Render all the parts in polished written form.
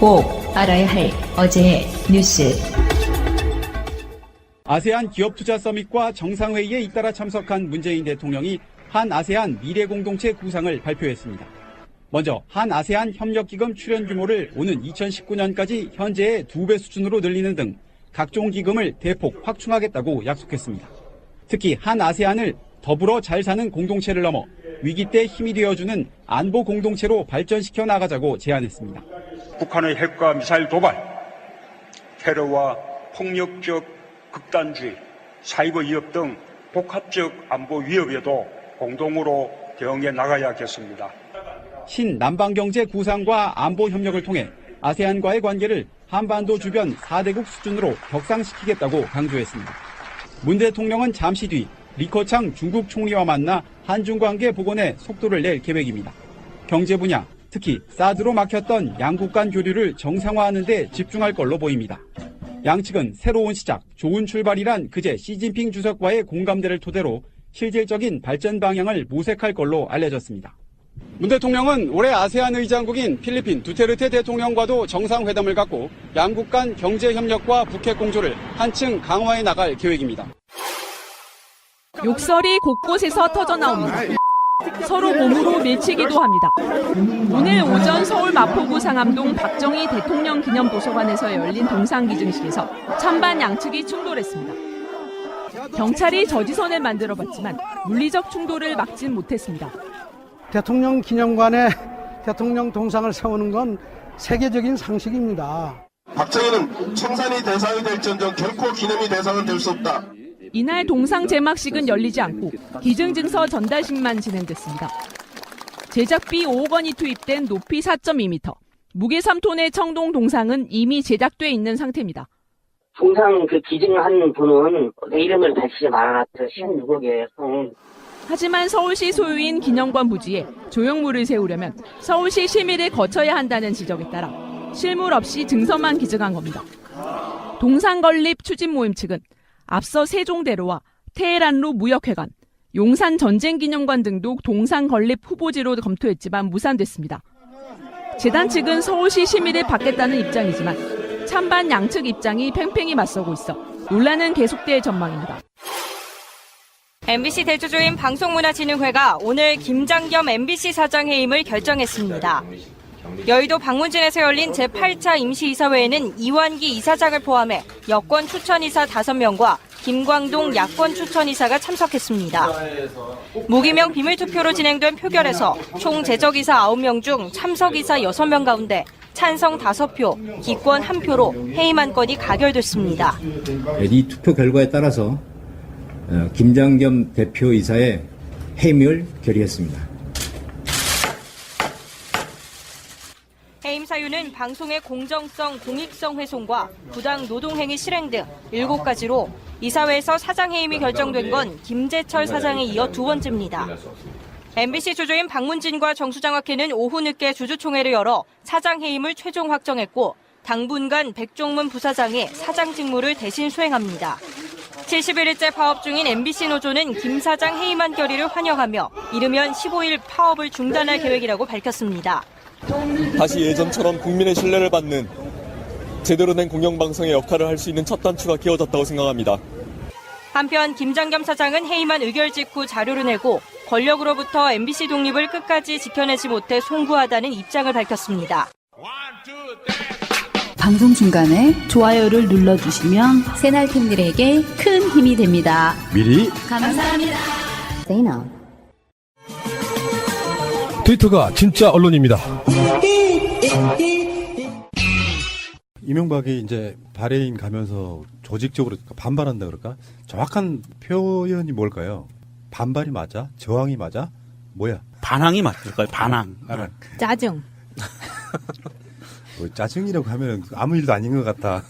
꼭 알아야 할 어제의 뉴스. 아세안 기업 투자 서밋과 정상회의에 잇따라 참석한 문재인 대통령이 한 아세안 미래공동체 구상을 발표했습니다. 먼저 한 아세안 협력기금 출연 규모를 오는 2019년까지 현재의 2배 수준으로 늘리는 등 각종 기금을 대폭 확충하겠다고 약속했습니다. 특히 한 아세안을 더불어 잘 사는 공동체를 넘어 위기 때 힘이 되어주는 안보 공동체로 발전시켜 나가자고 제안했습니다. 북한의 핵과 미사일 도발, 테러와 폭력적 극단주의, 사이버 위협 등 복합적 안보 위협에도 공동으로 대응해 나가야겠습니다. 신남방경제 구상과 안보 협력을 통해 아세안과의 관계를 한반도 주변 4대국 수준으로 격상시키겠다고 강조했습니다. 문 대통령은 잠시 뒤 리커창 중국 총리와 만나 한중 관계 복원에 속도를 낼 계획입니다. 경제 분야, 특히 사드로 막혔던 양국 간 교류를 정상화하는 데 집중할 걸로 보입니다. 양측은 새로운 시작, 좋은 출발이란 그제 시진핑 주석과의 공감대를 토대로 실질적인 발전 방향을 모색할 걸로 알려졌습니다. 문 대통령은 올해 아세안 의장국인 필리핀 두테르테 대통령과도 정상회담을 갖고 양국 간 경제 협력과 북핵 공조를 한층 강화해 나갈 계획입니다. 욕설이 곳곳에서 터져나옵니다. 서로 몸으로 밀치기도 합니다. 오늘 오전 서울 마포구 상암동 박정희 대통령 기념도서관에서 열린 동상기증식에서 찬반 양측이 충돌했습니다. 경찰이 저지선을 만들어봤지만 물리적 충돌을 막진 못했습니다. 대통령 기념관에 대통령 동상을 세우는 건 세계적인 상식입니다. 박정희는 청산이 대상이 될지언정 결코 기념이 대상은 될 수 없다. 이날 동상 제막식은 열리지 않고 기증증서 전달식만 진행됐습니다. 제작비 5억 원이 투입된 높이 4.2m, 무게 3톤의 청동 동상은 이미 제작돼 있는 상태입니다. 동상 기증한 분은 내 이름을 다시 말아놨죠. 16억에. 하지만 서울시 소유인 기념관 부지에 조형물을 세우려면 서울시 심의를 거쳐야 한다는 지적에 따라 실물 없이 증서만 기증한 겁니다. 동상 건립 추진 모임 측은 앞서 세종대로와 테헤란로 무역회관, 용산 전쟁기념관 등도 동상 건립 후보지로 검토했지만 무산됐습니다. 재단 측은 서울시 심의를 받겠다는 입장이지만 찬반 양측 입장이 팽팽히 맞서고 있어 논란은 계속될 전망입니다. MBC 대주주인 방송문화진흥회가 오늘 김장겸 MBC 사장 해임을 결정했습니다. 여의도 방문진에서 열린 제8차 임시이사회에는 이완기 이사장을 포함해 여권 추천이사 5명과 김광동 야권 추천이사가 참석했습니다. 무기명 비밀투표로 진행된 표결에서 총 제적이사 9명 중 참석이사 6명 가운데 찬성 5표, 기권 1표로 해임안 건이 가결됐습니다. 이 투표 결과에 따라서 김장겸 대표이사의 해임을 결의했습니다. 해임 사유는 방송의 공정성, 공익성 훼손과 부당 노동행위 실행 등 7가지로 이사회에서 사장 해임이 결정된 건 김재철 사장에 이어 2번째입니다. MBC 주주인 박문진과 정수장학회는 오후 늦게 주주총회를 열어 사장 해임을 최종 확정했고 당분간 백종문 부사장이 사장 직무를 대신 수행합니다. 71일째 파업 중인 MBC 노조는 김 사장 해임안 결의를 환영하며 이르면 15일 파업을 중단할 계획이라고 밝혔습니다. 다시 예전처럼 국민의 신뢰를 받는 제대로 된 공영방송의 역할을 할 수 있는 첫 단추가 끼워졌다고 생각합니다. 한편 김장겸 사장은 해임안 의결 직후 자료를 내고 권력으로부터 MBC 독립을 끝까지 지켜내지 못해 송구하다는 입장을 밝혔습니다. 방송 중간에 좋아요를 눌러주시면 새날팀들에게 큰 힘이 됩니다. 미리 감사합니다. 트위터가 진짜 언론입니다. 이명박이 이제 바레인 가면서 조직적으로 반발한다 그럴까? 정확한 표현이 뭘까요? 반발이 맞아? 저항이 맞아? 뭐야? 반항이 맞을까요? 반항. 짜증. 뭐 짜증이라고 하면 아무 일도 아닌 것 같다.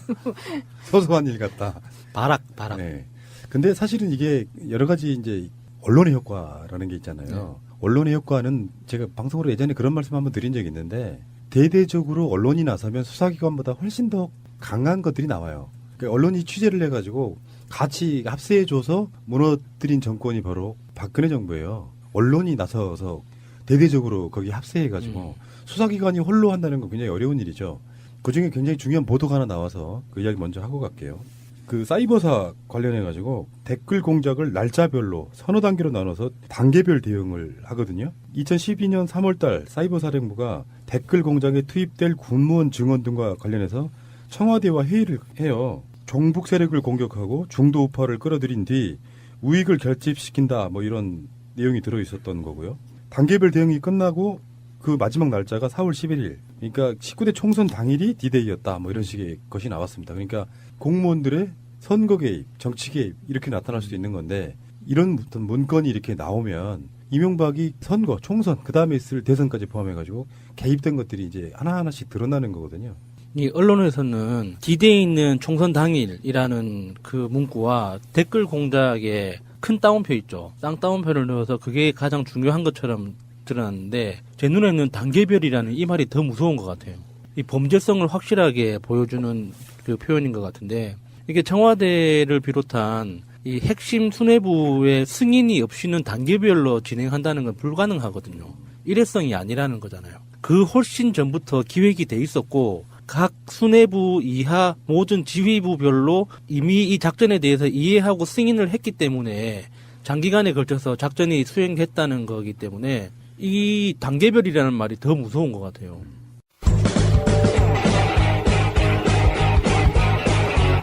소소한 일 같다. 발악. 네. 근데 사실은 이게 여러 가지 이제 언론의 효과라는 게 있잖아요. 네. 언론의 효과는 제가 방송으로 예전에 그런 말씀 한번 드린 적이 있는데 대대적으로 언론이 나서면 수사기관보다 훨씬 더 강한 것들이 나와요. 그러니까 언론이 취재를 해가지고 같이 합세해줘서 무너뜨린 정권이 바로 박근혜 정부예요. 언론이 나서서 대대적으로 거기 합세해가지고 수사기관이 홀로 한다는 건 굉장히 어려운 일이죠. 그중에 굉장히 중요한 보도가 하나 나와서 그 이야기 먼저 하고 갈게요. 그 사이버사 관련해가지고 댓글 공작을 날짜별로 서너 단계로 나눠서 단계별 대응을 하거든요. 2012년 3월달 사이버사령부가 댓글 공작에 투입될 군무원 증언 등과 관련해서 청와대와 회의를 해요. 종북 세력을 공격하고 중도 우파를 끌어들인 뒤 우익을 결집시킨다 뭐 이런 내용이 들어있었던 거고요. 단계별 대응이 끝나고 그 마지막 날짜가 4월 11일. 그러니까 19대 총선 당일이 D-Day였다. 뭐 이런 식의 것이 나왔습니다. 그러니까 공무원들의 선거 개입, 정치 개입 이렇게 나타날 수도 있는 건데 이런 어떤 문건이 이렇게 나오면 이명박이 선거, 총선, 그 다음에 있을 대선까지 포함해가지고 개입된 것들이 이제 하나하나씩 드러나는 거거든요. 이 언론에서는 D-Day 있는 총선 당일이라는 그 문구와 댓글 공작에 큰 따옴표 있죠. 쌍따옴표를 넣어서 그게 가장 중요한 것처럼 드러났는데 제 눈에는 단계별이라는 이 말이 더 무서운 것 같아요. 이 범죄성을 확실하게 보여주는 그 표현인 것 같은데 이게 청와대를 비롯한 이 핵심 수뇌부의 승인이 없이는 단계별로 진행한다는 건 불가능하거든요. 일회성이 아니라는 거잖아요. 그 훨씬 전부터 기획이 돼 있었고 각 수뇌부 이하 모든 지휘부별로 이미 이 작전에 대해서 이해하고 승인을 했기 때문에 장기간에 걸쳐서 작전이 수행했다는 거기 때문에 이 단계별이라는 말이 더 무서운 것 같아요.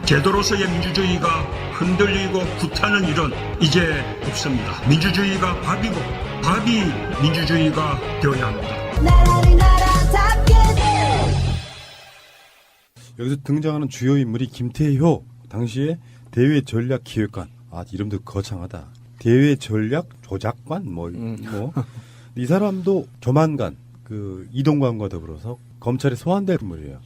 제도로서의 민주주의가 흔들리고 구타는 일은 이제 없습니다. 민주주의가 밥이고 밥이 민주주의가 되어야 합니다. 여기서 등장하는 주요 인물이 김태효, 당시에 대외 전략 기획관. 아, 이름도 거창하다. 대외 전략 조작관? 이 사람도 조만간 그 이동관과 더불어서 검찰에 소환될 인물이에요.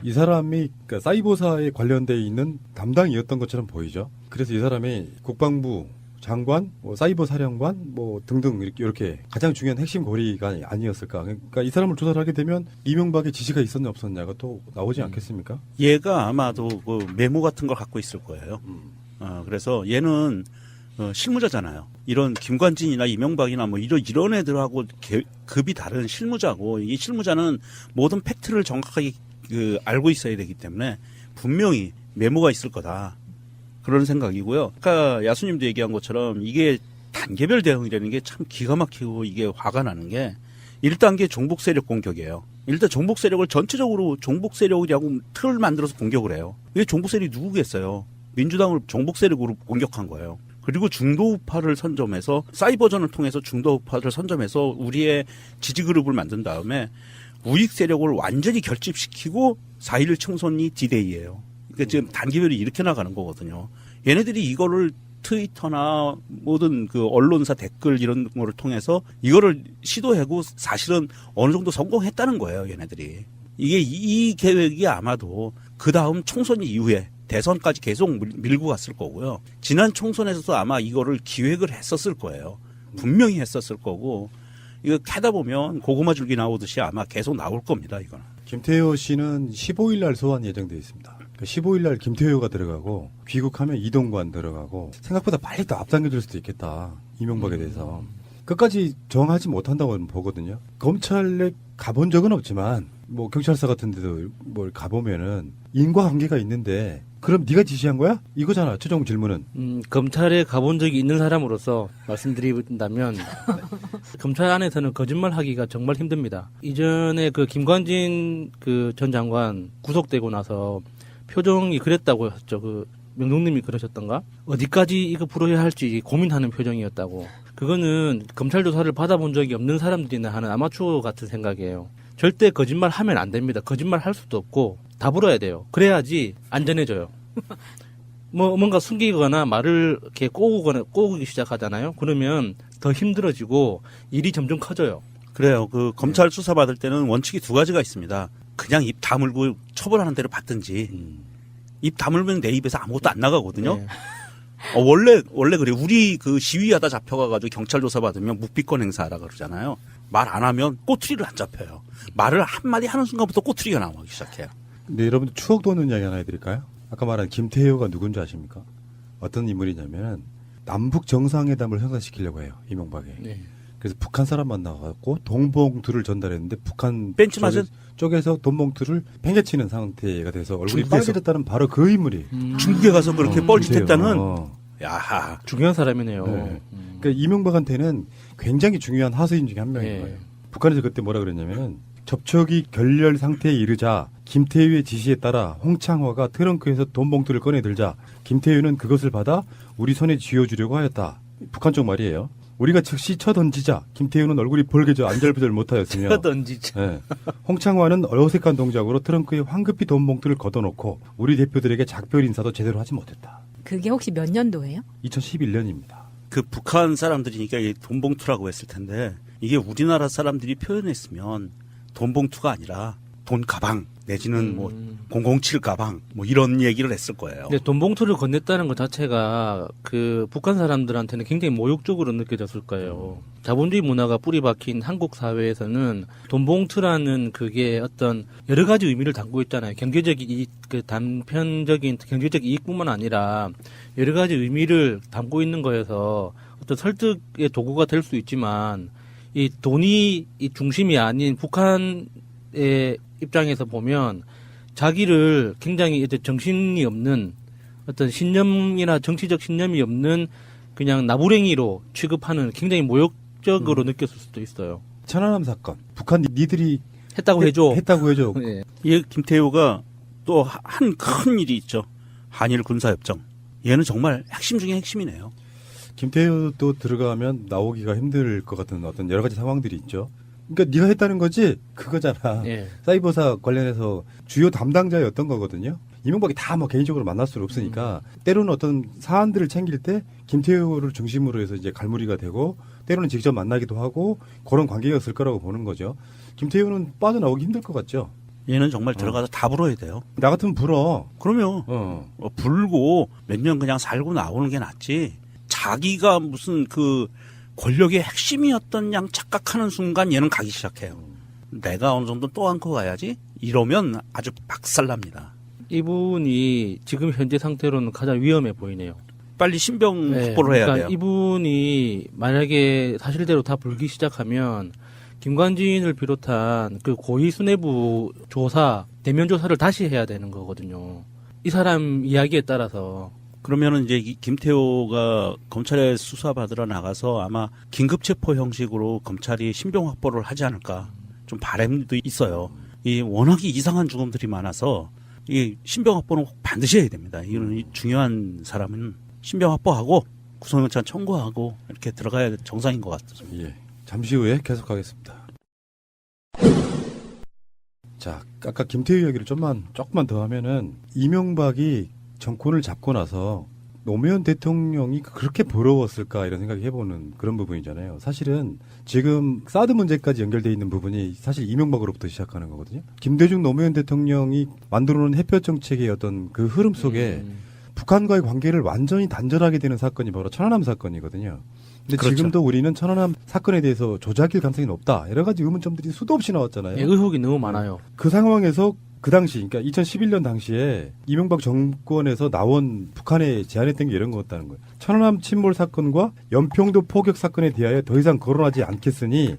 이 사람이 그러니까 사이버사에 관련돼 있는 담당이었던 것처럼 보이죠. 그래서 이 사람이 국방부 장관, 사이버 사령관, 등등 이렇게 가장 중요한 핵심 고리가 아니었을까. 그러니까 이 사람을 조사를 하게 되면 이명박의 지시가 있었냐 없었냐가 또 나오지 않겠습니까? 얘가 아마도 그 메모 같은 걸 갖고 있을 거예요. 그래서 얘는 실무자잖아요. 이런 김관진이나 이명박이나 이런 애들하고 급이 다른 실무자고 이 실무자는 모든 팩트를 정확하게 알고 있어야 되기 때문에 분명히 메모가 있을 거다. 그런 생각이고요. 아까 야수님도 얘기한 것처럼 이게 단계별 대응이라는 게 참 기가 막히고 이게 화가 나는 게 1단계 종북 세력 공격이에요. 일단 종북 세력을 전체적으로 종북 세력이라고 틀을 만들어서 공격을 해요. 이게 종북 세력이 누구겠어요? 민주당을 종북 세력으로 공격한 거예요. 그리고 중도 우파를 선점해서 사이버전을 통해서 중도 우파를 선점해서 우리의 지지 그룹을 만든 다음에 우익 세력을 완전히 결집시키고 4.11 총선이 D-Day예요. 그러니까 지금 단계별이 이렇게 나가는 거거든요. 얘네들이 이거를 트위터나 모든 그 언론사 댓글 이런 거를 통해서 이거를 시도하고 사실은 어느 정도 성공했다는 거예요, 얘네들이. 이게 이 계획이 아마도 그 다음 총선 이후에 대선까지 계속 밀고 갔을 거고요. 지난 총선에서도 아마 이거를 기획을 했었을 거예요. 분명히 했었을 거고 이거 캐다 보면 고구마 줄기 나오듯이 아마 계속 나올 겁니다, 이거는. 김태효 씨는 15일 날 소환 예정돼 있습니다. 15일 날 김태효가 들어가고 귀국하면 이동관 들어가고 생각보다 빨리 또 앞당겨줄 수도 있겠다. 이명박에 대해서. 끝까지 정하지 못한다고 보거든요. 검찰에 가본 적은 없지만 경찰서 같은 데도 가보면은 인과관계가 있는데 그럼 네가 지시한 거야? 이거잖아. 최종 질문은. 검찰에 가본 적이 있는 사람으로서 말씀드린다면 검찰 안에서는 거짓말하기가 정말 힘듭니다. 이전에 그 김관진 그 전 장관 구속되고 나서 표정이 그랬다고 했죠. 그 명동님이 그러셨던가? 어디까지 이거 풀어야 할지 고민하는 표정이었다고. 그거는 검찰 조사를 받아본 적이 없는 사람들이나 하는 아마추어 같은 생각이에요. 절대 거짓말 하면 안 됩니다. 거짓말 할 수도 없고 다 불어야 돼요. 그래야지 안전해져요. 뭔가 숨기거나 말을 이렇게 꼬우기 시작하잖아요. 그러면 더 힘들어지고 일이 점점 커져요. 그래요. 그 검찰 수사 받을 때는 원칙이 두 가지가 있습니다. 그냥 입 다물고 처벌하는 대로 받든지 입 다물면 내 입에서 아무것도 안 나가거든요. 네. 원래 그래. 우리 그 시위하다 잡혀가가지고 경찰 조사 받으면 묵비권 행사하라 그러잖아요. 말 안 하면 꼬투리를 안 잡혀요. 말을 한마디 하는 순간부터 꼬투리가 나오기 시작해요. 네, 여러분들 추억 돋는 이야기 하나 해드릴까요? 아까 말한 김태효가 누군지 아십니까? 어떤 인물이냐면 남북 정상회담을 성사시키려고 해요. 이명박에. 네. 그래서 북한 사람만 나와갖고 돈 봉투를 전달했는데 북한 벤치 맞은? 쪽에서 돈 봉투를 팽개치는 상태가 돼서 얼굴이 중국에서? 빨개졌다는 바로 그 인물이 중국에 가서 그렇게 뻘짓했다는 야 중요한 사람이네요. 네. 그러니까 이명박한테는 굉장히 중요한 하수인 중에 한 명인 거예요. 북한에서 그때 뭐라 그랬냐면은 접촉이 결렬 상태에 이르자 김태유의 지시에 따라 홍창화가 트렁크에서 돈 봉투를 꺼내 들자 김태유는 그것을 받아 우리 손에 쥐어주려고 하였다. 북한 쪽 말이에요. 우리가 즉시 쳐던지자 김태유는 얼굴이 벌개져 안절부절 못하였으며 쳐던지자. 네. 홍창화는 어색한 동작으로 트렁크에 황급히 돈 봉투를 걷어놓고 우리 대표들에게 작별 인사도 제대로 하지 못했다. 그게 혹시 몇 년도예요? 2011년입니다. 그 북한 사람들이니까 이게 돈봉투라고 했을 텐데 이게 우리나라 사람들이 표현했으면 돈봉투가 아니라 돈 가방 내지는 뭐 007 가방 뭐 이런 얘기를 했을 거예요. 근데 돈 봉투를 건넸다는 것 자체가 그 북한 사람들한테는 굉장히 모욕적으로 느껴졌을 거예요. 자본주의 문화가 뿌리 박힌 한국 사회에서는 돈 봉투라는 그게 어떤 여러 가지 의미를 담고 있잖아요. 경제적인 이익, 그 단편적인 경제적 이익뿐만 아니라 여러 가지 의미를 담고 있는 거여서 어떤 설득의 도구가 될 수 있지만 이 돈이 이 중심이 아닌 북한의 입장에서 보면 자기를 굉장히 정신이 없는 어떤 신념이나 정치적 신념이 없는 그냥 나부랭이로 취급하는 굉장히 모욕적으로 느꼈을 수도 있어요. 천안함 사건. 북한 니들이 했다고 해줘. 네. 이 김태효가 또 한 큰 일이 있죠. 한일 군사협정. 얘는 정말 핵심 중에 핵심이네요. 김태효도 들어가면 나오기가 힘들 것 같은 어떤 여러 가지 상황들이 있죠. 그러니까 네가 했다는 거지 그거잖아. 예. 사이버사 관련해서 주요 담당자였던 거거든요. 이명박이 다 뭐 개인적으로 만날 수는 없으니까 때로는 어떤 사안들을 챙길 때 김태효를 중심으로 해서 이제 갈무리가 되고 때로는 직접 만나기도 하고 그런 관계였을 거라고 보는 거죠. 김태효는 빠져나오기 힘들 것 같죠. 얘는 정말 들어가서 다 불어야 돼요. 나 같으면 불어. 그러면 불고 몇 년 그냥 살고 나오는 게 낫지. 자기가 무슨 그 권력의 핵심이었던 양 착각하는 순간 얘는 가기 시작해요. 내가 어느 정도 또 안고 가야지. 이러면 아주 박살납니다. 이분이 지금 현재 상태로는 가장 위험해 보이네요. 빨리 신병 확보를 해야 돼요. 이분이 만약에 사실대로 다 불기 시작하면 김관진을 비롯한 그 고위 수뇌부 조사, 대면 조사를 다시 해야 되는 거거든요. 이 사람 이야기에 따라서. 그러면은 이제 김태호가 검찰에 수사받으러 나가서 아마 긴급체포 형식으로 검찰이 신병 확보를 하지 않을까 좀 바람도 있어요. 이 워낙에 이상한 죽음들이 많아서 이 신병 확보는 꼭 반드시 해야 됩니다. 이런 중요한 사람은 신병 확보하고 구속영장 청구하고 이렇게 들어가야 정상인 것 같습니다. 예. 잠시 후에 계속하겠습니다. 자, 아까 김태효 이야기를 조금만 더 하면은 이명박이 정권을 잡고 나서 노무현 대통령이 그렇게 부러웠을까 이런 생각이 해보는 그런 부분이잖아요. 사실은 지금 사드 문제까지 연결되어 있는 부분이 사실 이명박으로부터 시작하는 거거든요. 김대중 노무현 대통령이 만들어놓은 햇볕 정책의 어떤 그 흐름 속에 북한과의 관계를 완전히 단절하게 되는 사건이 바로 천안함 사건이거든요. 근데 그렇죠. 지금도 우리는 천안함 사건에 대해서 조작일 가능성이 높다. 여러 가지 의문점들이 수도 없이 나왔잖아요. 예, 의혹이 너무 많아요. 그 상황에서 그 당시, 그러니까 2011년 당시에 이명박 정권에서 나온 북한에 제안했던 게 이런 거였다는 거예요. 천안함 침몰 사건과 연평도 포격 사건에 대하여 더 이상 거론하지 않겠으니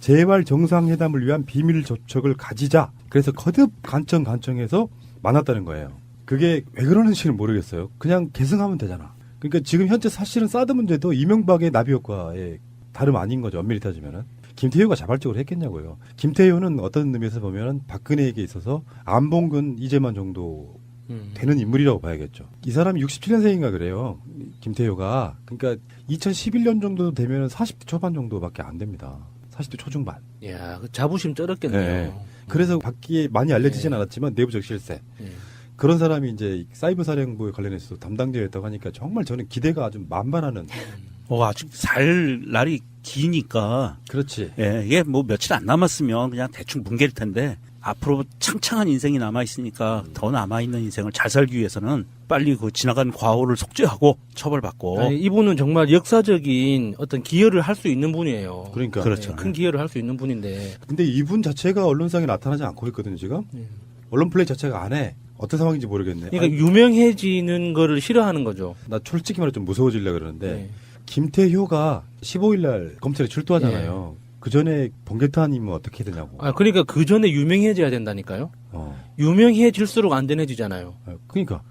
재발 정상회담을 위한 비밀 접촉을 가지자. 그래서 거듭 간청해서 만났다는 거예요. 그게 왜 그러는지는 모르겠어요. 그냥 계승하면 되잖아. 그러니까 지금 현재 사실은 사드 문제도 이명박의 나비 효과에 다름 아닌 거죠. 엄밀히 따지면은. 김태효가 자발적으로 했겠냐고요. 김태효는 어떤 의미에서 보면 박근혜에게 있어서 안봉근, 이재만 정도 되는 인물이라고 봐야겠죠. 이 사람이 67년생인가 그래요. 김태효가. 그러니까 2011년 정도 되면 40대 초반 정도밖에 안 됩니다. 40대 초중반. 이야, 그 자부심 쩔었겠네요. 네. 그래서 밖에 많이 알려지진 않았지만 내부적 실세. 그런 사람이 이제 사이버 사령부에 관련해서 담당자였다고 하니까 정말 저는 기대가 아주 만반하는. 아직 살 날이 기니까. 그렇지. 예, 이게 뭐 며칠 안 남았으면 그냥 대충 뭉갤 텐데 앞으로 창창한 인생이 남아 있으니까 더 남아 있는 인생을 잘 살기 위해서는 빨리 그 지나간 과오를 속죄하고 처벌받고. 아니, 이분은 정말 역사적인 어떤 기여를 할 수 있는 분이에요. 그러니까. 그렇죠. 큰 기여를 할 수 있는 분인데. 근데 이분 자체가 언론상에 나타나지 않고 있거든요, 지금. 언론 플레이 자체가 안 해. 어떤 상황인지 모르겠네. 그러니까 유명해지는 거를 싫어하는 거죠. 나 솔직히 말해 좀 무서워지려고 그러는데 김태효가 15일 날 검찰에 출두하잖아요. 그 전에 번개탄이면 어떻게 되냐고. 그러니까 그 전에 유명해져야 된다니까요. 유명해질수록 안전해지잖아요. 그러니까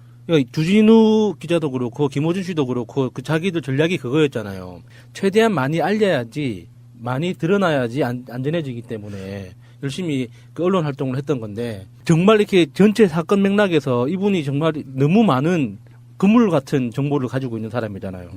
주진우 기자도 그렇고 김호준 씨도 그렇고 그 자기들 전략이 그거였잖아요. 최대한 많이 알려야지, 많이 드러나야지 안전해지기 때문에 열심히 그 언론 활동을 했던 건데, 정말 이렇게 전체 사건 맥락에서 이분이 정말 너무 많은 그물 같은 정보를 가지고 있는 사람이잖아요.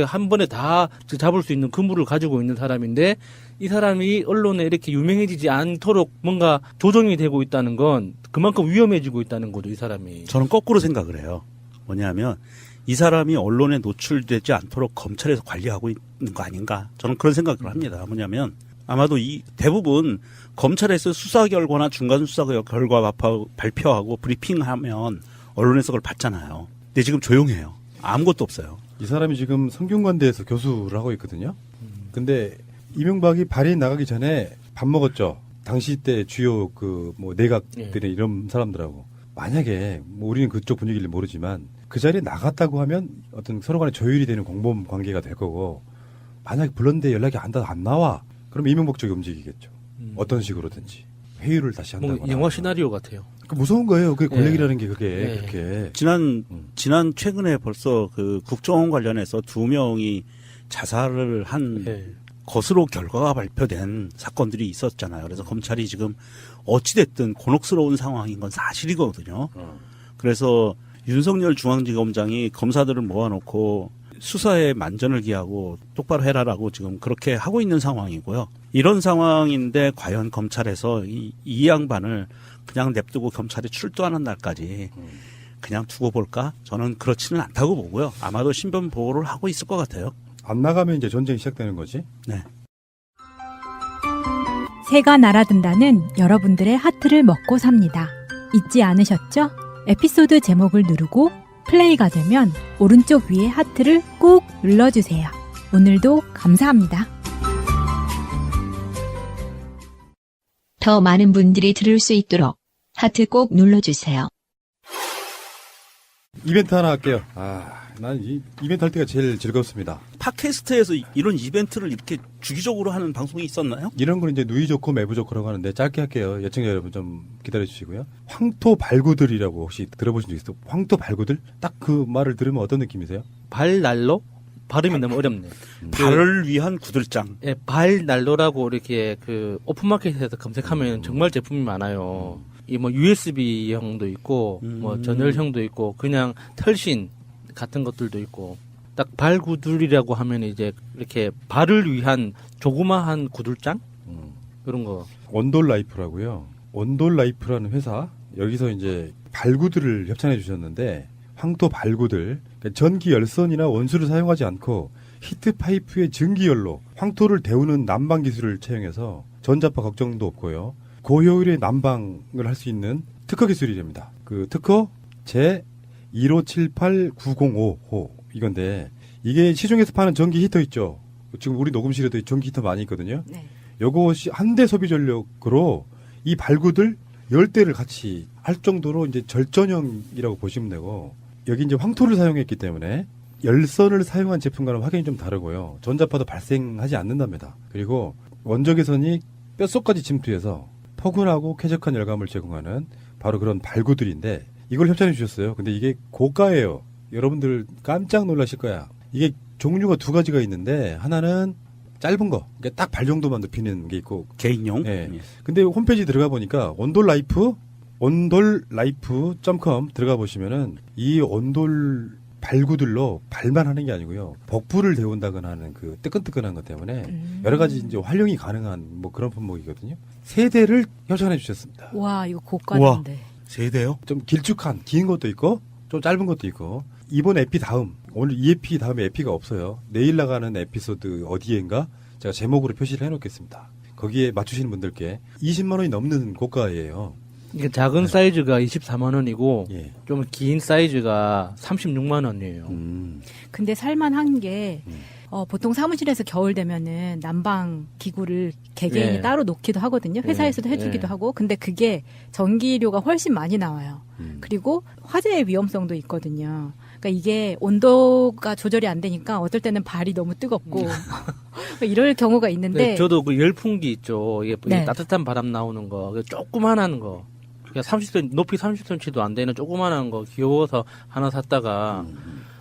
한 번에 다 잡을 수 있는 그물을 가지고 있는 사람인데, 이 사람이 언론에 이렇게 유명해지지 않도록 뭔가 조정이 되고 있다는 건 그만큼 위험해지고 있다는 거죠, 이 사람이. 저는 거꾸로 생각을 해요. 뭐냐면 이 사람이 언론에 노출되지 않도록 검찰에서 관리하고 있는 거 아닌가. 저는 그런 생각을 합니다. 뭐냐면 아마도 이 대부분 검찰에서 수사 결과나 중간 수사 결과 발표하고 브리핑하면 언론에서 그걸 봤잖아요. 근데 지금 조용해요. 아무것도 없어요. 이 사람이 지금 성균관대에서 교수를 하고 있거든요. 근데 이명박이 발인 나가기 전에 밥 먹었죠. 당시 때 주요 내각들이 이런 사람들하고. 만약에 우리는 그쪽 분위기를 모르지만 그 자리에 나갔다고 하면 어떤 서로 간에 조율이 되는 공범 관계가 될 거고, 만약에 불렀는데 연락이 안 나와. 그럼 이명박 쪽이 움직이겠죠. 어떤 식으로든지 회유를 다시 한다거나. 영화 시나리오 같아요. 무서운 거예요. 그게 권력이라는 게 그렇게. 지난 최근에 벌써 그 국정원 관련해서 2명이 자살을 한 것으로 결과가 발표된 사건들이 있었잖아요. 그래서 검찰이 지금 어찌됐든 곤혹스러운 상황인 건 사실이거든요. 그래서 윤석열 중앙지검장이 검사들을 모아놓고 수사에 만전을 기하고 똑바로 해라라고 지금 그렇게 하고 있는 상황이고요. 이런 상황인데 과연 검찰에서 이 양반을 그냥 냅두고 검찰에 출두하는 날까지 그냥 두고 볼까? 저는 그렇지는 않다고 보고요. 아마도 신변 보호를 하고 있을 것 같아요. 안 나가면 이제 전쟁이 시작되는 거지? 네. 새가 날아든다는 여러분들의 하트를 먹고 삽니다. 잊지 않으셨죠? 에피소드 제목을 누르고 플레이가 되면 오른쪽 위에 하트를 꾹 눌러주세요. 오늘도 감사합니다. 더 많은 분들이 들을 수 있도록 하트 꼭 눌러주세요. 이벤트 하나 할게요. 난 이 이벤트 할 때가 제일 즐겁습니다. 팟캐스트에서 이런 이벤트를 이렇게 주기적으로 하는 방송이 있었나요? 이런 건 이제 누이 좋고 매부 좋고라고 하는데 짧게 할게요. 예청자 여러분 좀 기다려 주시고요. 황토 발구들이라고 혹시 들어보신 적 있어요? 황토 발구들? 딱 그 말을 들으면 어떤 느낌이세요? 발난로? 발음이 너무 어렵네. 발을 위한 구들장. 예, 발난로라고 이렇게 그 오픈마켓에서 검색하면 정말 제품이 많아요. 이 뭐 USB형도 있고, 뭐 전열형도 있고, 그냥 털신 같은 것들도 있고. 딱 발구들이라고 하면 이제 이렇게 발을 위한 조그마한 구들장? 이런 거. 원돌라이프라고요. 원돌라이프라는 회사, 여기서 이제 발구들을 협찬해 주셨는데, 황토 발구들, 그러니까 전기 열선이나 원수를 사용하지 않고 히트파이프의 전기열로 황토를 데우는 난방 기술을 채용해서 전자파 걱정도 없고요. 고효율의 난방을 할 수 있는 특허 기술이 됩니다. 그 특허 제1578905호 이건데, 이게 시중에서 파는 전기 히터 있죠. 지금 우리 녹음실에도 전기 히터 많이 있거든요. 네. 요것이 한 대 소비 전력으로 이 발구들 10대를 같이 할 정도로 이제 절전형이라고 보시면 되고, 여기 이제 황토를 사용했기 때문에 열선을 사용한 제품과는 확연히 좀 다르고요. 전자파도 발생하지 않는답니다. 그리고 원적외선이 뼛속까지 침투해서 포근하고 쾌적한 열감을 제공하는 바로 그런 발구들인데, 이걸 협찬해 주셨어요. 근데 이게 고가예요. 여러분들 깜짝 놀라실 거야. 이게 종류가 2가지가 있는데, 하나는 짧은 거, 그러니까 딱 발 정도만 눕히는 게 있고, 개인용. 네. 근데 홈페이지 들어가 보니까 온돌라이프.com 들어가 보시면은 이 온돌 발구들로 발만 하는 게 아니고요. 복부를 데운다거나 하는 그 뜨끈뜨끈한 것 때문에 여러 가지 이제 활용이 가능한 뭐 그런 품목이거든요. 3대를 협찬해 주셨습니다. 와, 이거 고가인데. 3대요? 좀 길쭉한, 긴 것도 있고, 좀 짧은 것도 있고, 이번 에피 다음, 오늘 이 에피 다음에 에피가 없어요. 내일 나가는 에피소드 어디엔가 제가 제목으로 표시를 해놓겠습니다. 거기에 맞추시는 분들께 20만 원이 넘는 고가예요. 이게 작은 사이즈가 24만 원이고, 좀 긴 사이즈가 36만 원이에요. 근데 살만한 게 보통 사무실에서 겨울 되면은 난방 기구를 개개인이 따로 놓기도 하거든요. 회사에서도 해주기도 하고. 근데 그게 전기료가 훨씬 많이 나와요. 그리고 화재의 위험성도 있거든요. 그러니까 이게 온도가 조절이 안 되니까 어떨 때는 발이 너무 뜨겁고 이럴 경우가 있는데 네, 저도 그 열풍기 있죠. 이게 네. 따뜻한 바람 나오는 거, 조그만한 거. 그러니까 30cm, 높이 30cm도 안 되는 조그만한 거 귀여워서 하나 샀다가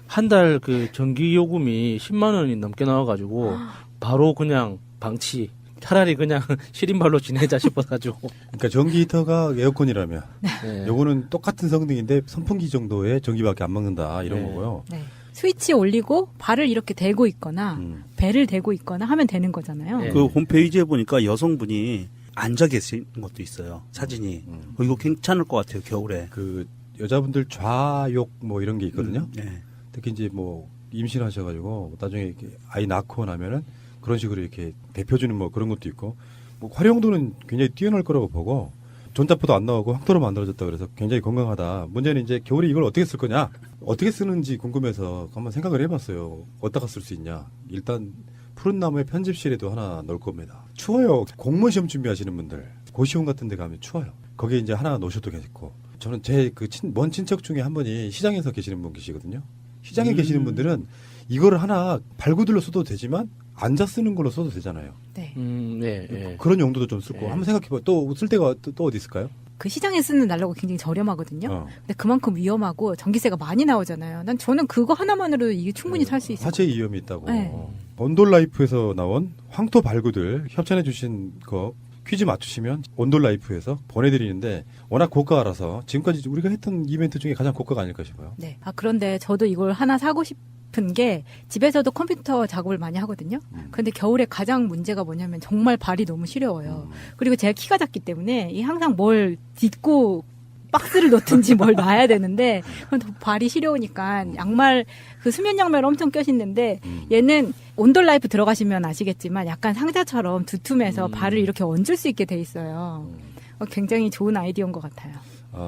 한 달 그 전기 요금이 10만 원이 넘게 나와가지고 바로 그냥 방치. 차라리 그냥 시린발로 지내자 싶어가지고. 그러니까 전기 히터가 에어컨이라면 네. 요거는 똑같은 성능인데 선풍기 정도의 전기밖에 안 먹는다 이런 네. 거고요. 네. 스위치 올리고 발을 이렇게 대고 있거나 배를 대고 있거나 하면 되는 거잖아요. 그 홈페이지에 보니까 여성분이 앉아 계신 것도 있어요. 사진이. 이거 괜찮을 것 같아요. 겨울에. 그 여자분들 좌욕 뭐 이런 게 있거든요. 네. 특히 이제 뭐 임신하셔가지고 나중에 이렇게 아이 낳고 나면은 그런 식으로 이렇게 대표주는 뭐 그런 것도 있고 뭐 활용도는 굉장히 뛰어날 거라고 보고 전자포도 안 나오고 황토로 만들어졌다 그래서 굉장히 건강하다. 문제는 이제 겨울에 이걸 어떻게 쓸 거냐, 어떻게 쓰는지 궁금해서 한번 생각을 해봤어요. 어디다가 쓸 수 있냐. 일단 푸른 나무의 편집실에도 하나 넣을 겁니다. 추워요. 공무원 시험 준비하시는 분들 고시원 같은 데 가면 추워요. 거기에 이제 하나 놓으셔도 괜찮고, 저는 제 그 먼 친척 중에 한 분이 시장에서 계시는 분 계시거든요. 시장에 계시는 분들은 이거를 하나 발구들로 써도 되지만 앉아 쓰는 걸로 써도 되잖아요. 네. 네. 그런 용도도 좀 쓰고 한번 생각해봐. 또 쓸 데가 또 어디 있을까요? 그 시장에 쓰는 난로가 굉장히 저렴하거든요. 근데 그만큼 위험하고 전기세가 많이 나오잖아요. 난 저는 그거 하나만으로 이게 충분히 살 수 있어요. 화재 위험이 있다고. 네. 온돌라이프에서 나온 황토 발구들 협찬해 주신 거 퀴즈 맞추시면 온돌라이프에서 보내드리는데 워낙 고가라서 지금까지 우리가 했던 이벤트 중에 가장 고가가 아닐까 싶어요. 네. 그런데 저도 이걸 하나 사고 싶은 게 집에서도 컴퓨터 작업을 많이 하거든요. 그런데 겨울에 가장 문제가 뭐냐면 정말 발이 너무 시려워요. 그리고 제가 키가 작기 때문에 항상 뭘 딛고 박스를 놓든지 뭘 놔야 되는데 발이 시려우니까 양말, 그 수면 양말 엄청 껴신는데 얘는 온돌라이프 들어가시면 아시겠지만 약간 상자처럼 두툼해서 발을 이렇게 얹을 수 있게 돼 있어요. 굉장히 좋은 아이디어인 것 같아요.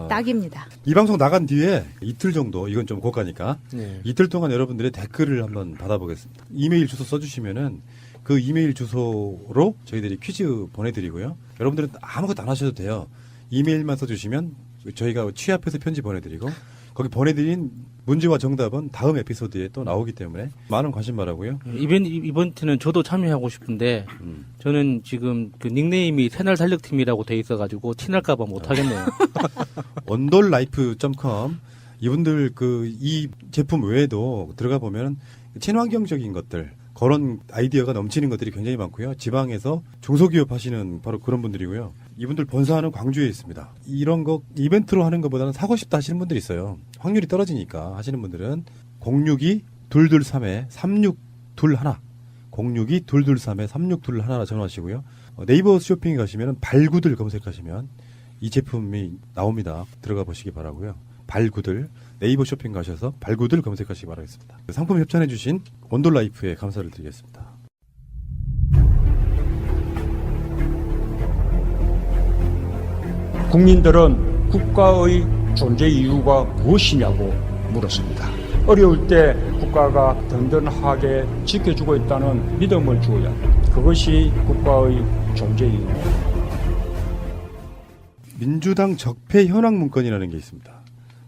딱입니다. 이 방송 나간 뒤에 이틀 정도, 이건 좀 고가니까 네. 이틀 동안 여러분들의 댓글을 한번 받아보겠습니다. 이메일 주소 써주시면은 그 이메일 주소로 저희들이 퀴즈 보내드리고요. 여러분들은 아무것도 안 하셔도 돼요. 이메일만 써주시면 저희가 취합해서 편지 보내드리고 거기 보내드린 문제와 정답은 다음 에피소드에 또 나오기 때문에 많은 관심 바라고요. 이번에는 저도 참여하고 싶은데 저는 지금 그 닉네임이 새날 달력팀이라고 돼 있어가지고 티날까봐 못하겠네요. 온돌라이프.com 이분들 이 제품 외에도 들어가 보면 친환경적인 것들, 그런 아이디어가 넘치는 것들이 굉장히 많고요. 지방에서 중소기업 하시는 바로 그런 분들이고요. 이분들 본사는 광주에 있습니다. 이런 거 이벤트로 하는 것보다는 사고 싶다 하시는 분들이 있어요. 확률이 떨어지니까 하시는 분들은 062-223-3621 062-223-3621라 전화하시고요. 네이버 쇼핑에 가시면 발구들 검색하시면 이 제품이 나옵니다. 들어가 보시기 바라고요. 발구들, 네이버 쇼핑 가셔서 발구들 검색하시기 바라겠습니다. 상품 협찬해 주신 온돌라이프에 감사를 드리겠습니다. 국민들은 국가의 존재 이유가 무엇이냐고 물었습니다. 어려울 때 국가가 든든하게 지켜주고 있다는 믿음을 주어야 합니다. 그것이 국가의 존재 이유입니다. 민주당 적폐 현황 문건이라는 게 있습니다.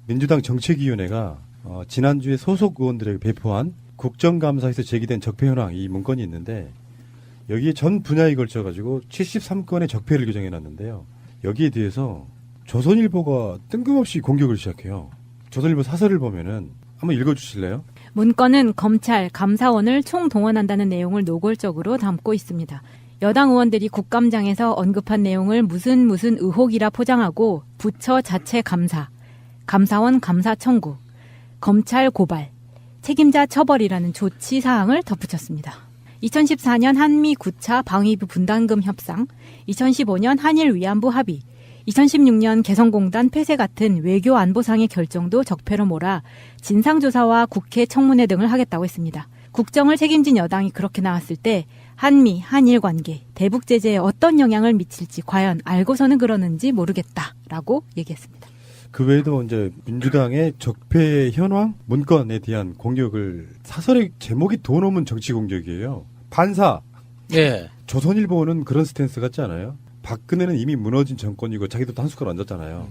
민주당 정책위원회가 지난주에 소속 의원들에게 배포한 국정감사에서 제기된 적폐 현황 이 문건이 있는데 여기에 전 분야에 걸쳐가지고 73건의 적폐를 규정해놨는데요. 여기에 대해서 조선일보가 뜬금없이 공격을 시작해요. 조선일보 사설을 보면은 한번 읽어주실래요? 문건은 검찰, 감사원을 총동원한다는 내용을 노골적으로 담고 있습니다. 여당 의원들이 국감장에서 언급한 내용을 무슨 의혹이라 포장하고 부처 자체 감사, 감사원 감사 청구, 검찰 고발, 책임자 처벌이라는 조치 사항을 덧붙였습니다. 2014년 한미 9차 방위부 분담금 협상, 2015년 한일 위안부 합의, 2016년 개성공단 폐쇄 같은 외교 안보상의 결정도 적폐로 몰아 진상조사와 국회 청문회 등을 하겠다고 했습니다. 국정을 책임진 여당이 그렇게 나왔을 때 한미, 한일 관계, 대북 제재에 어떤 영향을 미칠지 과연 알고서는 그러는지 모르겠다라고 얘기했습니다. 그 외에도 이제 민주당의 적폐 현황 문건에 대한 공격을 사설의 제목이 돈 없는 정치 공격이에요. 반사. 네. 조선일보는 그런 스탠스 같지 않아요? 박근혜는 이미 무너진 정권이고 자기도 한 숟가락 얹었잖아요.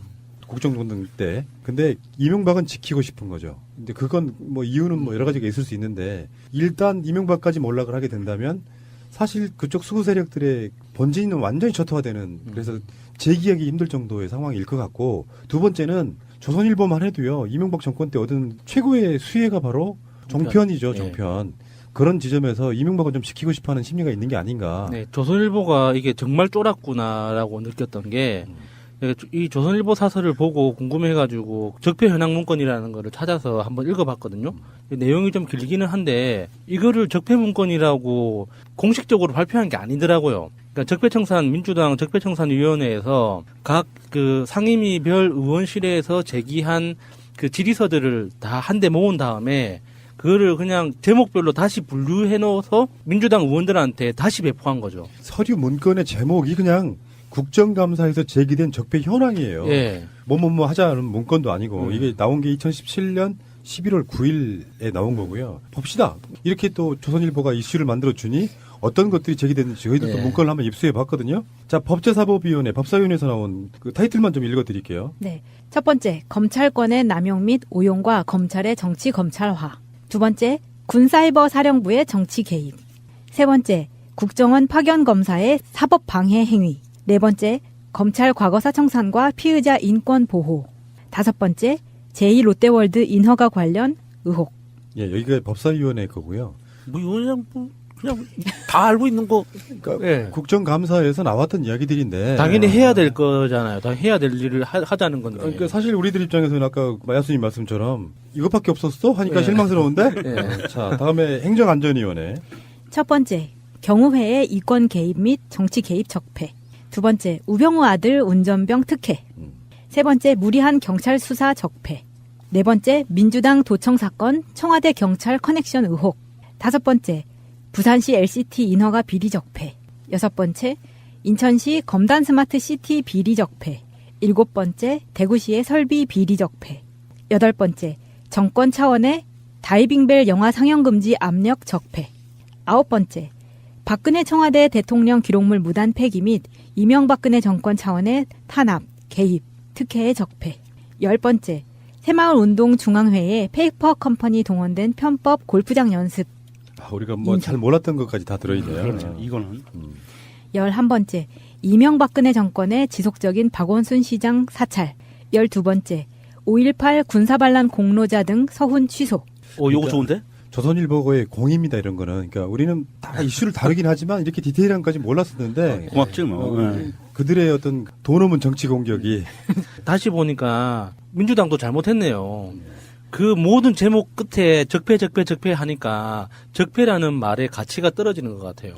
국정농단 때. 근데 이명박은 지키고 싶은 거죠. 근데 그건 뭐 이유는 뭐 여러 가지가 있을 수 있는데 일단 이명박까지 몰락을 하게 된다면 사실 그쪽 수구 세력들의 본진은 완전히 초토화되는 그래서 재기하기 힘들 정도의 상황일 것 같고 두 번째는 조선일보만 해도요. 이명박 정권 때 얻은 최고의 수혜가 바로 종편이죠. 종편. 그런 지점에서 이명박을 좀 지키고 싶어하는 심리가 있는 게 아닌가. 네, 조선일보가 이게 정말 쫄았구나라고 느꼈던 게 이 조선일보 사설을 보고 궁금해가지고 적폐 현황 문건이라는 거를 찾아서 한번 읽어봤거든요. 내용이 좀 길기는 한데 이거를 적폐 문건이라고 공식적으로 발표한 게 아니더라고요. 그러니까 적폐청산 민주당 적폐청산위원회에서 각 그 상임위별 의원실에서 제기한 그 질의서들을 다 한데 모은 다음에 그거를 그냥 제목별로 다시 분류해 놓아서 민주당 의원들한테 다시 배포한 거죠. 서류 문건의 제목이 그냥 국정감사에서 제기된 적폐 현황이에요. 예. 뭐뭐뭐 하자는 문건도 아니고 이게 나온 게 2017년 11월 9일에 나온 거고요. 봅시다. 이렇게 또 조선일보가 이슈를 만들어 주니 어떤 것들이 제기됐는지 저희도 또 문건을 한번 입수해 봤거든요. 자, 법제사법위원회, 법사위원회에서 나온 그 타이틀만 좀 읽어 드릴게요. 네. 첫 번째, 검찰권의 남용 및 오용과 검찰의 정치 검찰화. 두 번째, 군사이버 사령부의 정치 개입. 세 번째, 국정원 파견 검사의 사법 방해 행위. 네 번째, 검찰 과거사 청산과 피의자 인권 보호. 다섯 번째, 제2롯데월드 인허가 관련 의혹. 예, 여기가 법사위원회 거고요. 뭐 그냥 다 알고 있는 거. 그러니까 예. 국정감사에서 나왔던 이야기들인데 당연히 해야 될 거잖아요. 다 해야 될 일을 하자는 건데. 그러니까 사실 우리들 입장에서는 아까 마야수님 말씀처럼 이것밖에 없었어? 하니까 실망스러운데. 자, 다음에 행정안전위원회. 첫 번째, 경우회의 이권 개입 및 정치 개입 적폐. 두 번째, 우병우 아들 운전병 특혜. 세 번째, 무리한 경찰 수사 적폐. 네 번째, 민주당 도청 사건 청와대 경찰 커넥션 의혹. 다섯 번째, 부산시 LCT 인허가 비리 적폐. 여섯 번째, 인천시 검단 스마트 시티 비리 적폐. 일곱 번째, 대구시의 설비 비리 적폐. 여덟 번째, 정권 차원의 다이빙벨 영화 상영 금지 압력 적폐. 아홉 번째, 박근혜 청와대 대통령 기록물 무단 폐기 및 이명박근혜 정권 차원의 탄압, 개입, 특혜의 적폐. 열 번째, 새마을운동 중앙회에 페이퍼 컴퍼니 동원된 편법 골프장 연습. 우리가 뭐 잘 몰랐던 것까지 다 들어있네요. 그렇죠. 이거는. 11번째, 이명박근혜 정권의 지속적인 박원순 시장 사찰. 12번째, 5.18 군사반란 공로자 등 서훈 취소. 요거 좋은데? 조선일보의 공입니다, 이런 거는. 그러니까 우리는 다 이슈를 다루긴 하지만 이렇게 디테일한 것까지 몰랐었는데. 고맙지 뭐. 그들의 어떤 돈 없는 정치 공격이. 다시 보니까 민주당도 잘못했네요. 그 모든 제목 끝에 적폐 하니까 적폐라는 말의 가치가 떨어지는 것 같아요.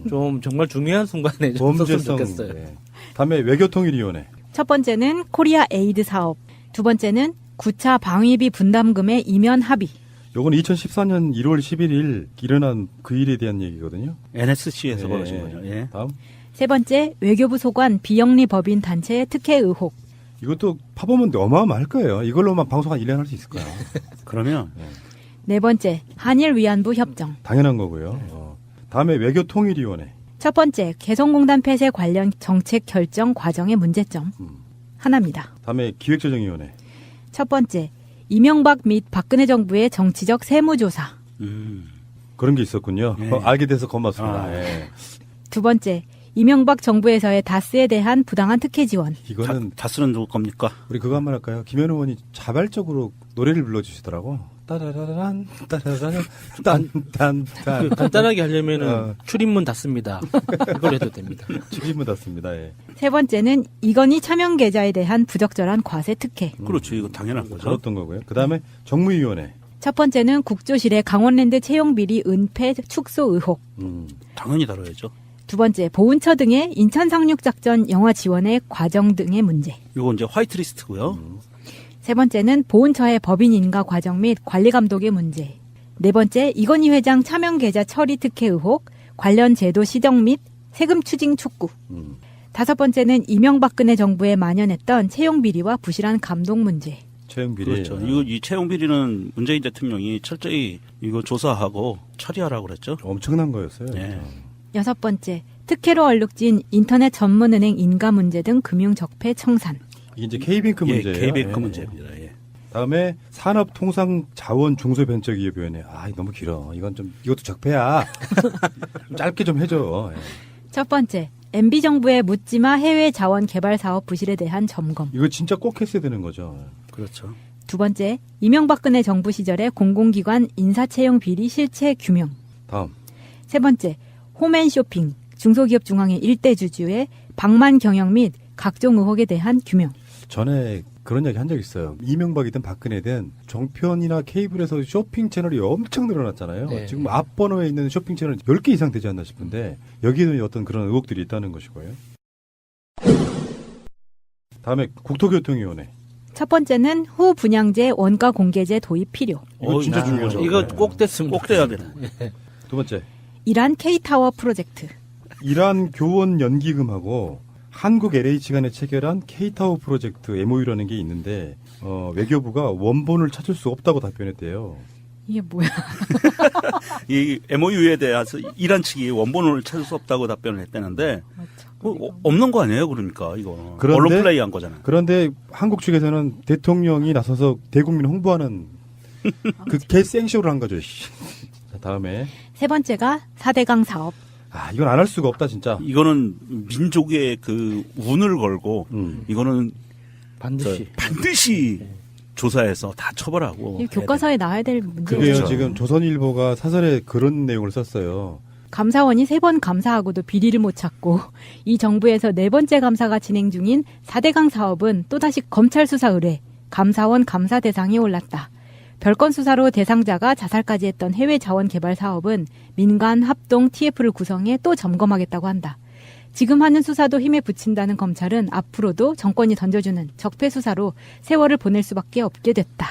좀 정말 중요한 순간에 좀 썼으면 좋겠어요. 네. 다음에 외교통일위원회. 첫 번째는 코리아 에이드 사업. 두 번째는 9차 방위비 분담금의 이면 합의. 요건 2014년 1월 11일 일어난 그 일에 대한 얘기거든요. NSC에서 벌어진 거죠. 예. 다음. 세 번째, 외교부 소관 비영리 법인 단체의 특혜 의혹. 이것도 파보면 어마어마할 거예요. 이걸로만 방송 한 1년 할 수 있을 거야. 그러면. 네 번째, 한일 위안부 협정. 당연한 거고요. 다음에 외교통일위원회. 첫 번째, 개성공단 폐쇄 관련 정책 결정 과정의 문제점. 하나입니다. 다음에 기획조정위원회. 첫 번째, 이명박 및 박근혜 정부의 정치적 세무조사. 그런 게 있었군요. 네. 알게 돼서 고맙습니다. 예. 두 번째, 이명박 정부에서의 다스에 대한 부당한 특혜 지원. 이거는 다스는 누구 겁니까? 우리 그거 한번 할까요? 김현 의원이 자발적으로 노래를 불러주시더라고. 따라라란 따라라란 딴딴딴. 간단하게 하려면은 출입문 닫습니다. 이걸 해도 됩니다. 출입문 닫습니다. 예. 세 번째는 이건희 차명 계좌에 대한 부적절한 과세 특혜. 그렇죠. 이거 당연한 거죠. 그랬던 거고요. 그 다음에 정무위원회. 첫 번째는 국조실의 강원랜드 채용 비리 은폐 축소 의혹. 당연히 다뤄야죠. 두 번째, 보훈처 등의 인천 상륙작전 영화 지원의 과정 등의 문제. 이거 이제 화이트리스트고요. 세 번째는 보훈처의 법인 인가 과정 및 관리 감독의 문제. 네 번째, 이건희 회장 차명 계좌 처리 특혜 의혹, 관련 제도 시정 및 세금 추징 촉구. 다섯 번째는 이명박근혜 정부에 만연했던 채용 비리와 부실한 감독 문제. 채용 비리. 그렇죠. 이 채용 비리는 문재인 대통령이 철저히 이거 조사하고 처리하라고 그랬죠. 엄청난 거였어요. 네. 여섯 번째, 특혜로 얼룩진 인터넷 전문은행 인가 문제 등 금융 적폐 청산. 이게 이제 K뱅크 문제예요. K뱅크 문제입니다. 예. 다음에 산업통상자원중소벤처기업위원회. 아, 너무 길어. 이것도 적폐야. 좀 짧게 좀 해줘. 예. 첫 번째, MB정부의 묻지마 해외 자원 개발 사업 부실에 대한 점검. 이거 진짜 꼭 했어야 되는 거죠. 그렇죠. 두 번째, 이명박근혜 정부 시절의 공공기관 인사채용 비리 실체 규명. 다음. 세 번째, 홈앤쇼핑, 중소기업 중앙회 일대 주주의 방만 경영 및 각종 의혹에 대한 규명. 전에 그런 이야기 한 적 있어요. 이명박이든 박근혜든 정편이나 케이블에서 쇼핑 채널이 엄청 늘어났잖아요. 네. 지금 앞번호에 있는 쇼핑 채널이 10개 이상 되지 않나 싶은데 여기에는 어떤 그런 의혹들이 있다는 것이고요. 다음에 국토교통위원회. 첫 번째는 후 분양제 원가 공개제 도입 필요. 이거 진짜 중요하죠. 이거 꼭 됐으면 꼭 돼야 되나. 두 번째. 이란 K타워 프로젝트. 이란 교원 연기금하고 한국 LH 간에 체결한 K타워 프로젝트 MOU라는 게 있는데 외교부가 원본을 찾을 수 없다고 답변했대요. 이게 뭐야? 이 MOU에 대해서 이란 측이 원본을 찾을 수 없다고 답변을 했다는데 없는 거 아니에요, 그러니까 이거 언론 플레이한 거잖아요. 그런데 한국 측에서는 대통령이 나서서 대국민 홍보하는 그 개생쇼를 한 거죠. 자, 다음에 세 번째가 4대강 사업. 아, 이건 안 할 수가 없다, 진짜. 이거는 민족의 그 운을 걸고 이거는 반드시 조사해서 다 처벌하고. 이 교과서에 나와야 될 문제죠. 그게요. 그렇죠. 지금 조선일보가 사설에 그런 내용을 썼어요. 감사원이 3번 감사하고도 비리를 못 찾고 이 정부에서 4번째 감사가 진행 중인 4대강 사업은 또다시 검찰 수사 의뢰, 감사원 감사 대상에 올랐다. 별건 수사로 대상자가 자살까지 했던 해외 자원 개발 사업은 민간 합동 TF를 구성해 또 점검하겠다고 한다. 지금 하는 수사도 힘에 붙인다는 검찰은 앞으로도 정권이 던져주는 적폐 수사로 세월을 보낼 수밖에 없게 됐다.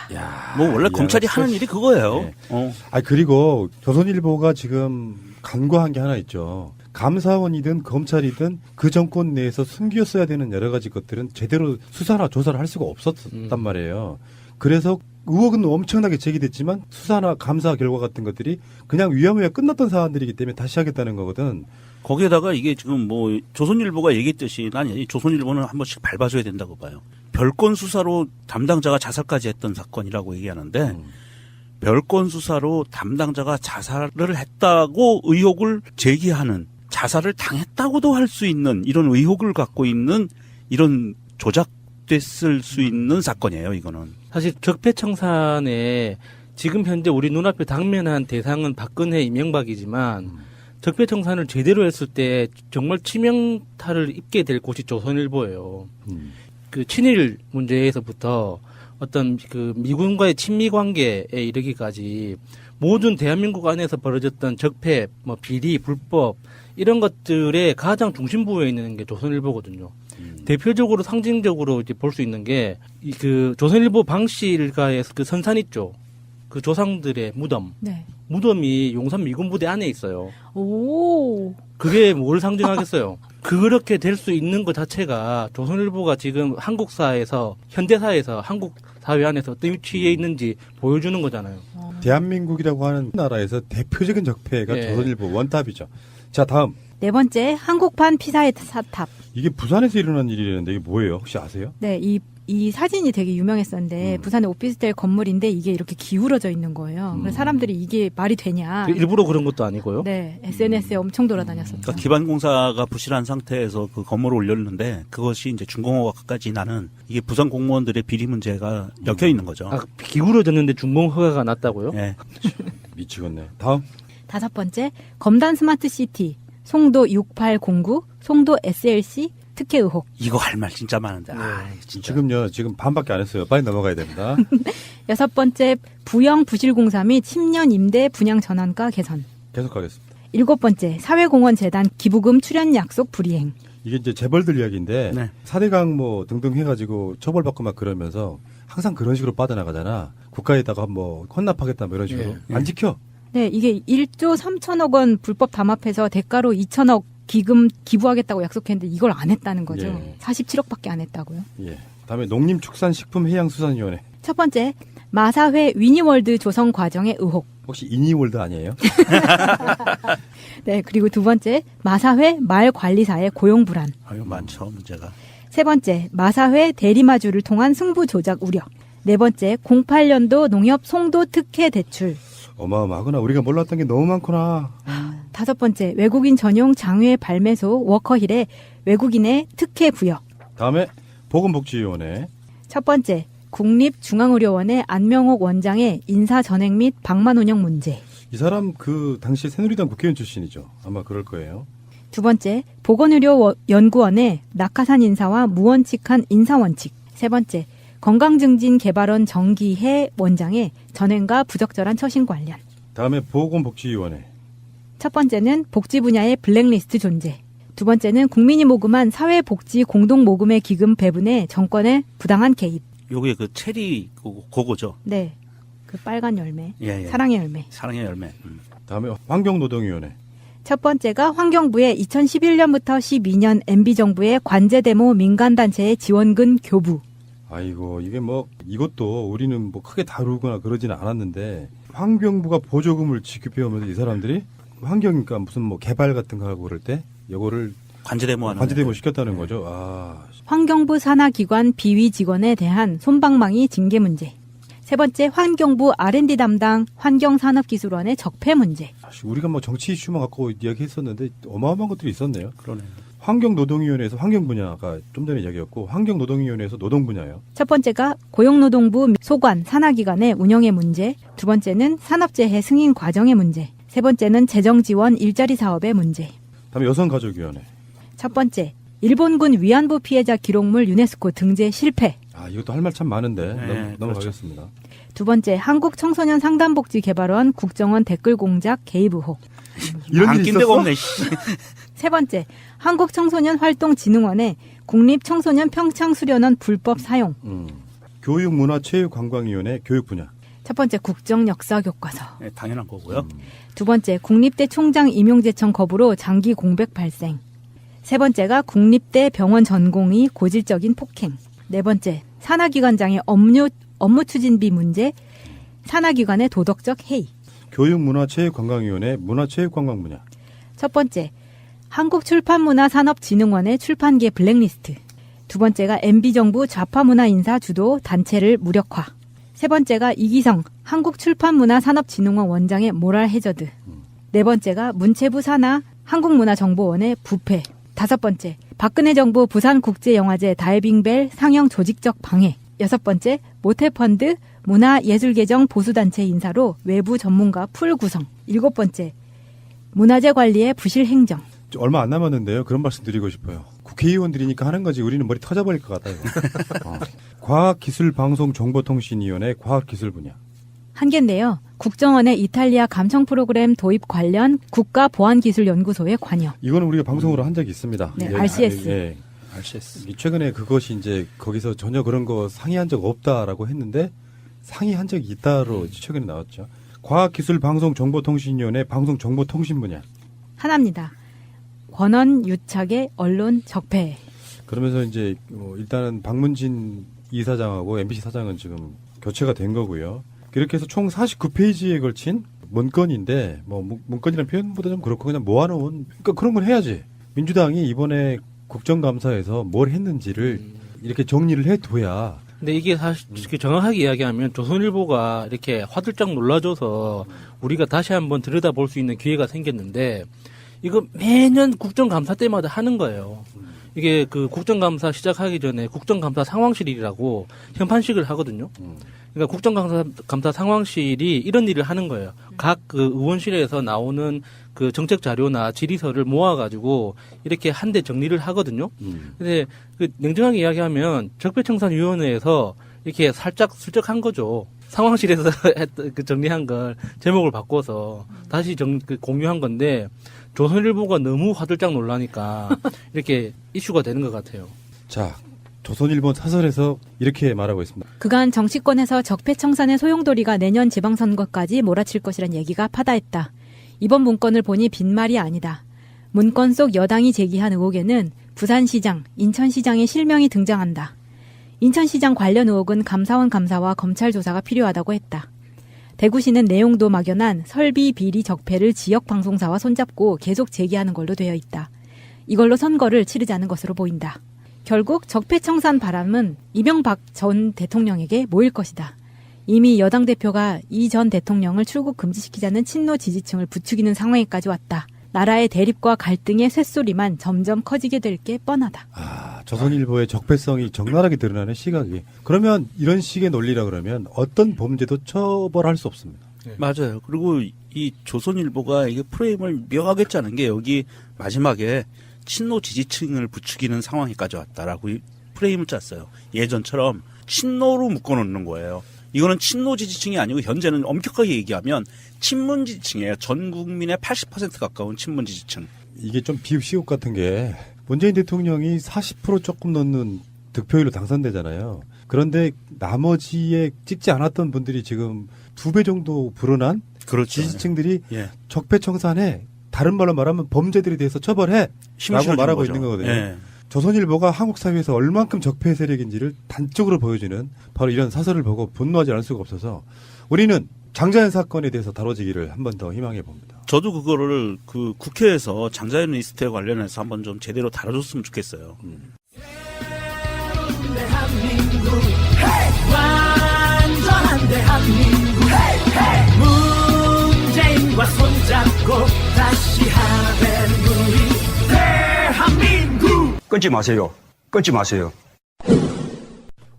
뭐 원래 검찰이 하는 일이 그거예요. 네. 그리고 조선일보가 지금 간과한 게 하나 있죠. 감사원이든 검찰이든 그 정권 내에서 숨겼어야 되는 여러 가지 것들은 제대로 수사나 조사를 할 수가 없었단 말이에요. 그래서 의혹은 엄청나게 제기됐지만 수사나 감사 결과 같은 것들이 그냥 위험에 끝났던 사안들이기 때문에 다시 하겠다는 거거든. 거기에다가 이게 지금 뭐 조선일보가 얘기했듯이 난 이 조선일보는 한 번씩 밟아줘야 된다고 봐요. 별건 수사로 담당자가 자살까지 했던 사건이라고 얘기하는데 별건 수사로 담당자가 자살을 했다고 의혹을 제기하는, 자살을 당했다고도 할 수 있는 이런 의혹을 갖고 있는 이런 조작됐을 수 있는 사건이에요, 이거는. 사실 적폐청산에 지금 현재 우리 눈앞에 당면한 대상은 박근혜, 이명박이지만 적폐청산을 제대로 했을 때 정말 치명타를 입게 될 곳이 조선일보예요. 그 친일 문제에서부터 어떤 그 미군과의 친미 관계에 이르기까지 모든 대한민국 안에서 벌어졌던 적폐, 뭐 비리, 불법 이런 것들의 가장 중심부에 있는 게 조선일보거든요. 대표적으로 상징적으로 이제 볼 수 있는 게 그 조선일보 방실가의 그 선산 있죠. 그 조상들의 무덤. 네. 무덤이 용산 미군부대 안에 있어요. 오. 그게 뭘 상징하겠어요? 그렇게 될 수 있는 것 자체가 조선일보가 지금 한국사에서, 현대사에서 한국 사회 안에서 어떤 위치에 있는지 보여주는 거잖아요. 대한민국이라고 하는 나라에서 대표적인 적폐가 네. 조선일보 원탑이죠. 자, 다음. 네 번째, 한국판 피사의 사탑. 이게 부산에서 일어난 일이라는데 이게 뭐예요? 혹시 아세요? 네, 이 사진이 되게 유명했었는데 부산의 오피스텔 건물인데 이게 이렇게 기울어져 있는 거예요. 그래서 사람들이 이게 말이 되냐. 일부러 그런 것도 아니고요. 네, SNS에 엄청 돌아다녔었죠. 그러니까 기반공사가 부실한 상태에서 그 건물을 올렸는데 그것이 이제 준공허가까지 나는 이게 부산 공무원들의 비리 문제가 엮여 있는 거죠. 아, 기울어졌는데 준공허가가 났다고요? 네. 미치겠네. 다음. 5번째, 검단 스마트시티, 송도 6809, 송도 SLC 특혜 의혹. 이거 할 말 진짜 많은데. 진짜. 지금 반밖에 안 했어요. 빨리 넘어가야 됩니다. 6번째, 부영 부실공사 및 10년 임대 분양 전환가 개선. 계속하겠습니다. 7번째, 사회공헌재단 기부금 출연 약속 불이행. 이게 이제 재벌들 이야기인데 네. 4대강 뭐 등등 해가지고 처벌받고 막 그러면서 항상 그런 식으로 빠져나가잖아. 국가에다가 뭐 헌납하겠다 뭐 이런 식으로. 안 지켜. 네, 이게 1조 3천억 원 불법 담합해서 대가로 2천억 기부하겠다고 약속했는데 이걸 안 했다는 거죠. 예. 47억밖에 안 했다고요. 예. 다음에 농림축산식품해양수산위원회. 첫 번째, 마사회 위니월드 조성 과정의 의혹. 혹시 이니월드 아니에요? 네, 그리고 두 번째, 마사회 말관리사의 고용 불안. 아유, 많죠, 문제가. 세 번째, 마사회 대리마주를 통한 승부 조작 우려. 네 번째, 08년도 농협 송도 특혜 대출. 어마어마하구나. 우리가 몰랐던 게 너무 많구나. 다섯 번째, 외국인 전용 장외 발매소 워커힐에 외국인의 특혜 부여. 다음에 보건복지위원회. 첫 번째, 국립중앙의료원의 안명옥 원장의 인사 전행 및 방만 운영 문제. 이 사람 그 당시 새누리당 국회의원 출신이죠. 아마 그럴 거예요. 두 번째, 보건의료연구원의 낙하산 인사와 무원칙한 인사원칙. 세 번째, 건강증진개발원 정기혜 원장의 전횡과 부적절한 처신 관련. 다음에 보건복지위원회. 첫 번째는 복지 분야의 블랙리스트 존재. 두 번째는 국민이 모금한 사회복지 공동모금의 기금 배분에 정권의 부당한 개입. 요게 그 체리 그거죠. 네, 그 빨간 열매. 예. 사랑의 열매. 사랑의 열매. 다음에 환경노동위원회. 첫 번째가 환경부의 2011년부터 12년 MB정부의 관제데모 민간단체의 지원금 교부. 아이고, 이게 뭐 이것도 우리는 뭐 크게 다루거나 그러지는 않았는데 환경부가 보조금을 지급해오면서 이 사람들이 환경이니까 무슨 뭐 개발 같은 거 하고 그럴 때 이거를 관제데모 시켰다는 거죠. 환경부 산하기관 비위 직원에 대한 솜방망이 징계 문제. 세 번째, 환경부 R&D 담당 환경산업기술원의 적폐 문제. 우리가 뭐 정치 이슈만 갖고 이야기했었는데 어마어마한 것들이 있었네요. 그러네요. 환경노동위원회에서 환경 분야가 좀 전에 이야기였고 환경노동위원회에서 노동 분야예요. 첫 번째가 고용노동부 소관 산하기관의 운영의 문제. 두 번째는 산업재해 승인 과정의 문제. 세 번째는 재정지원 일자리 사업의 문제. 다음에 여성가족위원회. 첫 번째, 일본군 위안부 피해자 기록물 유네스코 등재 실패. 이것도 할 말 참 많은데 네, 넘어가겠습니다. 두 번째, 한국청소년 상담복지개발원 국정원 댓글 공작 개입 의혹. 이런 일이 있었어? 세 번째, 한국청소년활동진흥원의 국립청소년 평창수련원 불법 사용. 교육문화체육관광위원회 교육 분야. 첫 번째, 국정역사교과서. 네, 당연한 거고요. 두 번째, 국립대 총장 임용제청 거부로 장기 공백 발생. 세 번째가 국립대 병원 전공의 고질적인 폭행. 네 번째, 산하기관장의 업무 추진비 문제, 산하기관의 도덕적 해이. 교육문화체육관광위원회 문화체육관광 분야. 첫 번째, 한국출판문화산업진흥원의 출판계 블랙리스트. 두 번째가 MB정부 좌파문화인사 주도 단체를 무력화. 세 번째가 이기성 한국출판문화산업진흥원 원장의 모랄 해저드. 네 번째가 문체부 산하 한국문화정보원의 부패. 다섯 번째, 박근혜 정부 부산국제영화제 다이빙벨 상영 조직적 방해. 여섯 번째, 모태펀드 문화예술계정 보수단체 인사로 외부 전문가 풀 구성. 일곱 번째, 문화재 관리의 부실 행정. 얼마 안 남았는데요. 그런 말씀 드리고 싶어요. 국회의원들이니까 하는 거지 우리는 머리 터져버릴 것 같아요. 과학기술방송정보통신위원회 과학기술 분야. 한 개인데요. 국정원의 이탈리아 감청 프로그램 도입 관련 국가보안기술연구소의 관여. 이거는 우리가 방송으로 한 적이 있습니다. 네, RCS. 예. 최근에 그것이 이제 거기서 전혀 그런 거 상의한 적 없다라고 했는데 상의한 적이 있다로 최근에 나왔죠. 과학기술방송정보통신위원회 방송정보통신 분야. 하나입니다. 권한 유착의 언론 적폐. 그러면서 이제 일단은 박문진 이사장하고 MBC 사장은 지금 교체가 된 거고요. 이렇게 해서 총 49페이지에 걸친 문건인데 문건이라는 표현보다 좀 그렇고 그냥 모아놓은 그러니까 그런 걸 해야지. 민주당이 이번에 국정감사에서 뭘 했는지를 이렇게 정리를 해둬야. 근데 이게 사실 정확하게 이야기하면 조선일보가 이렇게 화들짝 놀라줘서 우리가 다시 한번 들여다볼 수 있는 기회가 생겼는데 이거 매년 국정감사 때마다 하는 거예요. 이게 그 국정감사 시작하기 전에 국정감사 상황실이라고 현판식을 하거든요. 그러니까 국정감사 상황실이 이런 일을 하는 거예요. 각 그 의원실에서 나오는 그 정책 자료나 질의서를 모아가지고 이렇게 한데 정리를 하거든요. 근데 그 냉정하게 이야기하면 적폐청산위원회에서 이렇게 살짝 슬쩍한 거죠. 상황실에서 그 정리한 걸 제목을 바꿔서 다시 공유한 건데 조선일보가 너무 화들짝 놀라니까 이렇게 이슈가 되는 것 같아요. 자, 조선일보 사설에서 이렇게 말하고 있습니다. 그간 정치권에서 적폐청산의 소용돌이가 내년 지방선거까지 몰아칠 것이란 얘기가 파다했다. 이번 문건을 보니 빈말이 아니다. 문건 속 여당이 제기한 의혹에는 부산시장, 인천시장의 실명이 등장한다. 인천시장 관련 의혹은 감사원 감사와 검찰 조사가 필요하다고 했다. 대구시는 내용도 막연한 설비 비리 적폐를 지역 방송사와 손잡고 계속 제기하는 걸로 되어 있다. 이걸로 선거를 치르자는 것으로 보인다. 결국 적폐청산 바람은 이명박 전 대통령에게 모일 것이다. 이미 여당 대표가 이 전 대통령을 출국 금지시키자는 친노 지지층을 부추기는 상황에까지 왔다. 나라의 대립과 갈등의 쇳소리만 점점 커지게 될 게 뻔하다. 조선일보의 적폐성이 적나라하게 드러나는 시각이. 그러면 이런 식의 논리라 그러면 어떤 범죄도 처벌할 수 없습니다. 맞아요. 그리고 이 조선일보가 이게 프레임을 묘하게 짜는 게 여기 마지막에 친노 지지층을 부추기는 상황에까지 왔다라고 프레임을 짰어요. 예전처럼 친노로 묶어놓는 거예요. 이거는 친노 지지층이 아니고 현재는 엄격하게 얘기하면 친문 지지층이에요. 전 국민의 80% 가까운 친문 지지층. 이게 좀 비읍시옷 같은 게 문재인 대통령이 40% 조금 넘는 득표율로 당선되잖아요. 그런데 나머지에 찍지 않았던 분들이 지금 2배 정도 불어난 그렇죠. 지지층들이 예. 적폐청산해. 다른 말로 말하면 범죄들에 대해서 처벌해. 라고 말하고 거죠. 있는 거거든요. 예. 조선일보가 한국 사회에서 얼만큼 적폐 세력인지를 단적으로 보여주는 바로 이런 사설을 보고 분노하지 않을 수가 없어서 우리는 장자연 사건에 대해서 다뤄지기를 한 번 더 희망해 봅니다. 저도 그거를 그 국회에서 장자연 리스트에 관련해서 한번 좀 제대로 다뤄줬으면 좋겠어요. 대한민국 완전한 대한민국 문재인과 손잡고 다시 하는 우리 대한민국. 끊지 마세요. 끊지 마세요.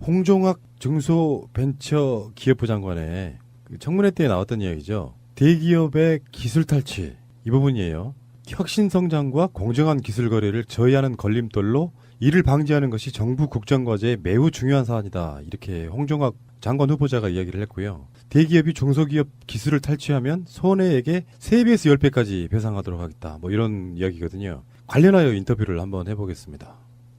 홍종학 중소벤처기업부 장관의 그 청문회 때 나왔던 이야기죠. 대기업의 기술 탈취 이 부분이에요. 혁신 성장과 공정한 기술 거래를 저해하는 걸림돌로 이를 방지하는 것이 정부 국정과제의 매우 중요한 사안이다. 이렇게 홍종학 장관 후보자가 이야기를 했고요. 대기업이 중소기업 기술을 탈취하면 손해액의 3배에서 10배까지 배상하도록 하겠다. 뭐 이런 이야기거든요. 관련하여 인터뷰를 한번 해보겠습니다.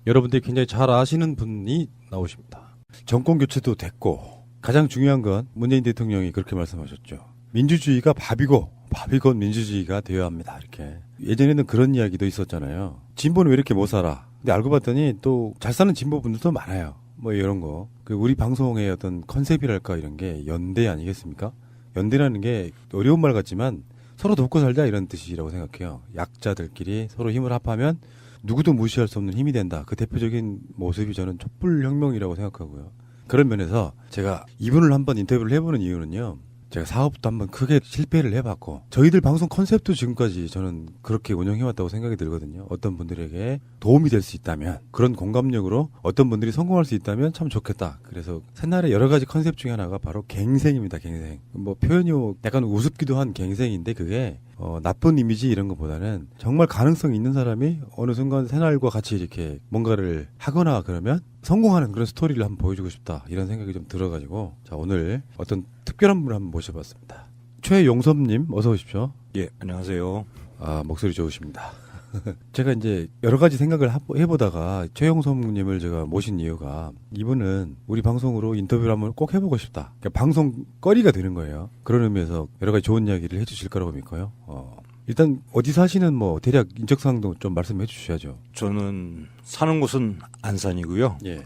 여러분들이 굉장히 잘 아시는 분이 나오십니다. 정권 교체도 됐고 가장 중요한 건 문재인 대통령이 그렇게 말씀하셨죠. 민주주의가 밥이고 밥이건 민주주의가 되어야 합니다. 이렇게. 예전에는 그런 이야기도 있었잖아요. 진보는 왜 이렇게 못 살아? 근데 알고 봤더니 또 잘 사는 진보분들도 많아요. 뭐 이런 거. 그 우리 방송의 어떤 컨셉이랄까 이런 게 연대 아니겠습니까? 연대라는 게 어려운 말 같지만 서로 돕고 살자 이런 뜻이라고 생각해요. 약자들끼리 서로 힘을 합하면 누구도 무시할 수 없는 힘이 된다. 그 대표적인 모습이 저는 촛불혁명이라고 생각하고요. 그런 면에서 제가 이분을 한번 인터뷰를 해보는 이유는요. 제가 사업도 한번 크게 실패를 해봤고 저희들 방송 컨셉도 지금까지 저는 그렇게 운영해왔다고 생각이 들거든요. 어떤 분들에게 도움이 될 수 있다면 그런 공감력으로 어떤 분들이 성공할 수 있다면 참 좋겠다. 그래서 새날의 여러 가지 컨셉 중에 하나가 바로 갱생입니다. 갱생. 뭐 표현이 약간 우습기도 한 갱생인데 그게 나쁜 이미지 이런 것보다는 정말 가능성이 있는 사람이 어느 순간 새날과 같이 이렇게 뭔가를 하거나 그러면 성공하는 그런 스토리를 한번 보여주고 싶다. 이런 생각이 좀 들어가지고 자 오늘 어떤 특별한 분을 한번 모셔봤습니다. 최용섭님 어서 오십시오. 예, 안녕하세요. 아 목소리 좋으십니다. 제가 이제 여러 가지 생각을 해보다가 최용섭님을 제가 모신 이유가 이분은 우리 방송으로 인터뷰를 한번 꼭 해보고 싶다. 그러니까 방송거리가 되는 거예요. 그런 의미에서 여러 가지 좋은 이야기를 해주실 거라고 믿고요. 일단 어디 사시는 뭐 대략 인적사항도 좀 말씀해 주셔야죠. 저는 사는 곳은 안산이고요. 예.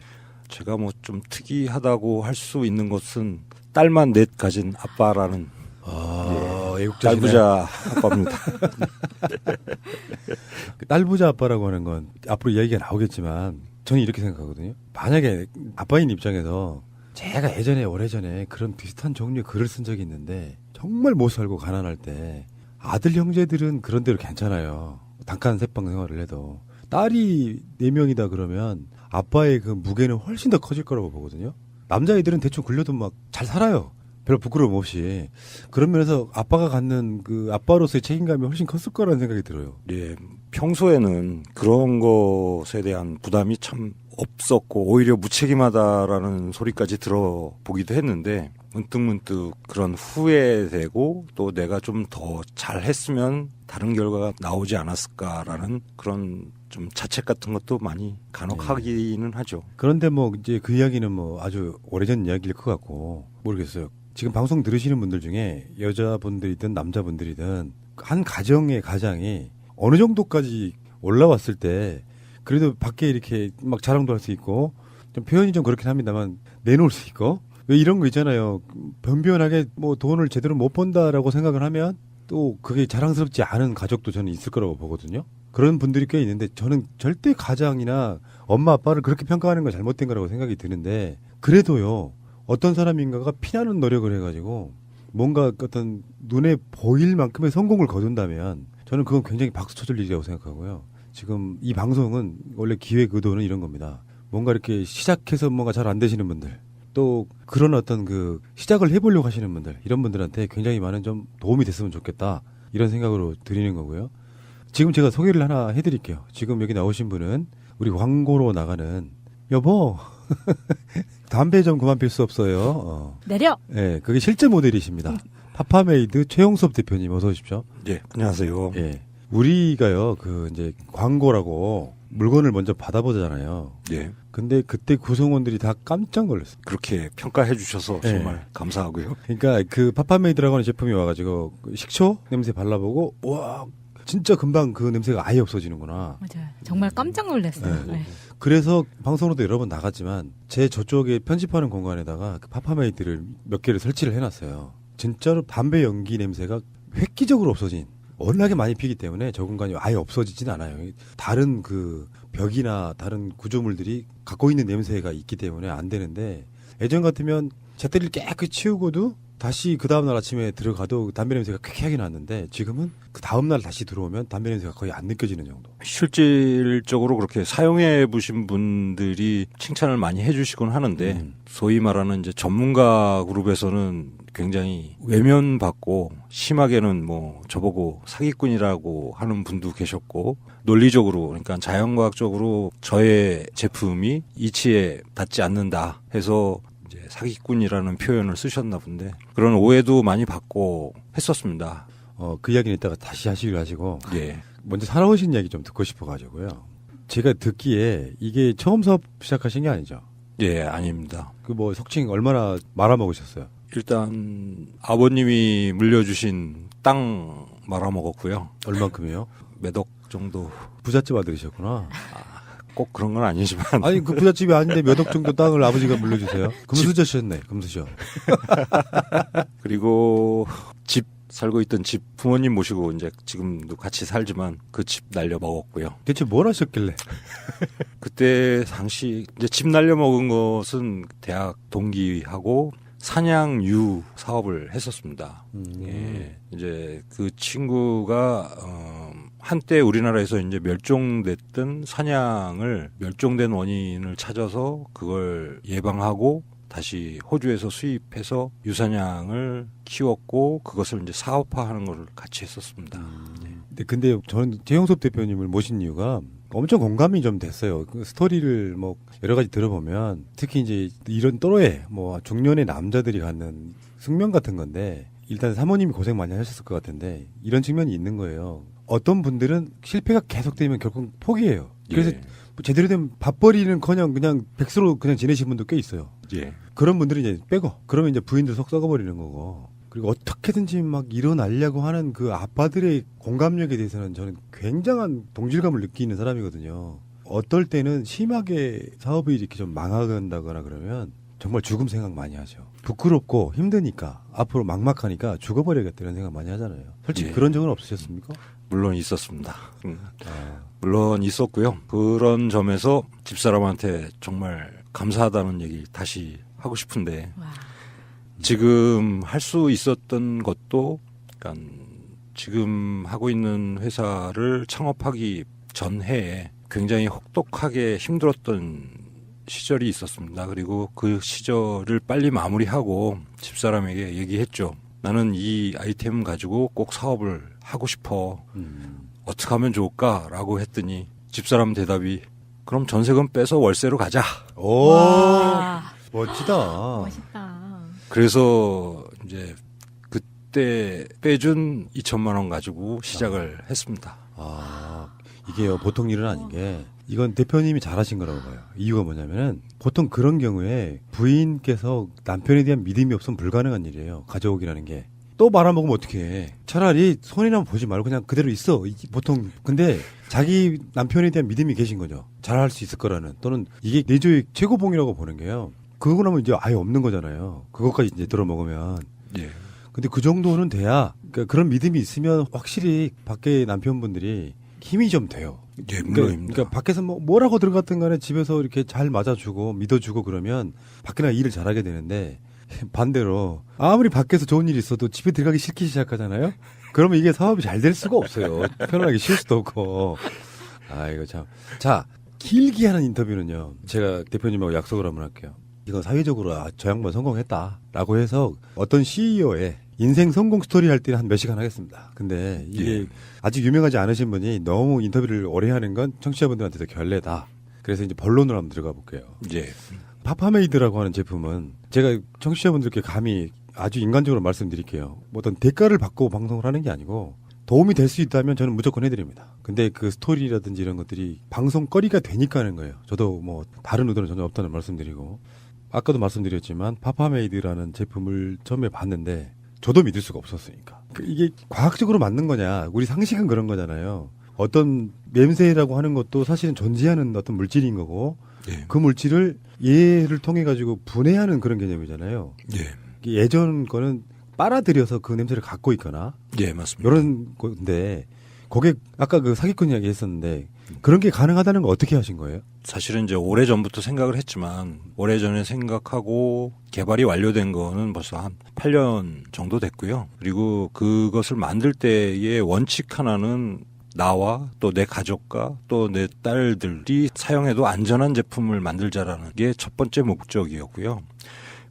제가 뭐 좀 특이하다고 할 수 있는 것은 딸만 넷 가진 아빠라는 딸부자 아빠입니다. 딸부자 아빠라고 하는 건 앞으로 이야기가 나오겠지만 저는 이렇게 생각하거든요. 만약에 아빠인 입장에서 제가 예전에 오래전에 그런 비슷한 종류의 글을 쓴 적이 있는데 정말 못 살고 가난할 때 아들 형제들은 그런 대로 괜찮아요. 단칸 새빵 생활을 해도 딸이 4명이다 그러면 아빠의 그 무게는 훨씬 더 커질 거라고 보거든요. 남자애들은 대충 굴려도 막 잘 살아요. 별 부끄러움 없이. 그런 면에서 아빠가 갖는 그 아빠로서의 책임감이 훨씬 컸을 거라는 생각이 들어요. 예, 평소에는 그런 것에 대한 부담이 참 없었고 오히려 무책임하다라는 소리까지 들어보기도 했는데 문득문득 그런 후회되고 또 내가 좀 더 잘했으면 다른 결과가 나오지 않았을까라는 그런 좀 자책 같은 것도 많이 간혹 하기는 하죠. 그런데 뭐 이제 그 이야기는 뭐 아주 오래전 이야기일 것 같고 모르겠어요. 지금 방송 들으시는 분들 중에 여자분들이든 남자분들이든 한 가정의 가장이 어느 정도까지 올라왔을 때 그래도 밖에 이렇게 막 자랑도 할 수 있고 좀 표현이 좀 그렇긴 합니다만 내놓을 수 있고 왜 이런 거 있잖아요. 변변하게 뭐 돈을 제대로 못 번다라고 생각을 하면 또 그게 자랑스럽지 않은 가족도 저는 있을 거라고 보거든요. 그런 분들이 꽤 있는데 저는 절대 가장이나 엄마 아빠를 그렇게 평가하는 건 잘못된 거라고 생각이 드는데 그래도요. 어떤 사람인가가 피나는 노력을 해가지고 뭔가 어떤 눈에 보일 만큼의 성공을 거둔다면 저는 그건 굉장히 박수 쳐줄 일이라고 생각하고요. 지금 이 방송은 원래 기획 의도는 이런 겁니다. 뭔가 이렇게 시작해서 뭔가 잘 안 되시는 분들 또 그런 어떤 그 시작을 해보려고 하시는 분들 이런 분들한테 굉장히 많은 좀 도움이 됐으면 좋겠다 이런 생각으로 드리는 거고요. 지금 제가 소개를 하나 해드릴게요. 지금 여기 나오신 분은 우리 광고로 나가는 여보 담배 좀 그만 필 수 없어요. 내려. 네, 그게 실제 모델이십니다. 파파메이드 최용섭 대표님 어서 오십시오. 예, 안녕하세요. 예, 우리가요 그 이제 광고라고 물건을 먼저 받아보잖아요. 예. 근데 그때 구성원들이 다 깜짝 놀랐어요. 그렇게 평가해 주셔서 예. 정말 감사하고요. 그러니까 그 파파메이드라고 하는 제품이 와가지고 식초 냄새 발라보고 와 진짜 금방 그 냄새가 아예 없어지는구나. 맞아요. 정말 깜짝 놀랐어요. 네. 네. 그래서 방송으로도 여러 번 나갔지만 제 저쪽에 편집하는 공간에다가 그 파파메이드를 몇 개를 설치를 해놨어요. 진짜로 담배 연기 냄새가 획기적으로 없어진 워낙에 많이 피기 때문에 저 공간이 아예 없어지진 않아요. 다른 그 벽이나 다른 구조물들이 갖고 있는 냄새가 있기 때문에 안 되는데 예전 같으면 잣대를 깨끗이 치우고도 다시 그 다음날 아침에 들어가도 담배 냄새가 쾌쾌하게 났는데 지금은 그 다음날 다시 들어오면 담배 냄새가 거의 안 느껴지는 정도. 실질적으로 그렇게 사용해 보신 분들이 칭찬을 많이 해주시곤 하는데 소위 말하는 이제 전문가 그룹에서는 굉장히 외면받고 심하게는 뭐 저보고 사기꾼이라고 하는 분도 계셨고 논리적으로 그러니까 자연과학적으로 저의 제품이 이치에 닿지 않는다 해서 이제 사기꾼이라는 표현을 쓰셨나 본데 그런 오해도 많이 받고 했었습니다. 그 이야기는 이따가 다시 하시기로 하시고 예. 먼저 살아오신 이야기 좀 듣고 싶어가지고요. 제가 듣기에 이게 처음 사업 시작하신 게 아니죠? 예, 아닙니다. 그 뭐 석칭 얼마나 말아먹으셨어요? 일단 아버님이 물려주신 땅 말아먹었고요. 얼만큼이요? 몇 억 정도. 부잣집 아들이셨구나. 꼭 그런 건 아니지만. 아니 그 부잣집이 아닌데 몇 억 정도 땅을 아버지가 물려주세요. 금수저셨네. 금수저. 그리고 집 살고 있던 집 부모님 모시고 이제 지금도 같이 살지만 그 집 날려 먹었고요. 대체 뭘 하셨길래? 그때 당시 이제 집 날려 먹은 것은 대학 동기하고 사냥유 사업을 했었습니다. 예, 이제 그 친구가 한때 우리나라에서 이제 멸종됐던 사냥을 멸종된 원인을 찾아서 그걸 예방하고 다시 호주에서 수입해서 유사냥을 키웠고 그것을 이제 사업화하는 걸 같이 했었습니다. 근데 저는 최용섭 대표님을 모신 이유가 엄청 공감이 좀 됐어요. 그 스토리를 뭐 여러 가지 들어보면 특히 이제 이런 또래 뭐 중년의 남자들이 갖는 숙명 같은 건데 일단 사모님이 고생 많이 하셨을 것 같은데 이런 측면이 있는 거예요. 어떤 분들은 실패가 계속되면 결국 포기해요. 그래서 예. 제대로 된 밥벌이는커녕 그냥 백수로 그냥 지내신 분도 꽤 있어요. 예. 그런 분들이 이제 빼고 그러면 이제 부인들 속 썩어버리는 거고 그리고 어떻게든지 막 일어나려고 하는 그 아빠들의 공감력에 대해서는 저는 굉장한 동질감을 느끼는 사람이거든요. 어떨 때는 심하게 사업이 이렇게 좀 망한다거나 그러면 정말 죽음 생각 많이 하죠. 부끄럽고 힘드니까 앞으로 막막하니까 죽어버려야겠다 이런 생각 많이 하잖아요. 솔직히 예. 그런 적은 없으셨습니까? 물론 있었습니다. 물론 있었고요. 그런 점에서 집사람한테 정말 감사하다는 얘기 다시 하고 싶은데 지금 할 수 있었던 것도 그러니까 지금 하고 있는 회사를 창업하기 전해에 굉장히 혹독하게 힘들었던 시절이 있었습니다. 그리고 그 시절을 빨리 마무리하고 집사람에게 얘기했죠. 나는 이 아이템 가지고 꼭 사업을 하고 싶어. 어떻게 하면 좋을까라고 했더니 집사람 대답이 그럼 전세금 빼서 월세로 가자. 오, 멋지다. 멋있다. 그래서 이제 그때 빼준 2천만 원 가지고 시작을 했습니다. 이게요 보통 일은 아닌 게 이건 대표님이 잘하신 거라고 봐요. 이유가 뭐냐면은 보통 그런 경우에 부인께서 남편에 대한 믿음이 없으면 불가능한 일이에요. 가져오기라는 게. 또 말아먹으면 어떡해. 차라리 손이나 보지 말고 그냥 그대로 있어. 보통 근데 자기 남편에 대한 믿음이 계신 거죠. 잘할 수 있을 거라는 또는 이게 내조의 최고봉이라고 보는 게요. 그거고 나면 이제 아예 없는 거잖아요. 그것까지 이제 들어먹으면. 예. 근데 그 정도는 돼야 그러니까 그런 믿음이 있으면 확실히 밖에 남편분들이 힘이 좀 돼요. 예, 물론입니다. 그러니까 밖에서 뭐라고 들어갔든 간에 집에서 이렇게 잘 맞아주고 믿어주고 그러면 밖에 나가 일을 잘하게 되는데 반대로 아무리 밖에서 좋은 일이 있어도 집에 들어가기 싫기 시작하잖아요. 그러면 이게 사업이 잘 될 수가 없어요. 편안하게 쉴 수도 없고. 아, 이거 참. 자, 길게 하는 인터뷰는요. 제가 대표님하고 약속을 한번 할게요. 이거 사회적으로 저 양반 성공했다라고 해서 어떤 CEO의 인생 성공 스토리 할 때는 한 몇 시간 하겠습니다. 근데 이게 아직 유명하지 않으신 분이 너무 인터뷰를 오래 하는 건 청취자분들한테도 결례다. 그래서 이제 본론으로 한번 들어가 볼게요. 예. 파파메이드라고 하는 제품은 제가 청취자분들께 감히 아주 인간적으로 말씀드릴게요. 뭐 어떤 대가를 받고 방송을 하는 게 아니고 도움이 될 수 있다면 저는 무조건 해드립니다. 근데 그 스토리라든지 이런 것들이 방송거리가 되니까 하는 거예요. 저도 뭐 다른 의도는 전혀 없다는 말씀드리고 아까도 말씀드렸지만 파파메이드라는 제품을 처음에 봤는데 저도 믿을 수가 없었으니까. 이게 과학적으로 맞는 거냐. 우리 상식은 그런 거잖아요. 어떤 냄새라고 하는 것도 사실은 존재하는 어떤 물질인 거고 그 물질을 얘를 통해 가지고 분해하는 그런 개념이잖아요. 예전 거는 빨아들여서 그 냄새를 갖고 있거나 예, 맞습니다. 이런 건데 고객 아까 그 사기꾼 이야기 했었는데 그런 게 가능하다는 거 어떻게 하신 거예요? 사실은 이제 오래전부터 생각을 했지만 오래전에 생각하고 개발이 완료된 거는 벌써 한 8년 정도 됐고요. 그리고 그것을 만들 때의 원칙 하나는 나와 또 내 가족과 또 내 딸들이 사용해도 안전한 제품을 만들자라는 게 첫 번째 목적이었고요.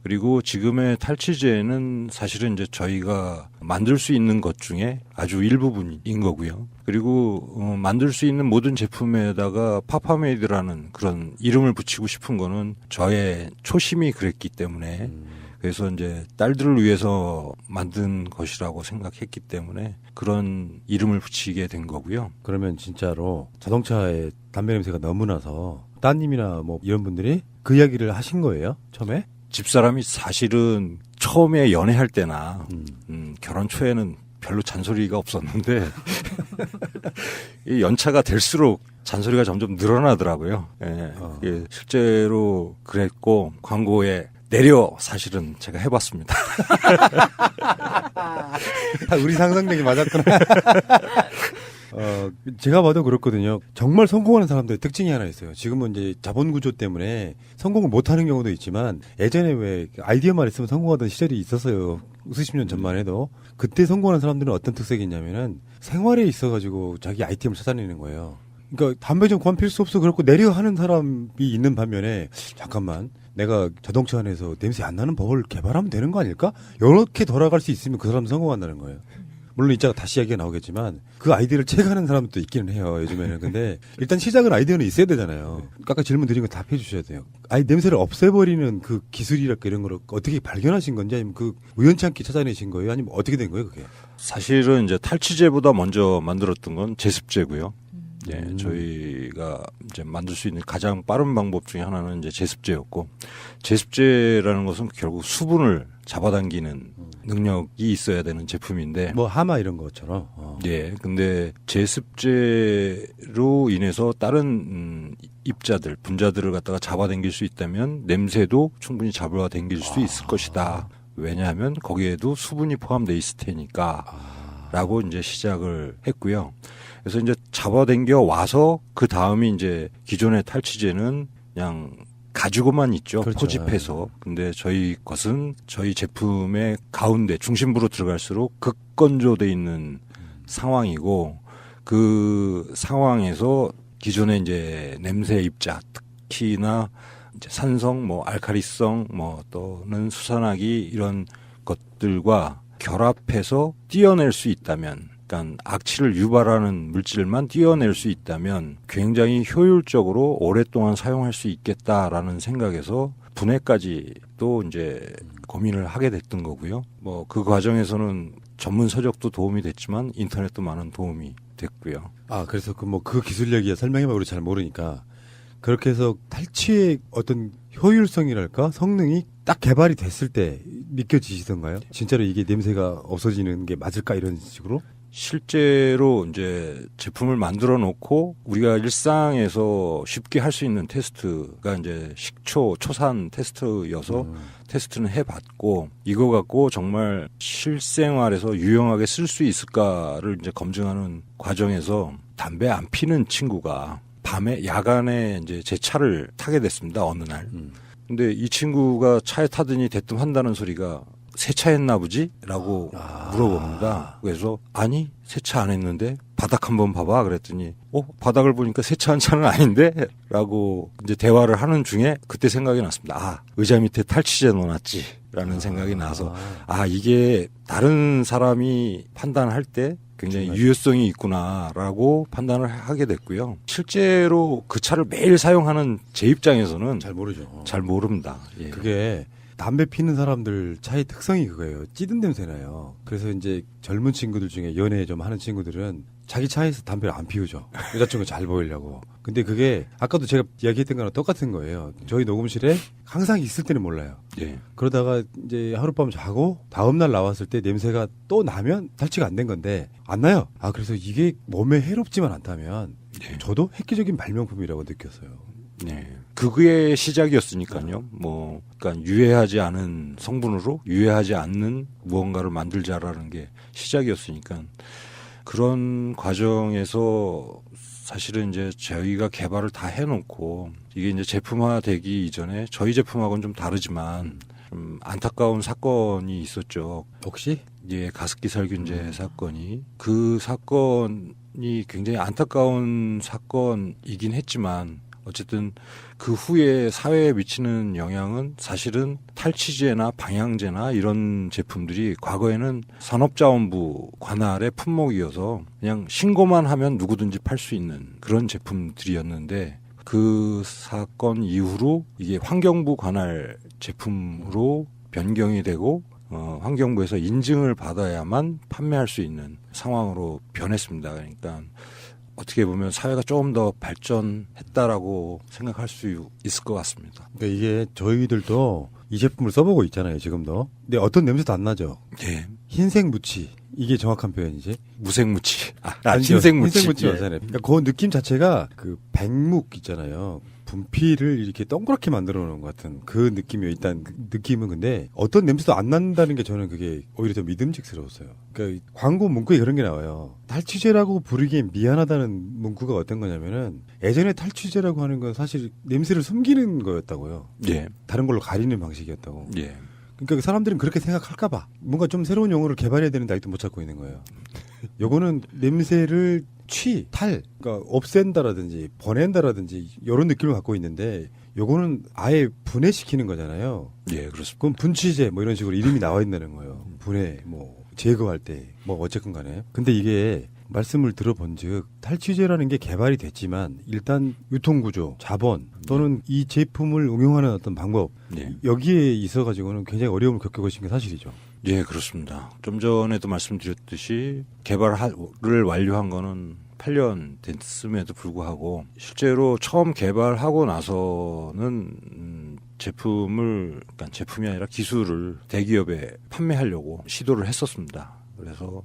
그리고 지금의 탈취제는 사실은 이제 저희가 만들 수 있는 것 중에 아주 일부분인 거고요. 그리고 만들 수 있는 모든 제품에다가 파파메이드라는 그런 이름을 붙이고 싶은 거는 저의 초심이 그랬기 때문에 그래서 이제 딸들을 위해서 만든 것이라고 생각했기 때문에 그런 이름을 붙이게 된 거고요. 그러면 진짜로 자동차에 담배 냄새가 너무 나서 따님이나 뭐 이런 분들이 그 이야기를 하신 거예요? 처음에? 집사람이 사실은 처음에 연애할 때나 결혼 초에는 별로 잔소리가 없었는데 이 연차가 될수록 잔소리가 점점 늘어나더라고요. 예, 실제로 그랬고 광고에 내려 사실은 제가 해봤습니다. 우리 상상력이 맞았구나. 제가 봐도 그렇거든요. 정말 성공하는 사람들의 특징이 하나 있어요. 지금은 이제 자본 구조 때문에 성공을 못하는 경우도 있지만 예전에 왜 아이디어만 있으면 성공하던 시절이 있었어요. 수십 년 전만 해도. 그때 성공하는 사람들은 어떤 특색이 있냐면은 생활에 있어가지고 자기 아이템을 찾아내는 거예요. 그러니까 담배 좀 그만 필 수 없어 그렇고 내려 하는 사람이 있는 반면에 잠깐만 내가 자동차 안에서 냄새 안 나는 법을 개발하면 되는 거 아닐까? 이렇게 돌아갈 수 있으면 그 사람 성공한다는 거예요. 물론 이따가 다시 이야기가 나오겠지만 그 아이디어를 채가는 사람도 있기는 해요. 요즘에는. 근데 일단 시작은 아이디어는 있어야 되잖아요. 아까 질문 드린 거 답해 주셔야 돼요. 아이 냄새를 없애버리는 그 기술이랄까 이런 걸 어떻게 발견하신 건지 아니면 그 우연치 않게 찾아내신 거예요? 아니면 어떻게 된 거예요 그게? 사실은 이제 탈취제보다 먼저 만들었던 건 제습제고요. 예, 저희가 이제 만들 수 있는 가장 빠른 방법 중에 하나는 이제 제습제였고, 제습제라는 것은 결국 수분을 잡아당기는 능력이 있어야 되는 제품인데, 뭐 하마 이런 것처럼. 예, 근데 제습제로 인해서 다른 입자들, 분자들을 갖다가 잡아당길 수 있다면 냄새도 충분히 잡아당길 수 있을 것이다. 왜냐하면 거기에도 수분이 포함되어 있을 테니까라고 이제 시작을 했고요. 그래서 이제 잡아당겨 와서 그 다음이 이제 기존의 탈취제는 그냥 가지고만 있죠. 그렇죠. 포집해서. 근데 저희 것은 저희 제품의 가운데 중심부로 들어갈수록 극건조돼 있는 상황이고 그 상황에서 기존의 이제 냄새 입자 특히나 이제 산성, 뭐 알칼리성, 뭐 또는 수산화기 이런 것들과 결합해서 띄어낼 수 있다면, 그러니까 악취를 유발하는 물질만 띄어낼 수 있다면 굉장히 효율적으로 오랫동안 사용할 수 있겠다라는 생각에서 분해까지도 이제 고민을 하게 됐던 거고요. 뭐 그 과정에서는 전문 서적도 도움이 됐지만 인터넷도 많은 도움이 됐고요. 아, 그래서 그 기술력이야 설명해봐 우리 잘 모르니까. 그렇게 해서 탈취의 어떤 효율성이랄까 성능이 딱 개발이 됐을 때 믿겨지시던가요? 진짜로 이게 냄새가 없어지는 게 맞을까 이런 식으로? 실제로 이제 제품을 만들어 놓고 우리가 일상에서 쉽게 할 수 있는 테스트가 이제 식초, 초산 테스트여서 테스트는 해봤고 이거 갖고 정말 실생활에서 유용하게 쓸 수 있을까를 이제 검증하는 과정에서 담배 안 피는 친구가 밤에 야간에 이제 제 차를 타게 됐습니다. 어느 날. 근데 이 친구가 차에 타더니 대뜸 한다는 소리가 세차했나 보지? 라고 물어봅니다. 그래서 아니 세차 안 했는데 바닥 한번 봐봐 그랬더니 바닥을 보니까 세차한 차는 아닌데? 라고 이제 대화를 하는 중에 그때 생각이 났습니다. 의자 밑에 탈취제 넣어놨지 라는 생각이 나서 이게 다른 사람이 판단할 때 굉장히 유효성이 있구나라고 판단을 하게 됐고요. 실제로 그 차를 매일 사용하는 제 입장에서는 잘 모르죠. 잘 모릅니다. 예. 그게 담배 피는 사람들 차의 특성이 그거예요. 찌든 냄새 나요. 그래서 이제 젊은 친구들 중에 연애 좀 하는 친구들은 자기 차에서 담배를 안 피우죠. 여자친구 잘 보이려고. 근데 그게 아까도 제가 이야기했던 거랑 똑같은 거예요. 저희 녹음실에 항상 있을 때는 몰라요. 예. 그러다가 이제 하룻밤 자고 다음날 나왔을 때 냄새가 또 나면 탈취가 안 된 건데 안 나요. 그래서 이게 몸에 해롭지만 않다면 저도 획기적인 발명품이라고 느꼈어요. 네. 그게 시작이었으니까요. 그러니까 유해하지 않은 성분으로 유해하지 않는 무언가를 만들자라는 게 시작이었으니까 그런 과정에서 사실은 이제 저희가 개발을 다 해놓고 이게 이제 제품화되기 이전에 저희 제품하고는 좀 다르지만 좀 안타까운 사건이 있었죠. 혹시? 예, 가습기 살균제 사건이 그 사건이 굉장히 안타까운 사건이긴 했지만 어쨌든 그 후에 사회에 미치는 영향은 사실은 탈취제나 방향제나 이런 제품들이 과거에는 산업자원부 관할의 품목이어서 그냥 신고만 하면 누구든지 팔 수 있는 그런 제품들이었는데 그 사건 이후로 이게 환경부 관할 제품으로 변경이 되고 환경부에서 인증을 받아야만 판매할 수 있는 상황으로 변했습니다. 그러니까 어떻게 보면 사회가 조금 더 발전했다라고 생각할 수 있을 것 같습니다. 그러니까 이게 저희들도 이 제품을 써보고 있잖아요, 지금도. 근데 어떤 냄새도 안 나죠. 예. 흰색 무치. 이게 정확한 표현이지. 무색 무치. 흰색 무치. 흰색 무치 맞잖아요. 그러니까 그 느낌 자체가 그 백묵 있잖아요. 분필을 이렇게 동그랗게 만들어 놓은 것 같은 그 느낌이 일단 느낌은 근데 어떤 냄새도 안 난다는 게 저는 그게 오히려 더 믿음직스러웠어요. 그러니까 광고 문구에 그런 게 나와요. 탈취제라고 부르기엔 미안하다는 문구가 어떤 거냐면은 예전에 탈취제라고 하는 건 사실 냄새를 숨기는 거였다고요. 예. 다른 걸로 가리는 방식이었다고. 예. 그러니까 사람들은 그렇게 생각할까봐 뭔가 좀 새로운 용어를 개발해야 되는데 아직도 못 찾고 있는 거예요. 요거는 냄새를 그러니까 없앤다라든지 보낸다라든지 이런 느낌을 갖고 있는데 요거는 아예 분해시키는 거잖아요. 예, 그렇습니다. 그럼 분취제 이런 식으로 이름이 나와 있다는 거예요. 분해 제거할 때 어쨌건 간에. 근데 이게 말씀을 들어본즉 탈취제라는 게 개발이 됐지만 일단 유통구조, 자본 또는 이 제품을 응용하는 어떤 방법 여기에 있어가지고는 굉장히 어려움을 겪어보신 게 사실이죠. 예, 그렇습니다. 좀 전에도 말씀드렸듯이 개발을 완료한 거는 8년 됐음에도 불구하고 실제로 처음 개발하고 나서는 그러니까 제품이 아니라 기술을 대기업에 판매하려고 시도를 했었습니다. 그래서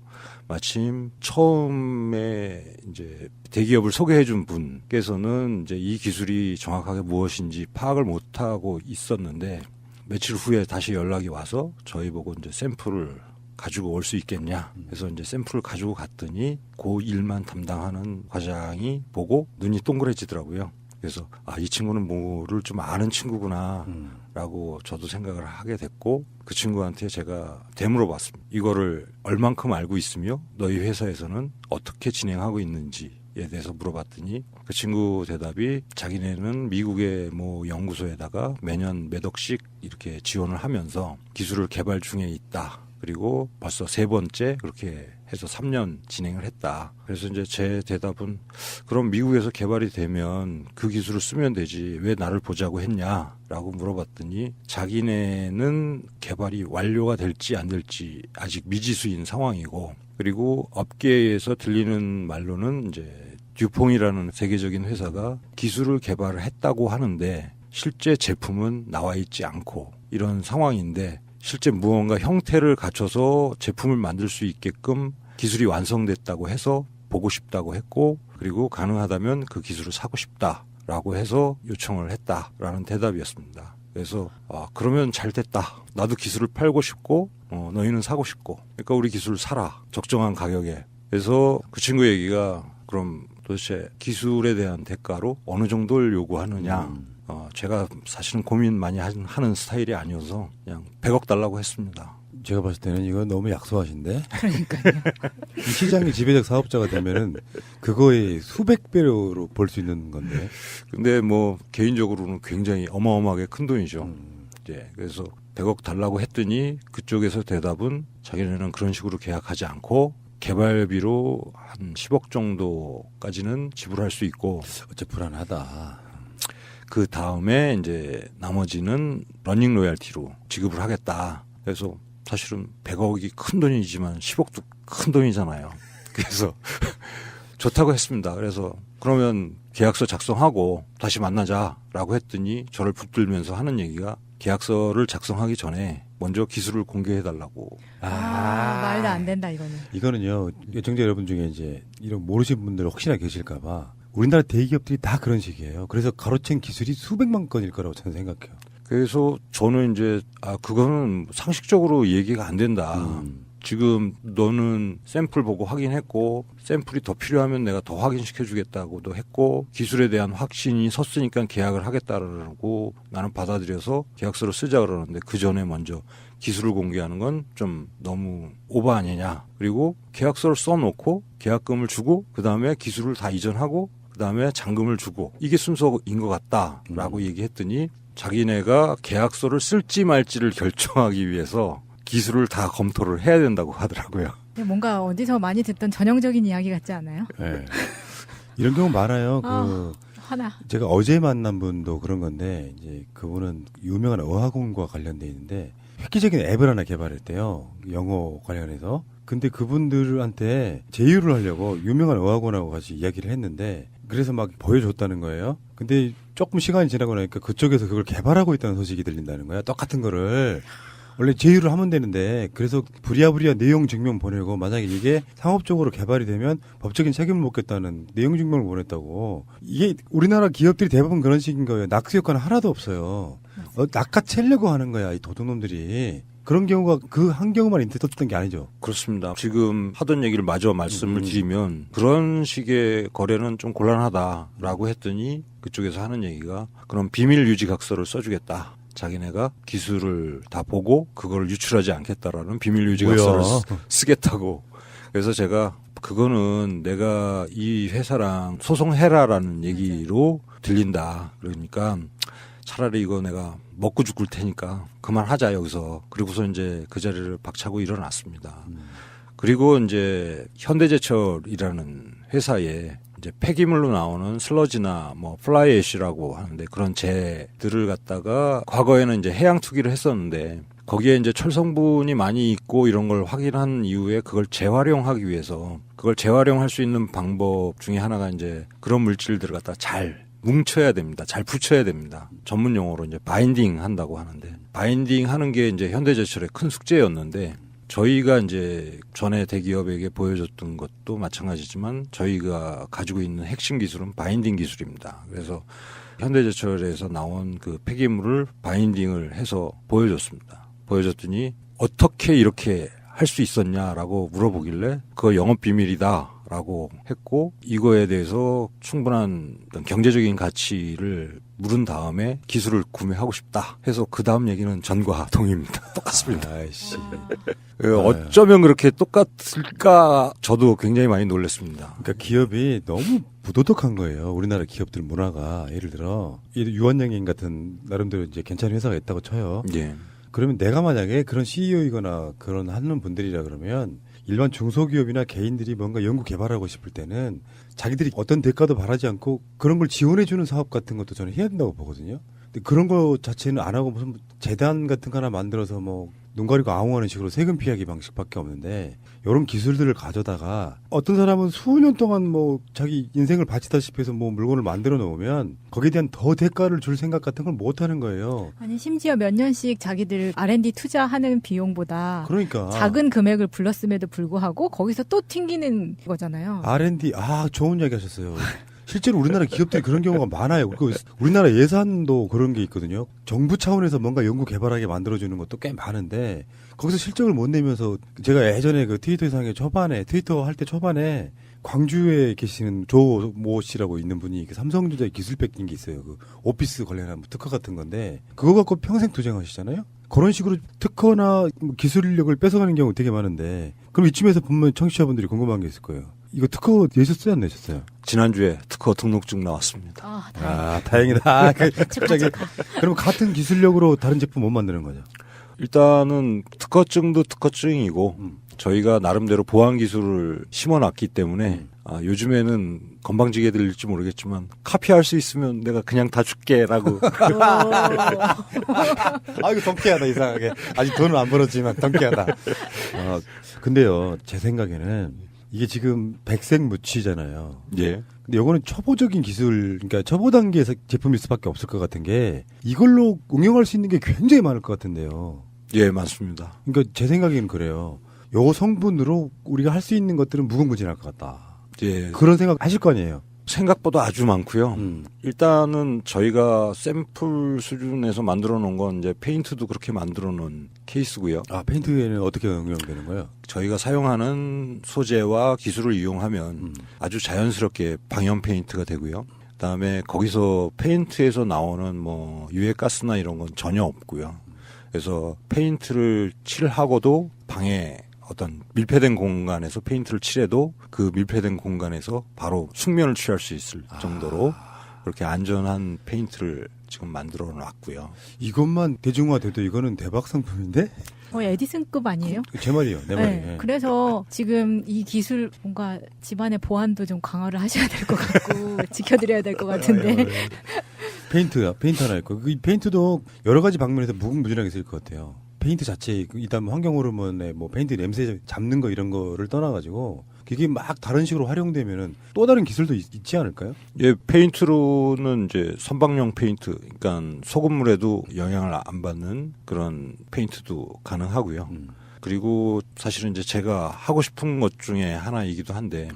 마침 처음에 이제 대기업을 소개해준 분께서는 이제 이 기술이 정확하게 무엇인지 파악을 못하고 있었는데 며칠 후에 다시 연락이 와서 저희 보고 이제 샘플을 가지고 올 수 있겠냐. 그래서 이제 샘플을 가지고 갔더니 그 일만 담당하는 과장이 보고 눈이 동그래지더라고요. 그래서 이 친구는 뭐를 좀 아는 친구구나 라고 저도 생각을 하게 됐고 그 친구한테 제가 되물어봤습니다. 이거를 얼만큼 알고 있으며 너희 회사에서는 어떻게 진행하고 있는지에 대해서 물어봤더니 그 친구 대답이 자기네는 미국의 연구소에다가 매년 몇 억씩 이렇게 지원을 하면서 기술을 개발 중에 있다. 그리고 벌써 3번째 그렇게 해서 3년 진행을 했다. 그래서 이제 제 대답은 그럼 미국에서 개발이 되면 그 기술을 쓰면 되지 왜 나를 보자고 했냐라고 물어봤더니 자기네는 개발이 완료가 될지 안 될지 아직 미지수인 상황이고 그리고 업계에서 들리는 말로는 이제 듀퐁이라는 세계적인 회사가 기술을 개발을 했다고 하는데 실제 제품은 나와 있지 않고 이런 상황인데 실제 무언가 형태를 갖춰서 제품을 만들 수 있게끔 기술이 완성됐다고 해서 보고 싶다고 했고 그리고 가능하다면 그 기술을 사고 싶다라고 해서 요청을 했다라는 대답이었습니다. 그래서 그러면 잘 됐다. 나도 기술을 팔고 싶고 너희는 사고 싶고 그러니까 우리 기술을 사라. 적정한 가격에. 그래서 그 친구 얘기가 그럼 도대체 기술에 대한 대가로 어느 정도를 요구하느냐. 제가 사실은 고민 많이 하는 스타일이 아니어서 그냥 100억 달라고 했습니다. 제가 봤을 때는 이거 너무 약소하신데. 그러니까요. 이 시장이 지배적 사업자가 되면은 그거의 수백 배로 벌 수 있는 건데. 근데 뭐 개인적으로는 굉장히 어마어마하게 큰 돈이죠. 이제 그래서 100억 달라고 했더니 그쪽에서 대답은 자기네는 그런 식으로 계약하지 않고 개발비로 한 10억 정도까지는 지불할 수 있고. 어째 불안하다. 그 다음에 이제 나머지는 러닝 로얄티로 지급을 하겠다. 그래서 사실은 100억이 큰 돈이지만 10억도 큰 돈이잖아요. 그래서 좋다고 했습니다. 그래서 그러면 계약서 작성하고 다시 만나자라고 했더니 저를 붙들면서 하는 얘기가 계약서를 작성하기 전에 먼저 기술을 공개해달라고. 말도 안 된다 이거는. 이거는요. 애청자 여러분 중에 이제 이런 모르시는 분들 혹시나 계실까봐 우리나라 대기업들이 다 그런 식이에요. 그래서 가로챈 기술이 수백만 건일 거라고 저는 생각해요. 그래서 저는 이제 그거는 상식적으로 얘기가 안 된다. 지금 너는 샘플 보고 확인했고 샘플이 더 필요하면 내가 더 확인시켜 주겠다고도 했고 기술에 대한 확신이 섰으니까 계약을 하겠다라고 나는 받아들여서 계약서를 쓰자 그러는데 그 전에 먼저 기술을 공개하는 건 좀 너무 오버 아니냐. 그리고 계약서를 써놓고 계약금을 주고 그다음에 기술을 다 이전하고 그다음에 잔금을 주고 이게 순서인 것 같다라고 얘기했더니 자기네가 계약서를 쓸지 말지를 결정하기 위해서 기술을 다 검토를 해야 된다고 하더라고요. 뭔가 어디서 많이 듣던 전형적인 이야기 같지 않아요? 네. 이런 경우 많아요. 하나. 제가 어제 만난 분도 그런 건데 이제 그분은 유명한 어학원과 관련돼 있는데 획기적인 앱을 하나 개발했대요. 영어 관련해서. 근데 그분들한테 제휴를 하려고 유명한 어학원하고 같이 이야기를 했는데 그래서 막 보여줬다는 거예요. 근데 조금 시간이 지나고 나니까 그쪽에서 그걸 개발하고 있다는 소식이 들린다는 거야. 똑같은 거를. 원래 제휴를 하면 되는데 그래서 부랴부랴 내용 증명 보내고 만약에 이게 상업적으로 개발이 되면 법적인 책임을 묻겠다는 내용 증명을 보냈다고. 이게 우리나라 기업들이 대부분 그런 식인 거예요. 낙수 효과는 하나도 없어요. 낚아채려고 하는 거야 이 도둑놈들이. 그런 경우가 그 한 경우만 있었던 게 아니죠. 그렇습니다. 지금 하던 얘기를 마저 말씀을 드리면 그런 식의 거래는 좀 곤란하다라고 했더니 그쪽에서 하는 얘기가 그럼 비밀 유지 각서를 써주겠다. 자기네가 기술을 다 보고 그걸 유출하지 않겠다라는 비밀 유지 각서를 쓰겠다고. 그래서 제가 그거는 내가 이 회사랑 소송해라라는 얘기로 들린다. 그러니까 차라리 이거 내가 먹고 죽을 테니까 그만하자 여기서. 그리고서 이제 그 자리를 박차고 일어났습니다. 그리고 이제 현대제철이라는 회사에 이제 폐기물로 나오는 슬러지나 뭐 플라이애쉬라고 하는데 그런 재들을 갖다가 과거에는 이제 해양 투기를 했었는데 거기에 이제 철 성분이 많이 있고 이런 걸 확인한 이후에 그걸 재활용하기 위해서 그걸 재활용할 수 있는 방법 중에 하나가 이제 그런 물질들을 갖다 잘 뭉쳐야 됩니다. 잘 붙여야 됩니다. 전문 용어로 이제 바인딩 한다고 하는데 바인딩 하는 게 이제 현대제철의 큰 숙제였는데 저희가 이제 전에 대기업에게 보여줬던 것도 마찬가지지만 저희가 가지고 있는 핵심 기술은 바인딩 기술입니다. 그래서 현대제철에서 나온 그 폐기물을 바인딩을 해서 보여줬습니다. 보여줬더니 어떻게 이렇게 할 수 있었냐라고 물어보길래 그거 영업 비밀이다라고 했고 이거에 대해서 충분한 경제적인 가치를 물은 다음에 기술을 구매하고 싶다 해서 그 다음 얘기는 전과 동의입니다. 똑같습니다. 아이씨. 어쩌면 그렇게 똑같을까 저도 굉장히 많이 놀랐습니다. 그러니까 기업이 너무 부도덕한 거예요. 우리나라 기업들 문화가. 예를 들어 유한양행 같은 나름대로 이제 괜찮은 회사가 있다고 쳐요. 예. 그러면 내가 만약에 그런 CEO이거나 그런 하는 분들이라 그러면 일반 중소기업이나 개인들이 뭔가 연구 개발하고 싶을 때는 자기들이 어떤 대가도 바라지 않고 그런 걸 지원해주는 사업 같은 것도 저는 해야 된다고 보거든요. 근데 그런 거 자체는 안 하고 무슨 재단 같은 거 하나 만들어서 뭐 눈 가리고 아웅하는 식으로 세금 피하기 방식밖에 없는데 이런 기술들을 가져다가 어떤 사람은 수년 동안 뭐 자기 인생을 바치다시피 해서 뭐 물건을 만들어 놓으면 거기에 대한 더 대가를 줄 생각 같은 걸 못 하는 거예요. 아니 심지어 몇 년씩 자기들 R&D 투자하는 비용보다 그러니까 작은 금액을 불렀음에도 불구하고 거기서 또 튕기는 거잖아요. R&D 좋은 이야기 하셨어요. 실제로 우리나라 기업들이 그런 경우가 많아요. 우리나라 예산도 그런 게 있거든요. 정부 차원에서 뭔가 연구 개발하게 만들어주는 것도 꽤 많은데 거기서 실적을 못 내면서 제가 예전에 그 트위터 할 때 초반에 광주에 계시는 조모 씨라고 있는 분이 삼성전자에 기술 뺏긴 게 있어요. 그 오피스 관련한 뭐 특허 같은 건데 그거 갖고 평생 투쟁하시잖아요. 그런 식으로 특허나 기술력을 뺏어가는 경우 되게 많은데 그럼 이쯤에서 보면 청취자분들이 궁금한 게 있을 거예요. 이거 특허 내셨어요, 안 내셨어요? 지난주에 특허 등록증 나왔습니다. 다행이다. 갑자기. 그럼 같은 기술력으로 다른 제품 못 만드는 거죠? 일단은 특허증도 특허증이고 저희가 나름대로 보안 기술을 심어놨기 때문에 요즘에는 건방지게 들릴지 모르겠지만 카피할 수 있으면 내가 그냥 다 줄게라고. 이거 덩키하다 이상하게. 아직 돈은 안 벌었지만 덩키하다. 근데요 제 생각에는 이게 지금 백색무취잖아요. 예. 근데 이거는 초보적인 기술, 그러니까 초보 단계의 제품일 수밖에 없을 것 같은 게 이걸로 응용할 수 있는 게 굉장히 많을 것 같은데요. 예, 맞습니다. 그러니까 제 생각에는 그래요. 요 성분으로 우리가 할 수 있는 것들은 무궁무진할 것 같다. 예. 그런 생각 하실 거 아니에요? 생각보다 아주 많고요. 일단은 저희가 샘플 수준에서 만들어 놓은 건 이제 페인트도 그렇게 만들어 놓은 케이스고요. 페인트에는 어떻게 응용되는 거예요? 저희가 사용하는 소재와 기술을 이용하면 아주 자연스럽게 방염 페인트가 되고요. 그다음에 거기서 페인트에서 나오는 뭐 유해가스나 이런 건 전혀 없고요. 그래서 페인트를 칠하고도 방에 어떤 밀폐된 공간에서 페인트를 칠해도 그 밀폐된 공간에서 바로 숙면을 취할 수 있을 정도로 그렇게 안전한 페인트를 지금 만들어 놨고요. 이것만 대중화돼도 이거는 대박 상품인데? 에디슨급 아니에요? 제 말이요, 내 말이. 네. 그래서 지금 이 기술 뭔가 집안의 보안도 좀 강화를 하셔야 될 것 같고 지켜드려야 될 것 같은데. 페인트 하나 있고 그 페인트도 여러 가지 방면에서 무궁무진하게 쓸 것 같아요. 페인트 자체, 일단 환경 호르몬에 뭐 페인트 냄새 잡는 거 이런 거를 떠나가지고 그게 막 다른 식으로 활용되면은 또 다른 기술도 있지 않을까요? 예, 페인트로는 이제 선박용 페인트, 그러니까 소금물에도 영향을 안 받는 그런 페인트도 가능하고요. 그리고 사실은 이제 제가 하고 싶은 것 중에 하나이기도 한데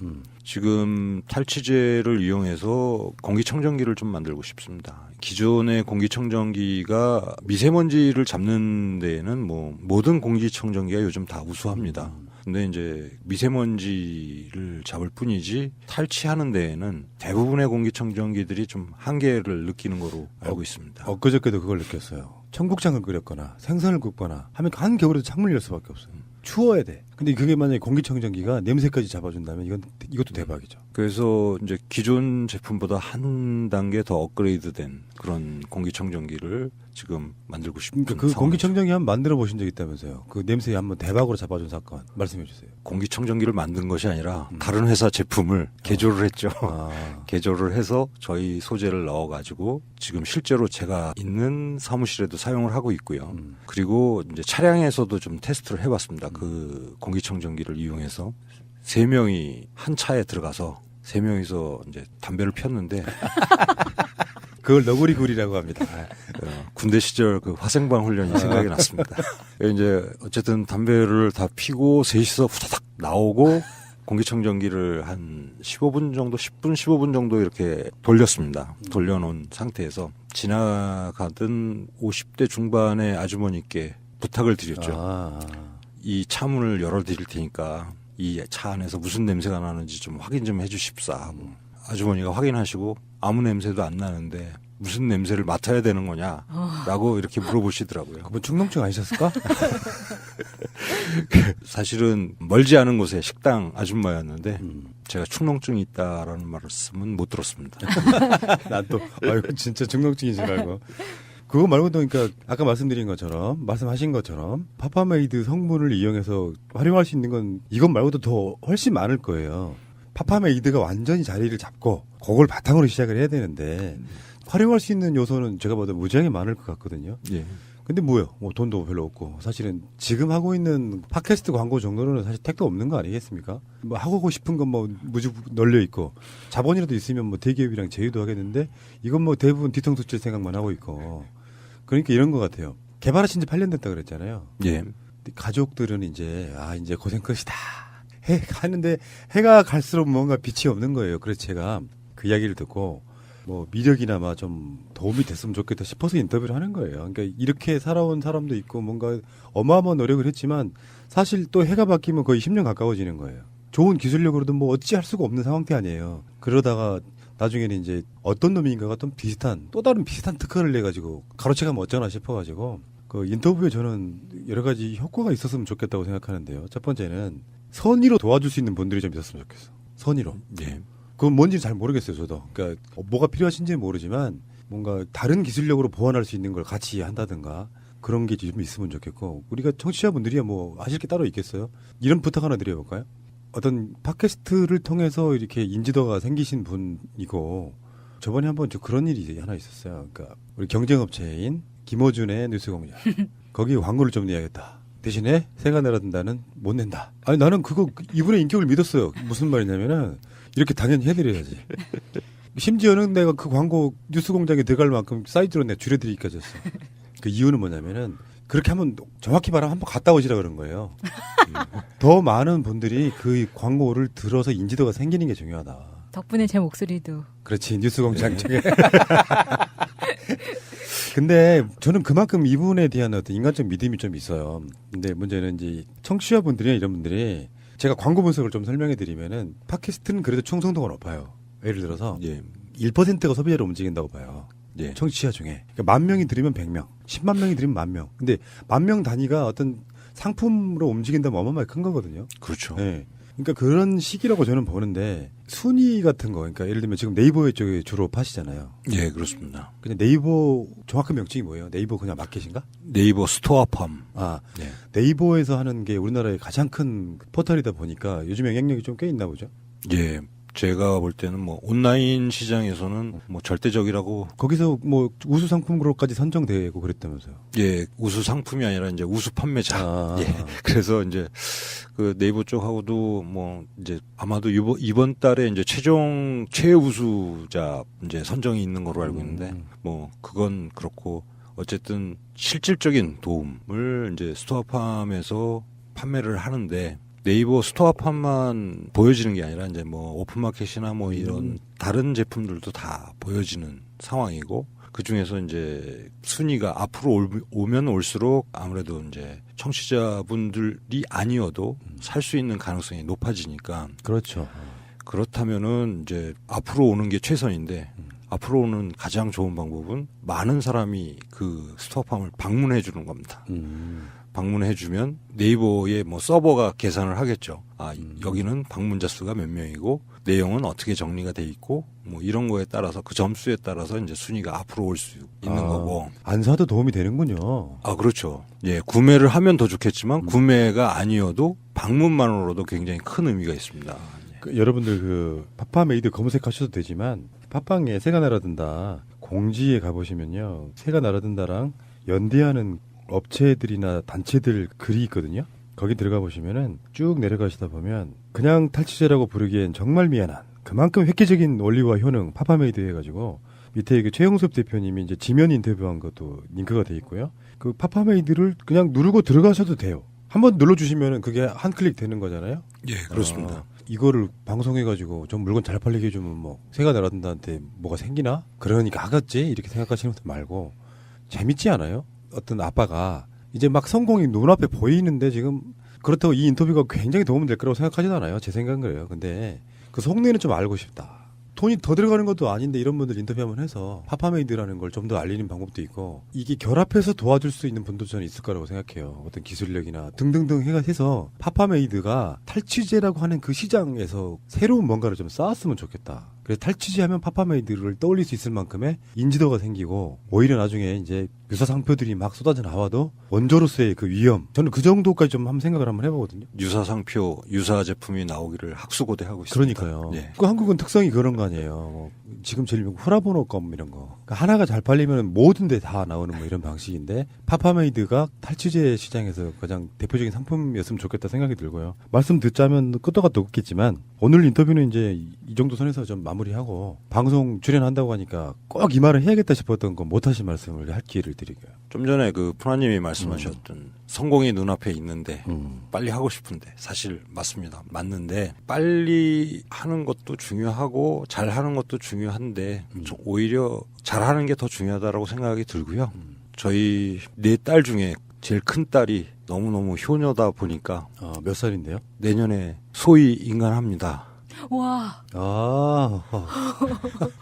지금 탈취제를 이용해서 공기청정기를 좀 만들고 싶습니다. 기존의 공기청정기가 미세먼지를 잡는 데에는 뭐 모든 공기청정기가 요즘 다 우수합니다. 근데 이제 미세먼지를 잡을 뿐이지 탈취하는 데에는 대부분의 공기청정기들이 좀 한계를 느끼는 거로 알고 있습니다. 엊그저께도 그걸 느꼈어요. 청국장을 끓였거나 생선을 굽거나 하면 한겨울에도 창문을 열 수밖에 없어요. 추워야 돼. 근데 그게 만약에 공기청정기가 냄새까지 잡아준다면 이것도 대박이죠. 그래서 이제 기존 제품보다 한 단계 더 업그레이드된 그런 공기청정기를 지금 만들고 싶은 그 공기청정기 한번 만들어 보신 적 있다면서요. 그 냄새 한번 대박으로 잡아준 사건 말씀해 주세요. 공기청정기를 만든 것이 아니라 다른 회사 제품을 개조를 했죠. 개조를 해서 저희 소재를 넣어가지고 지금 실제로 제가 있는 사무실에도 사용을 하고 있고요. 그리고 이제 차량에서도 좀 테스트를 해봤습니다. 그 공기청정기를 이용해서 3명이 한 차에 들어가서 3명이서 이제 담배를 폈는데 그걸 너구리굴이라고 합니다. 군대 시절 그 화생방 훈련이 생각이 났습니다. 이제 어쨌든 담배를 다 피고 셋이서 후다닥 나오고 공기청정기를 한 15분 정도, 10분, 15분 정도 이렇게 돌렸습니다. 돌려놓은 상태에서 지나가던 50대 중반의 아주머니께 부탁을 드렸죠. 이 차문을 열어드릴 테니까 이 차 안에서 무슨 냄새가 나는지 좀 확인 좀 해주십사. 아주머니가 확인하시고 아무 냄새도 안 나는데 무슨 냄새를 맡아야 되는 거냐라고 이렇게 물어보시더라고요. 뭐 충농증 아니셨을까? 사실은 멀지 않은 곳에 식당 아줌마였는데 제가 충농증이 있다라는 말씀은 못 들었습니다. 난 또 진짜 충농증인 줄 알고. 그거 말고도 그러니까 아까 말씀하신 것처럼 파파메이드 성분을 이용해서 활용할 수 있는 건 이것 말고도 더 훨씬 많을 거예요. 파파메이드가 완전히 자리를 잡고 그걸 바탕으로 시작을 해야 되는데 활용할 수 있는 요소는 제가 봐도 무지하게 많을 것 같거든요. 예. 근데 뭐요? 뭐 돈도 별로 없고 사실은 지금 하고 있는 팟캐스트 광고 정도는 사실 택도 없는 거 아니겠습니까? 뭐 하고 싶은 건 뭐 무지 널려 있고 자본이라도 있으면 뭐 대기업이랑 제휴도 하겠는데 이건 뭐 대부분 뒤통수 칠 생각만 하고 있고 그러니까 이런 것 같아요. 개발하신 지 8년 됐다 그랬잖아요. 예. 가족들은 이제 이제 고생 끝이다. 하는데 해가 갈수록 뭔가 빛이 없는 거예요. 그래서 제가 그 이야기를 듣고 뭐 미력이나마 좀 도움이 됐으면 좋겠다 싶어서 인터뷰를 하는 거예요. 그러니까 이렇게 살아온 사람도 있고 뭔가 어마어마한 노력을 했지만 사실 또 해가 바뀌면 거의 10년 가까워지는 거예요. 좋은 기술력으로도 뭐 어찌할 수가 없는 상황대 아니에요. 그러다가 나중에는 이제 어떤 놈인가가 또 다른 비슷한 특허를 내가지고 가로채가면 어쩌나 싶어가지고 그 인터뷰에 저는 여러 가지 효과가 있었으면 좋겠다고 생각하는데요. 첫 번째는 선의로 도와줄 수 있는 분들이 좀 있었으면 좋겠어. 선의로. 예. 그건 뭔지 잘 모르겠어요, 저도. 그러니까 뭐가 필요하신지는 모르지만 뭔가 다른 기술력으로 보완할 수 있는 걸 같이 한다든가 그런 게 좀 있으면 좋겠고 우리가 청취자분들이야 뭐 하실 게 따로 있겠어요? 이런 부탁 하나 드려볼까요? 어떤 팟캐스트를 통해서 이렇게 인지도가 생기신 분이고 저번에 한번 그런 일이 하나 있었어요. 그러니까 우리 경쟁업체인 김어준의 뉴스공장 거기 광고를 좀 내야겠다. 대신에 새가 내려든다는 못 낸다. 아니 나는 그거 이분의 인격을 믿었어요. 무슨 말이냐면은 이렇게 당연히 해드려야지. 심지어는 내가 그 광고 뉴스공장에 들어갈 만큼 사이즈로 내가 줄여드리기까지 했어. 그 이유는 뭐냐면은 그렇게 하면 정확히 말하면 한번 갔다 오시라 그런 거예요. 더 많은 분들이 그 광고를 들어서 인지도가 생기는 게 중요하다. 덕분에 제 목소리도. 그렇지 뉴스공장 중에. 근데 저는 그만큼 이분에 대한 어떤 인간적 믿음이 좀 있어요. 근데 문제는 이제 청취자분들이나 이런 분들이 제가 광고 분석을 좀 설명해 드리면은 팟캐스트는 그래도 충성도가 높아요. 예를 들어서 1%가 소비자를 움직인다고 봐요. 예. 청취자 중에. 그러니까 10,000명이 들으면 100명, 10만 명이 들으면 10,000명. 근데 10,000명 단위가 어떤 상품으로 움직인다면 어마어마하게 큰 거거든요. 그렇죠. 네. 그러니까 그런 시기라고 저는 보는데 순위 같은 거, 그러니까 예를 들면 지금 네이버 쪽에 주로 파시잖아요. 예, 그렇습니다. 그냥 네이버 정확한 명칭이 뭐예요? 네이버 그냥 마켓인가? 네이버 스토어팜. 네. 네이버에서 하는 게 우리나라의 가장 큰 포털이다 보니까 요즘 영향력이 좀 꽤 있나 보죠? 예. 제가 볼 때는 뭐 온라인 시장에서는 뭐 절대적이라고. 거기서 뭐 우수 상품으로까지 선정되고 그랬다면서요? 예, 우수 상품이 아니라 이제 우수 판매자. 예. 그래서 이제 그 네이버 쪽하고도 뭐 이제 아마도 이번 달에 이제 최종 최우수자 이제 선정이 있는 걸로 알고 있는데 뭐 그건 그렇고 어쨌든 실질적인 도움을 이제 스토어팜에서 판매를 하는데 네이버 스토어팜만 보여지는 게 아니라 이제 뭐 오픈마켓이나 뭐 이런 다른 제품들도 다 보여지는 상황이고 그 중에서 이제 순위가 앞으로 오면 올수록 아무래도 이제 청취자분들이 아니어도 살 수 있는 가능성이 높아지니까 그렇죠. 그렇다면은 이제 앞으로 오는 게 최선인데 앞으로 오는 가장 좋은 방법은 많은 사람이 그 스토어팜을 방문해 주는 겁니다. 방문해주면 네이버에 뭐 서버가 계산을 하겠죠. 여기는 방문자 수가 몇 명이고 내용은 어떻게 정리가 돼 있고 뭐 이런 거에 따라서 그 점수에 따라서 이제 순위가 앞으로 올 수 있는 거고. 안 사도 도움이 되는군요. 그렇죠. 예, 구매를 하면 더 좋겠지만 구매가 아니어도 방문만으로도 굉장히 큰 의미가 있습니다. 여러분들 그 팟빵메이드 검색하셔도 되지만 팟빵에 새가 날아든다 공지에 가보시면요. 새가 날아든다랑 연대하는 업체들이나 단체들 글이 있거든요. 거기 들어가 보시면은 쭉 내려가시다 보면 그냥 탈취제라고 부르기엔 정말 미안한 그만큼 획기적인 원리와 효능 팟빵메이드 해가지고 밑에 그 최영섭 대표님이 이제 지면 인터뷰한 것도 링크가 돼 있고요. 그 팟빵메이드를 그냥 누르고 들어가셔도 돼요. 한번 눌러주시면은 그게 한 클릭 되는 거잖아요. 예, 그렇습니다. 이거를 방송해가지고 좀 물건 잘 팔리게 해주면 뭐 새가 날아든다한테 뭐가 생기나? 그러니까 하겠지 이렇게 생각하시는 것도 말고 재밌지 않아요? 어떤 아빠가 이제 막 성공이 눈앞에 보이는데 지금 그렇다고 이 인터뷰가 굉장히 도움이 될 거라고 생각하진 않아요. 제 생각은 그래요. 근데 그 속내는 좀 알고 싶다. 돈이 더 들어가는 것도 아닌데 이런 분들 인터뷰 한번 해서 팟빵메이드라는 걸 좀 더 알리는 방법도 있고 이게 결합해서 도와줄 수 있는 분도 저는 있을 거라고 생각해요. 어떤 기술력이나 등등등 해서 팟빵메이드가 탈취제라고 하는 그 시장에서 새로운 뭔가를 좀 쌓았으면 좋겠다. 그래서 탈취제하면 팟빵메이드를 떠올릴 수 있을 만큼의 인지도가 생기고 오히려 나중에 이제 유사 상표들이 막 쏟아져 나와도 원조로서의 그 위험, 저는 그 정도까지 좀 한번 생각을 한번 해보거든요. 유사 상표, 유사 제품이 나오기를 학수고대하고 있습니다. 그러니까요. 예. 그 한국은 특성이 그런 거 아니에요. 뭐 지금 제일 유명한 후라보노껌 이런 거. 그러니까 하나가 잘 팔리면 모든 데 다 나오는 뭐 이런 방식인데 파파메이드가 탈취제 시장에서 가장 대표적인 상품이었으면 좋겠다 생각이 들고요. 말씀 듣자면 끝도 끝도 없겠지만 오늘 인터뷰는 이제 이 정도 선에서 좀 마무리하고 방송 출연한다고 하니까 꼭 이 말을 해야겠다 싶었던 거 못하신 말씀을 할 기회를 드리고요. 좀 전에 그 푸나님이 말씀하셨던 성공이 눈앞에 있는데 빨리 하고 싶은데 사실 맞습니다. 맞는데 빨리 하는 것도 중요하고 잘 하는 것도 중요한데 오히려 잘하는 게 더 중요하다라고 생각이 들고요. 저희 4딸 중에 제일 큰 딸이 너무너무 효녀다 보니까 몇 살인데요? 내년에 소위 인간합니다. 와.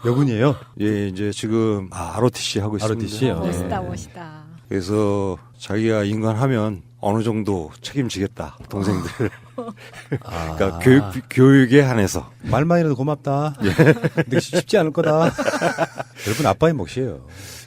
여군이에요? 예, 이제 지금 ROTC 하고 있습니다. ROTC요? 멋있다, 멋있다. 그래서 자기가 인간하면 어느 정도 책임지겠다, 동생들. 그러니까 교육에 한해서. 말만이라도 고맙다. 예. 근데 쉽지 않을 거다. 여러분 아빠의 몫이에요.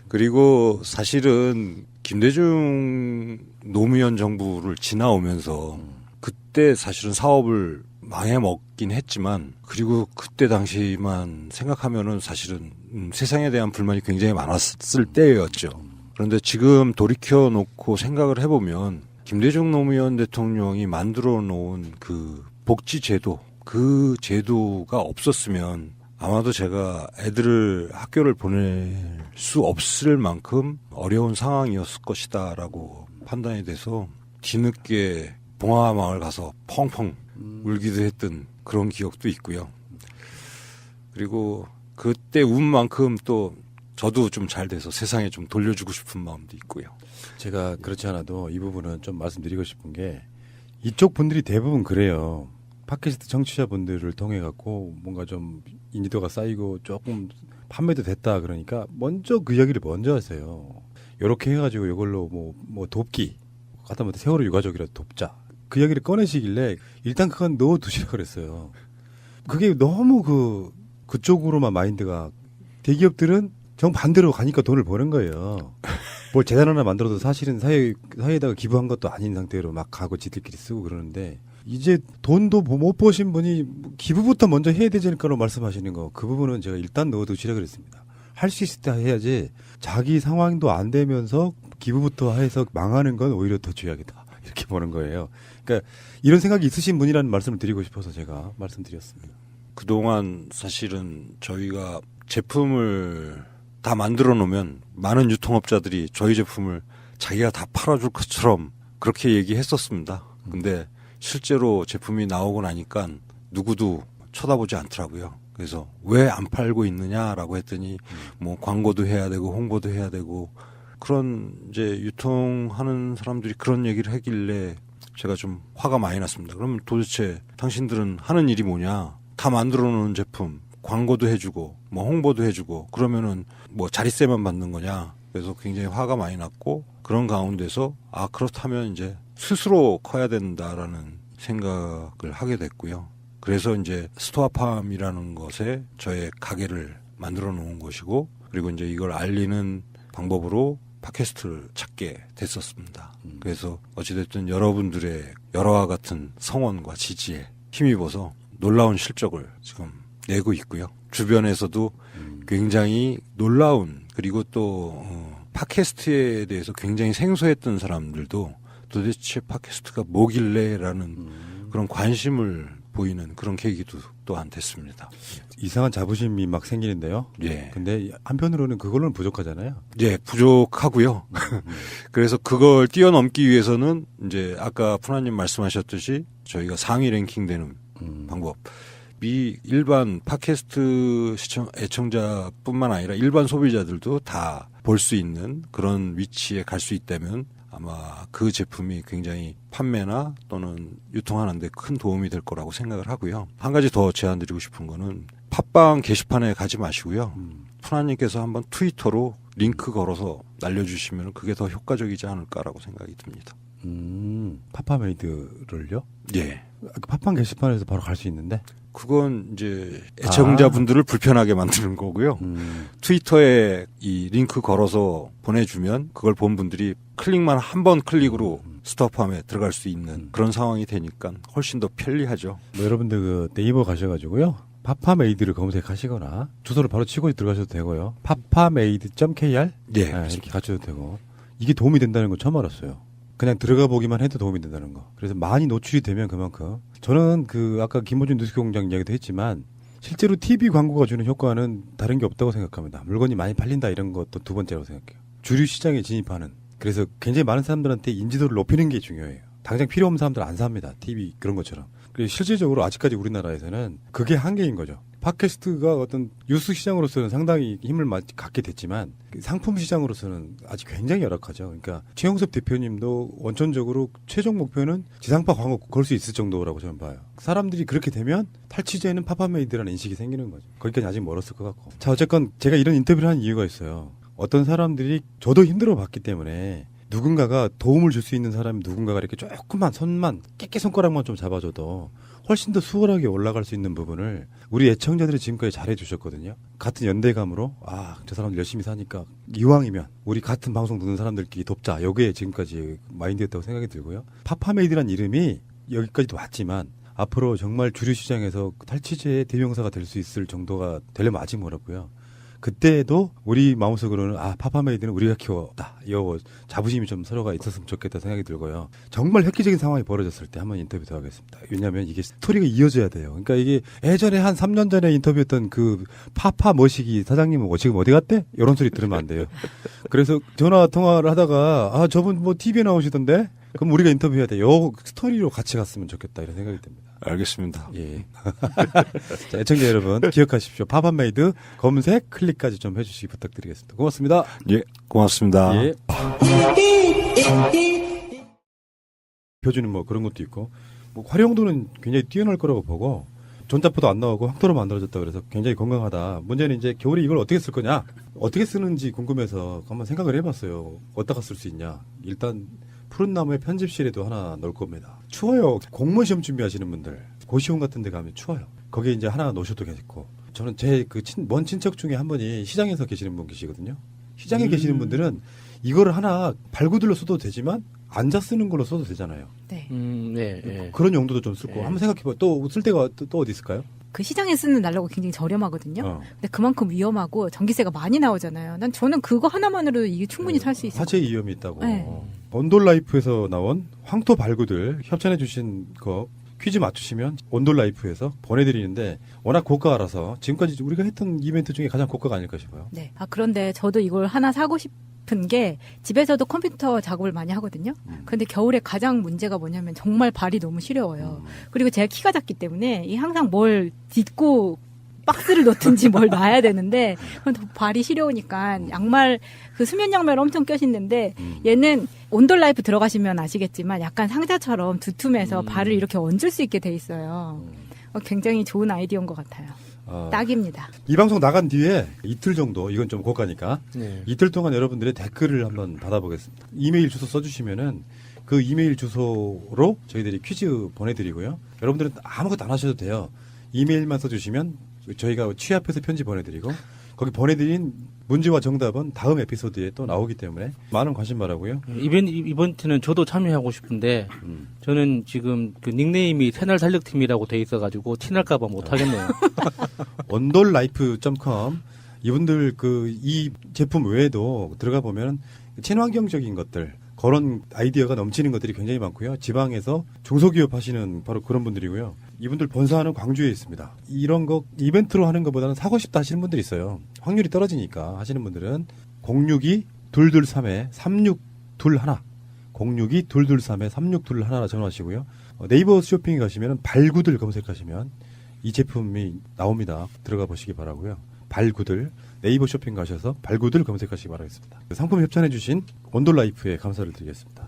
그리고 사실은 김대중 노무현 정부를 지나오면서 그때 사실은 사업을 망해먹긴 했지만 그리고 그때 당시만 생각하면은 사실은 세상에 대한 불만이 굉장히 많았을 때였죠. 그런데 지금 돌이켜 놓고 생각을 해보면 김대중 노무현 대통령이 만들어 놓은 그 복지제도, 그 제도가 없었으면 아마도 제가 애들을 학교를 보낼 수 없을 만큼 어려운 상황이었을 것이다라고 판단이 돼서 뒤늦게 봉화마을 가서 펑펑 울기도 했던 그런 기억도 있고요. 그리고 그때 운만큼 또 저도 좀 잘 돼서 세상에 좀 돌려주고 싶은 마음도 있고요. 제가 그렇지 않아도 이 부분은 좀 말씀드리고 싶은 게 이쪽 분들이 대부분 그래요. 팟캐스트 청취자분들을 통해 갖고 뭔가 좀 인지도가 쌓이고 조금 판매도 됐다 그러니까 먼저 그 이야기를 먼저 하세요. 이렇게 해가지고 이걸로 뭐 돕기, 하다못해 세월호 유가족이라도 돕자. 그 이야기를 꺼내시길래 일단 그건 넣어두시라고 그랬어요. 그게 너무 그쪽으로만 마인드가 대기업들은 정반대로 가니까 돈을 버는 거예요. 뭘 재단 하나 만들어도 사실은 사회에다가 기부한 것도 아닌 상태로 막 가고 지들끼리 쓰고 그러는데 이제 돈도 못 버신 분이 기부부터 먼저 해야 되지 않을까로 말씀하시는 거 그 부분은 제가 일단 넣어두시라 그랬습니다. 할 수 있을 때 해야지 자기 상황도 안 되면서 기부부터 해서 망하는 건 오히려 더 죄악이다. 이렇게 보는 거예요. 그러니까 이런 생각이 있으신 분이라는 말씀을 드리고 싶어서 제가 말씀드렸습니다. 그동안 사실은 저희가 제품을 다 만들어 놓으면 많은 유통업자들이 저희 제품을 자기가 다 팔아줄 것처럼 그렇게 얘기했었습니다. 근데 실제로 제품이 나오고 나니까 누구도 쳐다보지 않더라고요. 그래서 왜 안 팔고 있느냐라고 했더니 뭐 광고도 해야 되고 홍보도 해야 되고 그런 이제 유통하는 사람들이 그런 얘기를 하길래 제가 좀 화가 많이 났습니다. 그러면 도대체 당신들은 하는 일이 뭐냐? 다 만들어 놓은 제품 광고도 해주고 뭐 홍보도 해주고 그러면은 뭐 자릿세만 받는 거냐? 그래서 굉장히 화가 많이 났고 그런 가운데서 그렇다면 이제 스스로 커야 된다라는 생각을 하게 됐고요. 그래서 이제 스토아팜이라는 것에 저의 가게를 만들어 놓은 것이고 그리고 이제 이걸 알리는 방법으로 팟캐스트를 찾게 됐었습니다. 그래서 어찌됐든 여러분들의 여러와 같은 성원과 지지에 힘입어서 놀라운 실적을 지금 내고 있고요. 주변에서도 굉장히 놀라운 그리고 또 팟캐스트에 대해서 굉장히 생소했던 사람들도 도대체 팟캐스트가 뭐길래라는 그런 관심을 보이는 그런 계기도 또한 됐습니다. 이상한 자부심이 막 생기는데요. 예. 근데 한편으로는 그걸로는 부족하잖아요. 예, 부족하고요. 그래서 그걸 뛰어넘기 위해서는 이제 아까 푸나님 말씀하셨듯이 저희가 상위 랭킹되는 방법. 일반 팟캐스트 애청자뿐만 아니라 일반 소비자들도 다 볼 수 있는 그런 위치에 갈 수 있다면 아마 그 제품이 굉장히 판매나 또는 유통하는 데 큰 도움이 될 거라고 생각을 하고요. 한 가지 더 제안드리고 싶은 거는 팟빵 게시판에 가지 마시고요. 푸나님께서 한번 트위터로 링크 걸어서 날려주시면 그게 더 효과적이지 않을까라고 생각이 듭니다. 파파메이드를요? 예. 팟빵 게시판에서 바로 갈 수 있는데? 그건 이제 애청자분들을 불편하게 만드는 거고요. 트위터에 이 링크 걸어서 보내주면 그걸 본 분들이 클릭만 한 번 클릭으로 스톱함에 들어갈 수 있는 그런 상황이 되니까 훨씬 더 편리하죠. 뭐 여러분들 그 네이버 가셔가지고요. 파파메이드를 검색하시거나 주소를 바로 치고 들어가셔도 되고요. papaMade.kr 이렇게 가셔도 되고 이게 도움이 된다는 거 처음 알았어요. 그냥 들어가 보기만 해도 도움이 된다는 거. 그래서 많이 노출이 되면 그만큼 저는 그 아까 김호준 뉴스공장 이야기도 했지만 실제로 TV 광고가 주는 효과는 다른 게 없다고 생각합니다. 물건이 많이 팔린다 이런 것도 두 번째라고 생각해요. 주류 시장에 진입하는 그래서 굉장히 많은 사람들한테 인지도를 높이는 게 중요해요. 당장 필요 없는 사람들 안 삽니다. TV 그런 것처럼. 그리고 실질적으로 아직까지 우리나라에서는 그게 한계인 거죠. 팟캐스트가 어떤 뉴스 시장으로서는 상당히 힘을 갖게 됐지만 상품 시장으로서는 아직 굉장히 열악하죠. 그러니까 최영섭 대표님도 원천적으로 최종 목표는 지상파 광고 걸 수 있을 정도라고 저는 봐요. 사람들이 그렇게 되면 탈취제는 파파메이드라는 인식이 생기는 거죠. 거기까지 아직 멀었을 것 같고. 자, 어쨌건 제가 이런 인터뷰를 한 이유가 있어요. 어떤 사람들이 저도 힘들어 봤기 때문에 누군가가 도움을 줄 수 있는 사람이 누군가가 이렇게 조금만 손만 깨끗 손가락만 좀 잡아줘도 훨씬 더 수월하게 올라갈 수 있는 부분을 우리 애청자들이 지금까지 잘해 주셨거든요. 같은 연대감으로 저 사람들 열심히 사니까 이왕이면 우리 같은 방송 듣는 사람들끼리 돕자. 여기에 지금까지 마인드였다고 생각이 들고요. 파파메이드란 이름이 여기까지도 왔지만 앞으로 정말 주류 시장에서 탈취제의 대명사가 될 수 있을 정도가 되려면 아직 멀었고요. 그때도 우리 마음속으로는 파파메이드는 우리가 키웠다. 이 자부심이 좀 서로가 있었으면 좋겠다 생각이 들고요. 정말 획기적인 상황이 벌어졌을 때 한번 인터뷰도 하겠습니다. 왜냐하면 이게 스토리가 이어져야 돼요. 그러니까 이게 예전에 한 3년 전에 인터뷰했던 그 파파 머시기 사장님은 지금 어디 갔대? 이런 소리 들으면 안 돼요. 그래서 전화 통화를 하다가 저분 뭐 TV에 나오시던데? 그럼 우리가 인터뷰해야 돼. 요 스토리로 같이 갔으면 좋겠다 이런 생각이 듭니다. 알겠습니다. 예. 자, 애청자 여러분 기억하십시오. 파파메이드 검색 클릭까지 좀 해주시기 부탁드리겠습니다. 고맙습니다. 예, 고맙습니다. 예. 표준은 뭐 그런 것도 있고 뭐 활용도는 굉장히 뛰어날 거라고 보고 전자포도 안 나오고 황토로 만들어졌다 그래서 굉장히 건강하다. 문제는 이제 겨울에 이걸 어떻게 쓸 거냐, 어떻게 쓰는지 궁금해서 한번 생각을 해봤어요. 어디다가 쓸 수 있냐. 일단 푸른 나무의 편집실에도 하나 넣을 겁니다. 추워요. 공무원 시험 준비하시는 분들 고시원 같은 데 가면 추워요. 거기에 이제 하나 놓으셔도 괜찮고. 저는 제 먼 친척 중에 한 분이 시장에서 계시는 분 계시거든요. 시장에 계시는 분들은 이거를 하나 발구들로 써도 되지만 앉아 쓰는 걸로 써도 되잖아요. 네. 네. 그런 용도도 좀 쓰고 한번 생각해봐. 또 쓸 데가 또 어디 있을까요? 그 시장에 쓰는 난로가 굉장히 저렴하거든요. 근데 그만큼 위험하고 전기세가 많이 나오잖아요. 저는 그거 하나만으로 이게 충분히 살 수 있어요. 화재 위험이 있다고. 네. 온돌라이프에서 나온 황토 발구들 협찬해 주신 거 퀴즈 맞추시면 온돌라이프에서 보내드리는데 워낙 고가라서 지금까지 우리가 했던 이벤트 중에 가장 고가가 아닐까 싶어요. 네. 그런데 저도 이걸 하나 사고 싶은 게 집에서도 컴퓨터 작업을 많이 하거든요. 그런데 겨울에 가장 문제가 뭐냐면 정말 발이 너무 시려워요. 그리고 제가 키가 작기 때문에 항상 뭘 딛고 박스를 놓든지 뭘 놔야 되는데 발이 시려우니까 양말 그 수면 양말 엄청 껴신는데 얘는 온돌라이프 들어가시면 아시겠지만 약간 상자처럼 두툼해서 발을 이렇게 얹을 수 있게 돼 있어요. 굉장히 좋은 아이디어인 것 같아요. 딱입니다. 이 방송 나간 뒤에 이틀 정도, 이건 좀 고가니까 네. 이틀 동안 여러분들의 댓글을 한번 받아보겠습니다. 이메일 주소 써주시면은 그 이메일 주소로 저희들이 퀴즈 보내드리고요. 여러분들은 아무것도 안 하셔도 돼요. 이메일만 써주시면 저희가 취합해서 편지 보내드리고 거기 보내드린 문제와 정답은 다음 에피소드에 또 나오기 때문에 많은 관심 바라고요. 이번에는 저도 참여하고 싶은데 저는 지금 그 닉네임이 새날 살력팀이라고 돼 있어가지고 티날까봐 못하겠네요. 온돌라이프.com 이분들 이 제품 외에도 들어가 보면 친환경적인 것들 그런 아이디어가 넘치는 것들이 굉장히 많고요. 지방에서 중소기업 하시는 바로 그런 분들이고요. 이분들 본사는 광주에 있습니다. 이런 거 이벤트로 하는 것보다는 사고 싶다 하시는 분들이 있어요. 확률이 떨어지니까 하시는 분들은 062-223-3621 062-223-3621라 전화하시고요. 네이버 쇼핑에 가시면 발구들 검색하시면 이 제품이 나옵니다. 들어가 보시기 바라고요. 발구들 네이버 쇼핑 가셔서 발구들 검색하시기 바라겠습니다. 상품 협찬해 주신 온돌라이프에 감사를 드리겠습니다.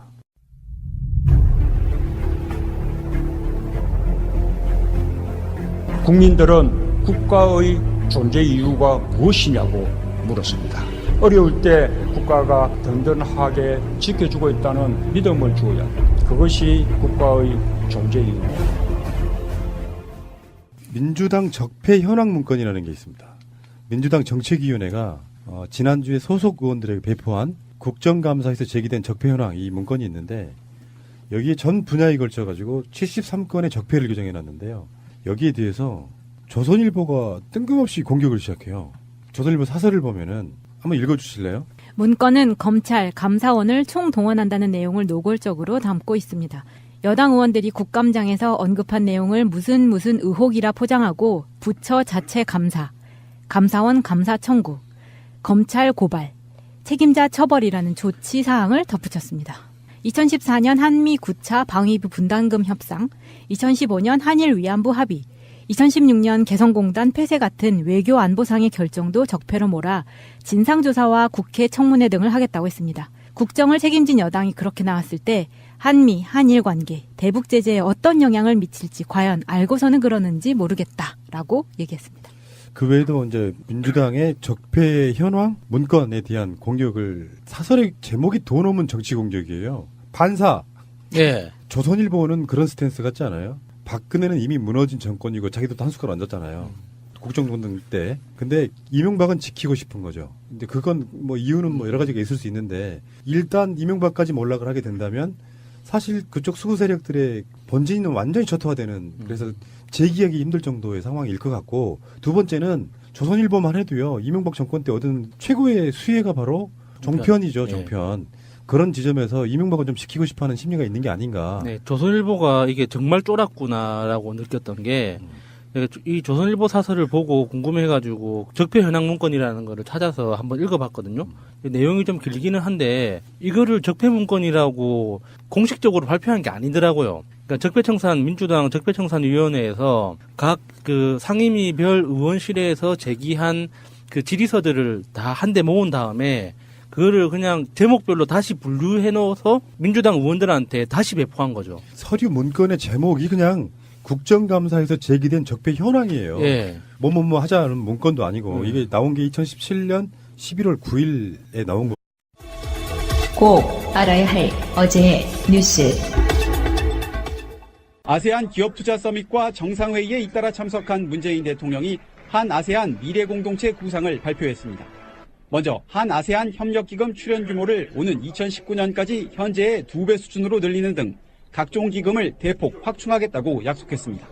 국민들은 국가의 존재 이유가 무엇이냐고 물었습니다. 어려울 때 국가가 든든하게 지켜주고 있다는 믿음을 주어야 한다. 그것이 국가의 존재 이유입니다. 민주당 적폐 현황 문건이라는 게 있습니다. 민주당 정책위원회가 지난주에 소속 의원들에게 배포한 국정감사에서 제기된 적폐 현황 이 문건이 있는데 여기에 전 분야에 걸쳐가지고 73건의 적폐를 규정해놨는데요. 여기에 대해서 조선일보가 뜬금없이 공격을 시작해요. 조선일보 사설을 보면은 한번 읽어주실래요? 문건은 검찰, 감사원을 총동원한다는 내용을 노골적으로 담고 있습니다. 여당 의원들이 국감장에서 언급한 내용을 무슨 의혹이라 포장하고 부처 자체 감사, 감사원 감사 청구, 검찰 고발, 책임자 처벌이라는 조치 사항을 덧붙였습니다. 2014년 한미 9차 방위부 분담금 협상, 2015년 한일 위안부 합의, 2016년 개성공단 폐쇄 같은 외교 안보상의 결정도 적폐로 몰아 진상조사와 국회 청문회 등을 하겠다고 했습니다. 국정을 책임진 여당이 그렇게 나왔을 때 한미, 한일 관계, 대북 제재에 어떤 영향을 미칠지 과연 알고서는 그러는지 모르겠다라고 얘기했습니다. 그 외에도 이제 민주당의 적폐 현황 문건에 대한 공격을 사설의 제목이 돈 없는 정치 공격이에요. 반사. 예. 조선일보는 그런 스탠스 같지 않아요? 박근혜는 이미 무너진 정권이고 자기도 한 숟가락 얹었잖아요. 국정농단 때. 근데 이명박은 지키고 싶은 거죠. 근데 그건 뭐 이유는 뭐 여러 가지가 있을 수 있는데 일단 이명박까지 몰락을 하게 된다면 사실 그쪽 수구 세력들의 본진은 완전히 초토화되는 그래서 재기하기 힘들 정도의 상황일 것 같고 두 번째는 조선일보만 해도요. 이명박 정권 때 얻은 최고의 수혜가 바로 종편이죠. 종편. 그런 지점에서 이명박을 좀 지키고 싶어하는 심리가 있는 게 아닌가. 네, 조선일보가 이게 정말 쫄았구나라고 느꼈던 게 이 조선일보 사설을 보고 궁금해가지고 적폐 현황 문건이라는 거를 찾아서 한번 읽어봤거든요. 내용이 좀 길기는 한데 이거를 적폐 문건이라고 공식적으로 발표한 게 아니더라고요. 그러니까 적폐청산 민주당 적폐청산위원회에서 각 그 상임위별 의원실에서 제기한 그 질의서들을 다 한데 모은 다음에 그거를 그냥 제목별로 다시 분류해 놓아서 민주당 의원들한테 다시 배포한 거죠. 서류 문건의 제목이 그냥 국정감사에서 제기된 적폐 현황이에요. 예. 뭐뭐뭐 하자는 문건도 아니고 이게 나온 게 2017년 11월 9일에 나온 거. 꼭 알아야 할 어제의 뉴스. 아세안 기업투자 서밋과 정상회의에 잇따라 참석한 문재인 대통령이 한 아세안 미래공동체 구상을 발표했습니다. 먼저 한 아세안 협력기금 출연 규모를 오는 2019년까지 현재의 2배 수준으로 늘리는 등 각종 기금을 대폭 확충하겠다고 약속했습니다.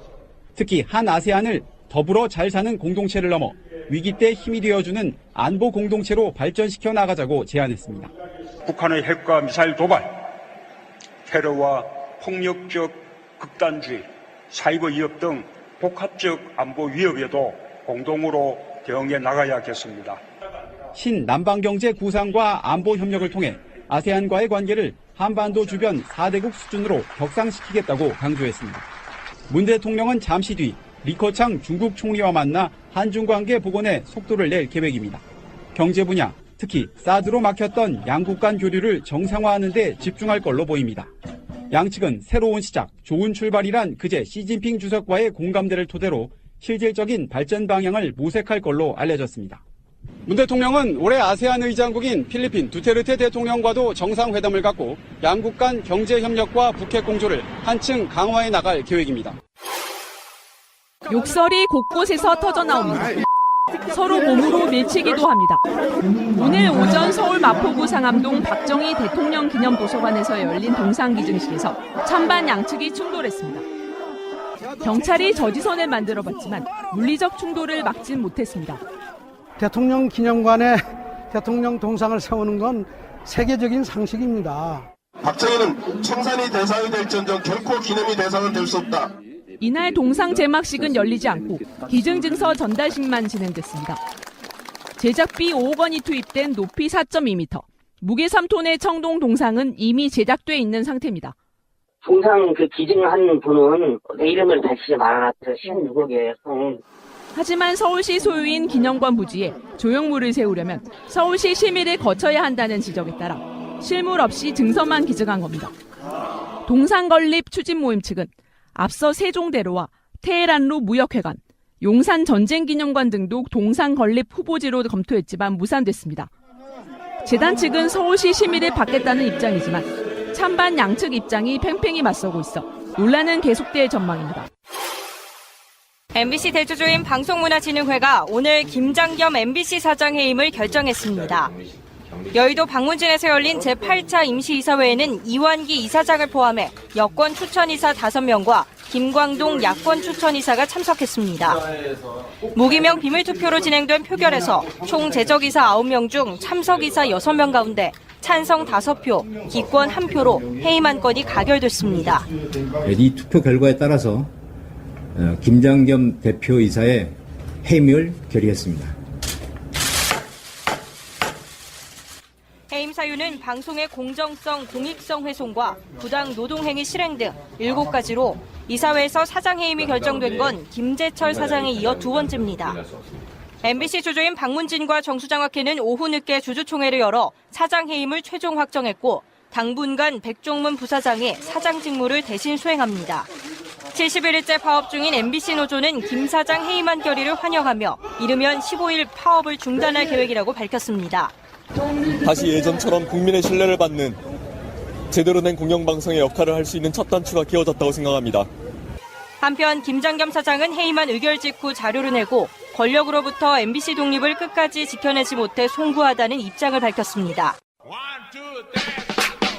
특히 한 아세안을 더불어 잘 사는 공동체를 넘어 위기 때 힘이 되어주는 안보 공동체로 발전시켜 나가자고 제안했습니다. 북한의 핵과 미사일 도발, 테러와 폭력적 극단주의, 사이버 위협 등 복합적 안보 위협에도 공동으로 대응해 나가야겠습니다. 신남방경제 구상과 안보 협력을 통해 아세안과의 관계를 한반도 주변 4대국 수준으로 격상시키겠다고 강조했습니다. 문 대통령은 잠시 뒤 리커창 중국 총리와 만나 한중 관계 복원에 속도를 낼 계획입니다. 경제 분야, 특히 사드로 막혔던 양국 간 교류를 정상화하는 데 집중할 걸로 보입니다. 양측은 새로운 시작, 좋은 출발이란 그제 시진핑 주석과의 공감대를 토대로 실질적인 발전 방향을 모색할 걸로 알려졌습니다. 문 대통령은 올해 아세안 의장국인 필리핀 두테르테 대통령과도 정상회담을 갖고 양국 간 경제협력과 북핵 공조를 한층 강화해 나갈 계획입니다. 욕설이 곳곳에서 터져나옵니다. 서로 몸으로 밀치기도 합니다. 오늘 오전 서울 마포구 상암동 박정희 대통령 기념도서관에서 열린 동상기증식에서 찬반 양측이 충돌했습니다. 경찰이 저지선을 만들어봤지만 물리적 충돌을 막진 못했습니다. 대통령 기념관에 대통령 동상을 세우는 건 세계적인 상식입니다. 박정희는 청산이 대상이 될지언정 결코 기념이 대상은 될 수 없다. 이날 동상 제막식은 열리지 않고 기증증서 전달식만 진행됐습니다. 제작비 5억 원이 투입된 높이 4.2m, 무게 3톤의 청동 동상은 이미 제작돼 있는 상태입니다. 동상 그 기증한 분은 내 이름을 다시 말아놨죠. 16억에 성. 하지만 서울시 소유인 기념관 부지에 조형물을 세우려면 서울시 심의를 거쳐야 한다는 지적에 따라 실물 없이 증서만 기증한 겁니다. 동상 건립 추진 모임 측은 앞서 세종대로와 테헤란로 무역회관, 용산 전쟁기념관 등도 동상 건립 후보지로 검토했지만 무산됐습니다. 재단 측은 서울시 심의를 받겠다는 입장이지만 찬반 양측 입장이 팽팽히 맞서고 있어 논란은 계속될 전망입니다. MBC 대주주인 방송문화진흥회가 오늘 김장겸 MBC 사장 해임을 결정했습니다. 여의도 방문진에서 열린 제8차 임시이사회에는 이완기 이사장을 포함해 여권 추천이사 5명과 김광동 야권 추천이사가 참석했습니다. 무기명 비밀투표로 진행된 표결에서 총 제적이사 9명 중 참석이사 6명 가운데 찬성 5표, 기권 1표로 해임안 건이 가결됐습니다. 이 투표 결과에 따라서 김장겸 대표이사의 해임을 결의했습니다. 해임 사유는 방송의 공정성, 공익성 훼손과 부당 노동행위 실행 등 7가지로 이사회에서 사장 해임이 결정된 건 김재철 사장에 이어 두 번째입니다. MBC 주주인 박문진과 정수장학회는 오후 늦게 주주총회를 열어 사장 해임을 최종 확정했고 당분간 백종문 부사장이 사장 직무를 대신 수행합니다. 71일째 파업 중인 MBC 노조는 김 사장 해임안 결의를 환영하며 이르면 15일 파업을 중단할 계획이라고 밝혔습니다. 다시 예전처럼 국민의 신뢰를 받는 제대로 된 공영방송의 역할을 할 수 있는 첫 단추가 끼워졌다고 생각합니다. 한편 김장겸 사장은 해임안 의결 직후 자료를 내고 권력으로부터 MBC 독립을 끝까지 지켜내지 못해 송구하다는 입장을 밝혔습니다.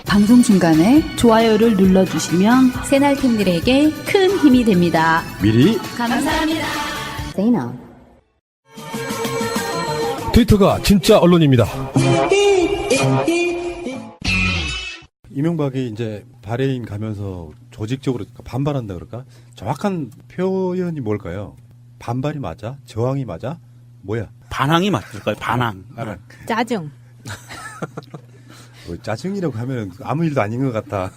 방송 중간에 좋아요를 눌러주시면 새날팀들에게 큰 힘이 됩니다. 미리 감사합니다. 트위터가 진짜 언론입니다. 이명박이 이제 바레인 가면서 조직적으로 반발한다 그럴까? 정확한 표현이 뭘까요? 반발이 맞아? 저항이 맞아? 뭐야? 반항이 맞을까요? 반항. 짜증. 뭐 짜증이라고 하면 아무 일도 아닌 것 같다.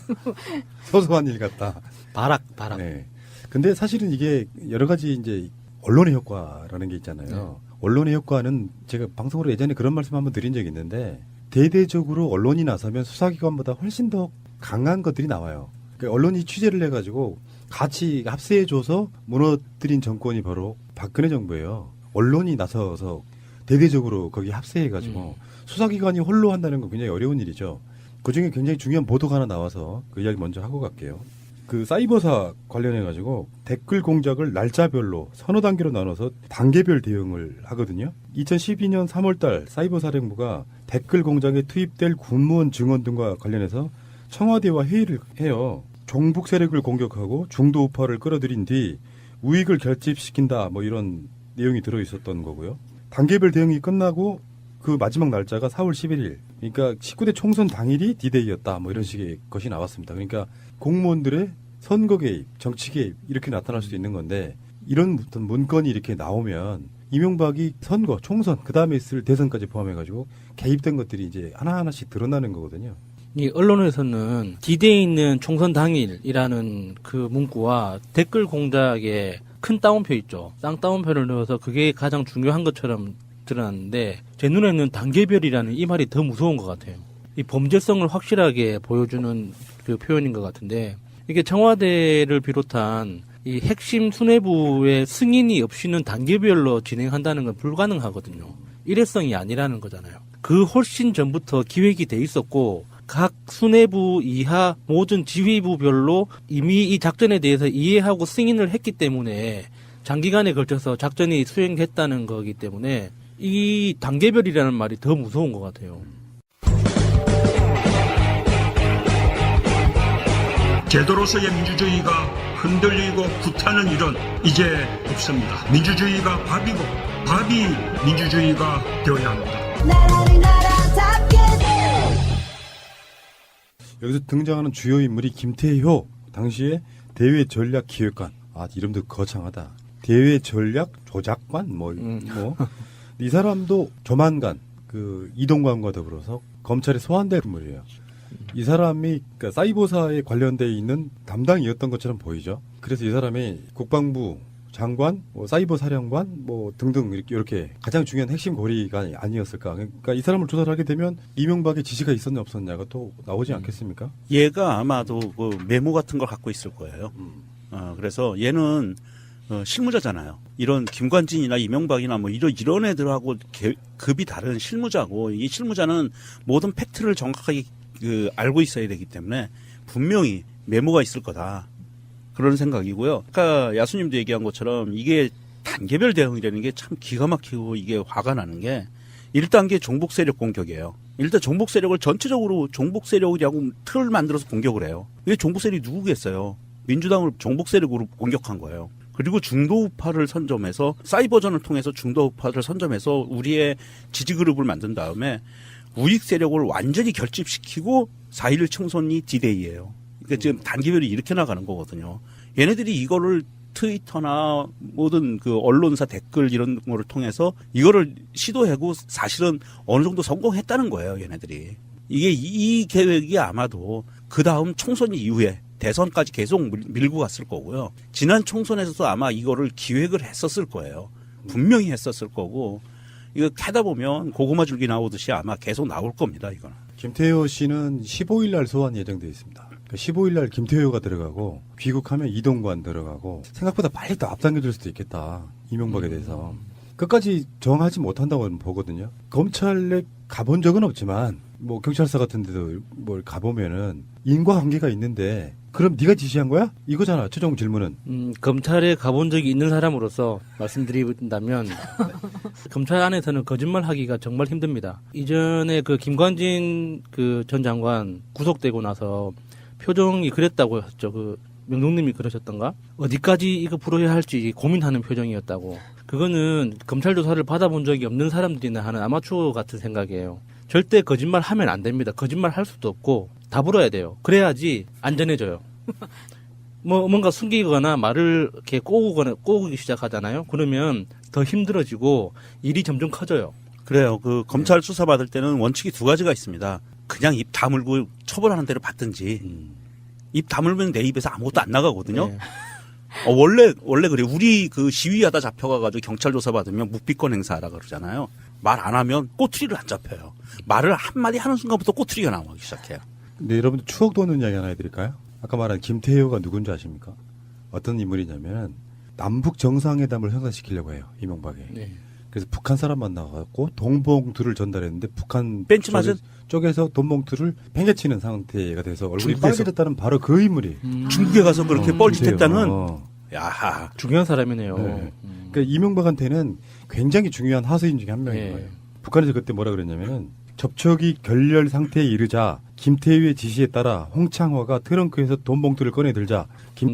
소소한 일 같다. 발악. 네. 근데 사실은 이게 여러 가지 이제 언론의 효과라는 게 있잖아요. 네. 언론의 효과는 제가 방송으로 예전에 그런 말씀 한번 드린 적이 있는데 대대적으로 언론이 나서면 수사기관보다 훨씬 더 강한 것들이 나와요. 그러니까 언론이 취재를 해가지고 같이 합세해줘서 무너뜨린 정권이 바로 박근혜 정부예요. 언론이 나서서 대대적으로 거기 합세해가지고 수사기관이 홀로 한다는 건 굉장히 어려운 일이죠. 그중에 굉장히 중요한 보도가 하나 나와서 그 이야기 먼저 하고 갈게요. 그 사이버사 관련해가지고 댓글 공작을 날짜별로 서너 단계로 나눠서 단계별 대응을 하거든요. 2012년 3월달 사이버사령부가 댓글 공작에 투입될 군무원 증언 등과 관련해서 청와대와 회의를 해요. 종북 세력을 공격하고 중도 우파를 끌어들인 뒤 우익을 결집시킨다 뭐 이런 내용이 들어있었던 거고요. 단계별 대응이 끝나고 그 마지막 날짜가 4월 11일. 그러니까 19대 총선 당일이 D-Day였다. 뭐 이런 식의 것이 나왔습니다. 그러니까 공무원들의 선거 개입, 정치 개입 이렇게 나타날 수도 있는 건데 이런 어떤 문건이 이렇게 나오면 이명박이 선거, 총선, 그 다음에 있을 대선까지 포함해가지고 개입된 것들이 이제 하나하나씩 드러나는 거거든요. 이 언론에서는 D-Day 있는 총선 당일이라는 그 문구와 댓글 공작에 큰 따옴표 있죠. 쌍따옴표를 넣어서 그게 가장 중요한 것처럼 드러났는데 제 눈에는 단계별이라는 이 말이 더 무서운 것 같아요. 이 범죄성을 확실하게 보여주는 그 표현인 것 같은데 이게 청와대를 비롯한 이 핵심 수뇌부의 승인이 없이는 단계별로 진행한다는 건 불가능하거든요. 일회성이 아니라는 거잖아요. 그 훨씬 전부터 기획이 돼 있었고 각 수뇌부 이하 모든 지휘부별로 이미 이 작전에 대해서 이해하고 승인을 했기 때문에 장기간에 걸쳐서 작전이 수행했다는 거기 때문에 이 단계별이라는 말이 더 무서운 것 같아요. 제도로서의 민주주의가 흔들리고 구타는 일은 이제 없습니다. 민주주의가 밥이고 밥이 민주주의가 되어야 합니다. 여기서 등장하는 주요 인물이 김태효, 당시에 대외 전략 기획관. 아, 이름도 거창하다. 대외 전략 조작관? 이 사람도 조만간 그 이동관과 더불어서 검찰에 소환될 인물이에요. 이 사람이 그러니까 사이버사에 관련돼 있는 담당이었던 것처럼 보이죠. 그래서 이 사람이 국방부 장관, 사이버 사령관, 등등 이렇게 가장 중요한 핵심 고리가 아니었을까. 그러니까 이 사람을 조사를 하게 되면 이명박의 지시가 있었냐 없었냐가 또 나오지 않겠습니까? 얘가 아마도 그 메모 같은 걸 갖고 있을 거예요. 그래서 얘는 실무자잖아요. 이런 김관진이나 이명박이나 이런 애들하고 급이 다른 실무자고 이 실무자는 모든 팩트를 정확하게 알고 있어야 되기 때문에 분명히 메모가 있을 거다. 그런 생각이고요. 아까 야수님도 얘기한 것처럼 이게 단계별 대응이라는 게 참 기가 막히고 이게 화가 나는 게 1단계 종북 세력 공격이에요. 일단 종북 세력을 전체적으로 종북 세력이라고 틀을 만들어서 공격을 해요. 이게 종북 세력이 누구겠어요? 민주당을 종북 세력으로 공격한 거예요. 그리고 중도 우파를 선점해서 사이버전을 통해서 중도 우파를 선점해서 우리의 지지 그룹을 만든 다음에 우익 세력을 완전히 결집시키고 4.11 총선이 D-Day예요. 그러니까 지금 단계별이 이렇게 나가는 거거든요. 얘네들이 이거를 트위터나 모든 그 언론사 댓글 이런 거를 통해서 이거를 시도하고 사실은 어느 정도 성공했다는 거예요, 얘네들이. 이게 이 계획이 아마도 그 다음 총선 이후에 대선까지 계속 밀고 갔을 거고요. 지난 총선에서도 아마 이거를 기획을 했었을 거예요. 분명히 했었을 거고 이거 캐다 보면 고구마 줄기 나오듯이 아마 계속 나올 겁니다, 이거는. 김태효 씨는 15일 날 소환 예정되어 있습니다. 15일 날 김태효가 들어가고 귀국하면 이동관 들어가고 생각보다 빨리 또 앞당겨줄 수도 있겠다. 이명박에 대해서. 끝까지 정하지 못한다고 보거든요. 검찰에 가본 적은 없지만 뭐 경찰서 같은 데도 뭘 가보면은 인과관계가 있는데 그럼 네가 지시한 거야? 이거잖아. 최종 질문은. 검찰에 가본 적이 있는 사람으로서 말씀드린다면 검찰 안에서는 거짓말하기가 정말 힘듭니다. 이전에 그 김관진 그 전 장관 구속되고 나서 표정이 그랬다고 했죠. 그 명동님이 그러셨던가? 어디까지 이거 풀어야 할지 고민하는 표정이었다고. 그거는 검찰 조사를 받아본 적이 없는 사람들이나 하는 아마추어 같은 생각이에요. 절대 거짓말 하면 안 됩니다. 거짓말 할 수도 없고 다 불어야 돼요. 그래야지 안전해져요. 뭔가 숨기거나 말을 이렇게 꼬우기 시작하잖아요. 그러면 더 힘들어지고 일이 점점 커져요. 그래요. 그 검찰 수사 받을 때는 원칙이 두 가지가 있습니다. 그냥 입 다물고 처벌하는 대로 받든지 입 다물면 내 입에서 아무것도 안 나가거든요. 네. 원래 그래. 우리 그 시위하다 잡혀가가지고 경찰 조사 받으면 묵비권 행사하라 그러잖아요. 말 안 하면 꼬투리를 안 잡혀요. 말을 한마디 하는 순간부터 꼬투리가 나오기 시작해요. 근데 여러분들 추억 돋는 이야기 하나 해드릴까요? 아까 말한 김태효가 누군지 아십니까? 어떤 인물이냐면 남북 정상회담을 성사시키려고 해요. 이명박이. 네. 그래서 북한 사람 만나갖고 돈봉투를 전달했는데 북한 벤치 맞은 쪽에서 돈봉투를 팽개치는 상태가 돼서 얼굴이 중국에서. 빨개졌다는 바로 그 인물이. 중국에 가서 그렇게 뻘짓했다는. 야, 중요한 사람이네요. 네. 그러니까 이명박한테는 굉장히 중요한 하수인 중에 한 명인 거예요. 북한에서 그때 뭐라 그랬냐면은 접촉이 결렬 상태에 이르자 김태유의 지시에 따라 홍창화가 트렁크에서 돈봉투를 꺼내 들자.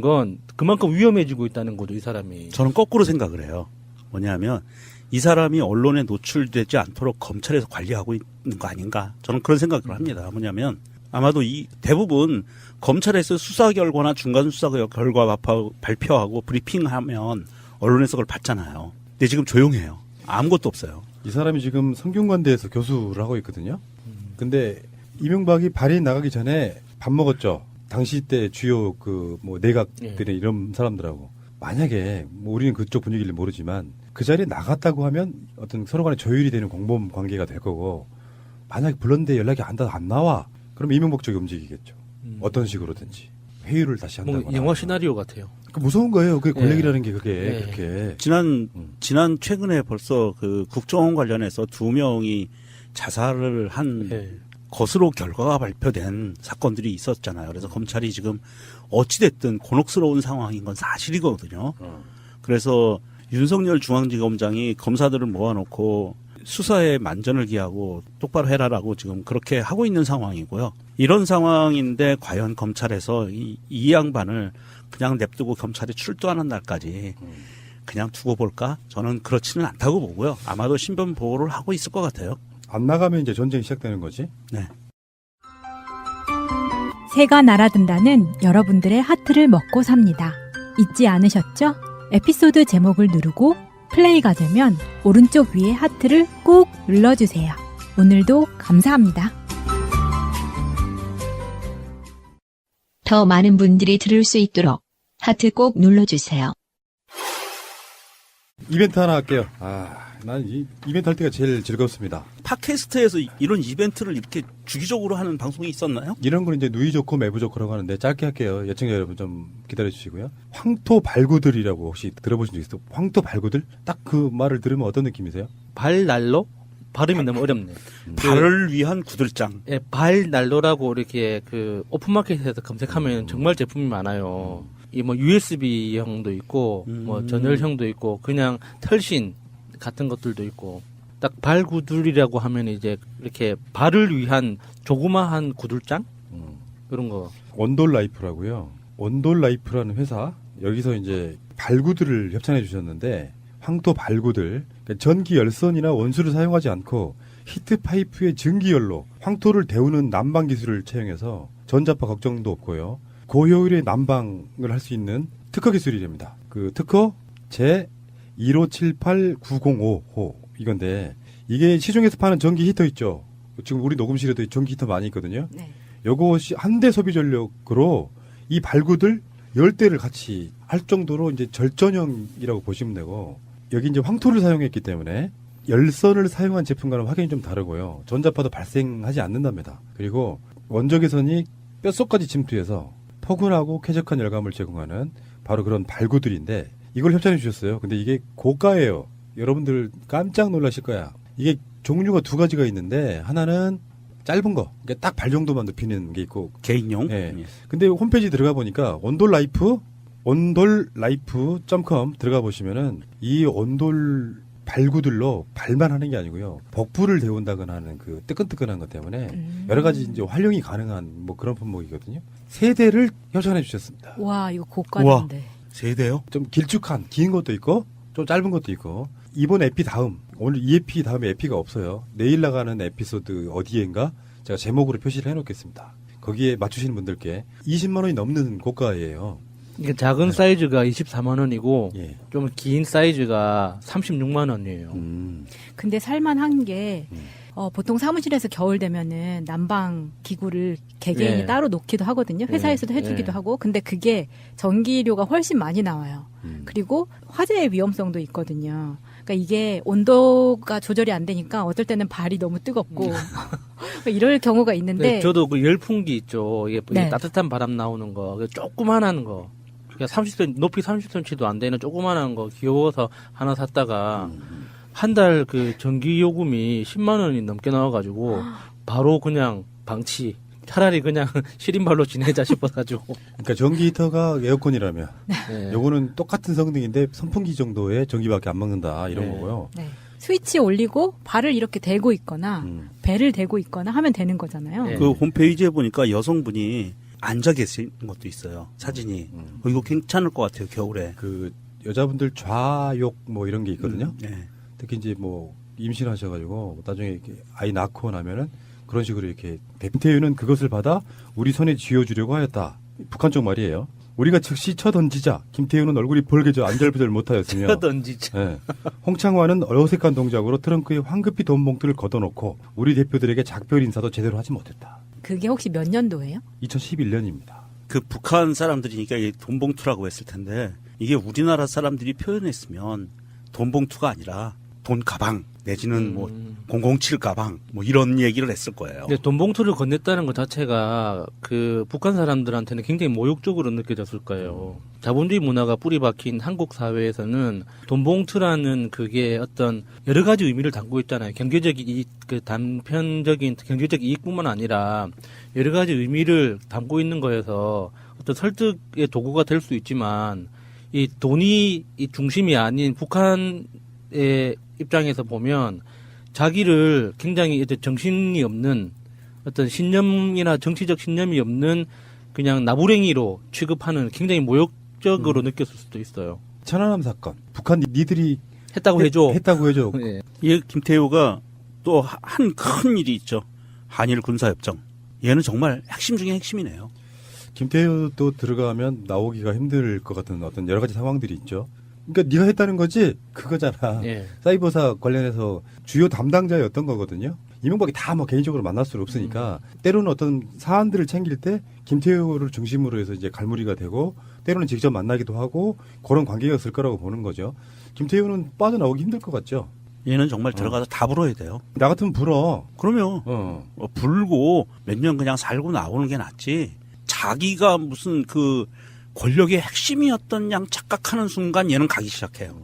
건 그만큼 위험해지고 있다는 거죠, 이 사람이. 저는 거꾸로 생각을 해요. 뭐냐면 이 사람이 언론에 노출되지 않도록 검찰에서 관리하고 있는 거 아닌가. 저는 그런 생각을 합니다. 뭐냐면 아마도 이 대부분 검찰에서 수사 결과나 중간 수사 결과 발표하고 브리핑하면 언론에서 그걸 봤잖아요. 근데 지금 조용해요. 아무것도 없어요. 이 사람이 지금 성균관대에서 교수를 하고 있거든요. 근데 이명박이 발인 나가기 전에 밥 먹었죠. 당시 때 주요 그 뭐 내각들이 이런 사람들하고. 만약에 뭐 우리는 그쪽 분위기를 모르지만 그 자리에 나갔다고 하면 어떤 서로 간에 조율이 되는 공범 관계가 될 거고 만약에 불렀는데 연락이 안 나와. 그럼 이명박 쪽이 움직이겠죠. 어떤 식으로든지. 회유를 다시 한다거나. 뭐 영화 시나리오 같아요. 무서운 거예요. 그게 권력이라는 게 그게 그렇게. 지난 최근에 벌써 그 국정원 관련해서 2명이 자살을 한 것으로 결과가 발표된 사건들이 있었잖아요. 그래서 검찰이 지금 어찌됐든 곤혹스러운 상황인 건 사실이거든요. 그래서 윤석열 중앙지검장이 검사들을 모아놓고 수사에 만전을 기하고 똑바로 해라라고 지금 그렇게 하고 있는 상황이고요. 이런 상황인데 과연 검찰에서 이 양반을 그냥 냅두고 검찰에 출두하는 날까지 그냥 두고 볼까? 저는 그렇지는 않다고 보고요. 아마도 신변 보호를 하고 있을 것 같아요. 안 나가면 이제 전쟁이 시작되는 거지? 네. 새가 날아든다는 여러분들의 하트를 먹고 삽니다. 잊지 않으셨죠? 에피소드 제목을 누르고 플레이가 되면 오른쪽 위에 하트를 꾹 눌러주세요. 오늘도 감사합니다. 더 많은 분들이 들을 수 있도록 하트 꼭 눌러주세요. 이벤트 하나 할게요. 난 이 이벤트 할 때가 제일 즐겁습니다. 팟캐스트에서 이런 이벤트를 이렇게 주기적으로 하는 방송이 있었나요? 이런 건 이제 누이 좋고 매부 좋고라고 하는데 짧게 할게요. 예청자 여러분 좀 기다려 주시고요. 황토 발구들이라고 혹시 들어보신 적 있어요? 황토 발구들? 딱 그 말을 들으면 어떤 느낌이세요? 발난로? 발음이 너무 어렵네. 발을 위한 구들장. 예, 발난로라고 이렇게 그 오픈마켓에서 검색하면 정말 제품이 많아요. 이 뭐 USB형도 있고 뭐 전열형도 있고 그냥 털신 같은 것들도 있고 딱 발 구들이라고 하면 이제 이렇게 발을 위한 조그마한 구들장 그런 거. 원돌 라이프라고요. 원돌 라이프라는 회사 여기서 이제 발구들을 협찬해 주셨는데 황토 발구들 그러니까 전기 열선이나 원수를 사용하지 않고 히트 파이프의 증기열로 황토를 데우는 난방 기술을 채용해서 전자파 걱정도 없고요. 고효율의 난방을 할 수 있는 특허 기술이 됩니다. 그 특허 제 1578905호 이건데 이게 시중에서 파는 전기 히터 있죠. 지금 우리 녹음실에도 전기 히터 많이 있거든요. 네. 요것이 한 대 소비 전력으로 이 발구들 10대를 같이 할 정도로 이제 절전형이라고 보시면 되고 여기 이제 황토를 사용했기 때문에 열선을 사용한 제품과는 확연히 좀 다르고요. 전자파도 발생하지 않는답니다. 그리고 원적 개선이 뼛속까지 침투해서 포근하고 쾌적한 열감을 제공하는 바로 그런 발구들인데 이걸 협찬해 주셨어요. 근데 이게 고가예요. 여러분들 깜짝 놀라실 거야. 이게 종류가 두 가지가 있는데 하나는 짧은 거, 그러니까 딱 발 정도만 눕히는 게 있고 개인용. 네. 근데 홈페이지 들어가 보니까 온돌라이프.com 들어가 보시면은 이 온돌 발구들로 발만 하는 게 아니고요. 복부를 데운다거나 하는 그 뜨끈뜨끈한 것 때문에 여러 가지 이제 활용이 가능한 뭐 그런 품목이거든요. 세 대를 협찬해 주셨습니다. 와, 이거 고가인데. 세 대요? 좀 길쭉한 긴 것도 있고 좀 짧은 것도 있고 이번 에피 다음 오늘 이 에피 다음에 에피가 없어요. 내일 나가는 에피소드 어디엔가 제가 제목으로 표시를 해놓겠습니다. 거기에 맞추시는 분들께 20만 원이 넘는 고가예요. 이게 작은 사이즈가 24만 원이고 예. 좀 긴 사이즈가 36만 원이에요. 근데 살만한 게 보통 사무실에서 겨울 되면은 난방 기구를 개개인이 예. 따로 놓기도 하거든요. 회사에서도 해주기도 예. 하고. 근데 그게 전기료가 훨씬 많이 나와요. 그리고 화재의 위험성도 있거든요. 그러니까 이게 온도가 조절이 안 되니까 어떨 때는 발이 너무 뜨겁고 이럴 경우가 있는데. 네, 저도 그 열풍기 있죠. 이게 네. 따뜻한 바람 나오는 거, 조그만한 거. 그러니까 30cm, 높이 30cm도 안 되는 조그만한 거 귀여워서 하나 샀다가 한 달 그 전기 요금이 10만 원이 넘게 나와가지고 바로 그냥 방치. 차라리 그냥 시린발로 지내자 싶어가지고. 그러니까 전기 히터가 에어컨이라면 네. 요거는 똑같은 성능인데 선풍기 정도의 전기밖에 안 먹는다 이런 네. 거고요. 네. 스위치 올리고 발을 이렇게 대고 있거나 배를 대고 있거나 하면 되는 거잖아요. 그 홈페이지에 보니까 여성분이 앉아 계신 것도 있어요. 사진이. 이거 괜찮을 것 같아요. 겨울에. 그 여자분들 좌욕 뭐 이런 게 있거든요. 네. 특히 이제 뭐 임신하셔가지고 나중에 이렇게 아이 낳고 나면은 그런 식으로 이렇게 김태윤은 그것을 받아 우리 손에 쥐어주려고 하였다. 북한 쪽 말이에요. 우리가 즉시 쳐던지자 김태윤은 얼굴이 벌개져 안절부절 못하였으며 쳐던지자. 네. 홍창화는 어색한 동작으로 트렁크에 황급히 돈 봉투를 걷어놓고 우리 대표들에게 작별 인사도 제대로 하지 못했다. 그게 혹시 몇 년도예요? 2011년입니다. 그 북한 사람들이니까 이게 돈봉투라고 했을 텐데 이게 우리나라 사람들이 표현했으면 돈봉투가 아니라 돈 가방 내지는 뭐 007 가방 뭐 이런 얘기를 했을 거예요. 근데 돈 봉투를 건넸다는 것 자체가 그 북한 사람들한테는 굉장히 모욕적으로 느껴졌을 거예요. 자본주의 문화가 뿌리 박힌 한국 사회에서는 돈 봉투라는 그게 어떤 여러 가지 의미를 담고 있잖아요. 경제적 이익, 그 단편적인 경제적 이익뿐만 아니라 여러 가지 의미를 담고 있는 거여서 어떤 설득의 도구가 될 수 있지만 이 돈이 이 중심이 아닌 북한의 입장에서 보면 자기를 굉장히 정신이 없는 어떤 신념이나 정치적 신념이 없는 그냥 나부랭이로 취급하는 굉장히 모욕적으로 느꼈을 수도 있어요. 천안함 사건. 북한 니들이 했다고 해줘. 했다고 해줘. 예. 이 김태효가 또 한 큰 일이 있죠. 한일 군사협정. 얘는 정말 핵심 중에 핵심이네요. 김태효도 들어가면 나오기가 힘들 것 같은 어떤 여러 가지 상황들이 있죠. 그러니까 네가 했다는 거지 그거잖아. 예. 사이버사 관련해서 주요 담당자였던 거거든요. 이명박이 다 뭐 개인적으로 만날 수는 없으니까 때로는 어떤 사안들을 챙길 때 김태효를 중심으로 해서 이제 갈무리가 되고 때로는 직접 만나기도 하고 그런 관계였을 거라고 보는 거죠. 김태효는 빠져나오기 힘들 것 같죠. 얘는 정말 들어가서 다 불어야 돼요. 나 같으면 불어. 그러면 불고 몇 년 그냥 살고 나오는 게 낫지. 자기가 무슨 그 권력의 핵심이었던 양 착각하는 순간 얘는 가기 시작해요.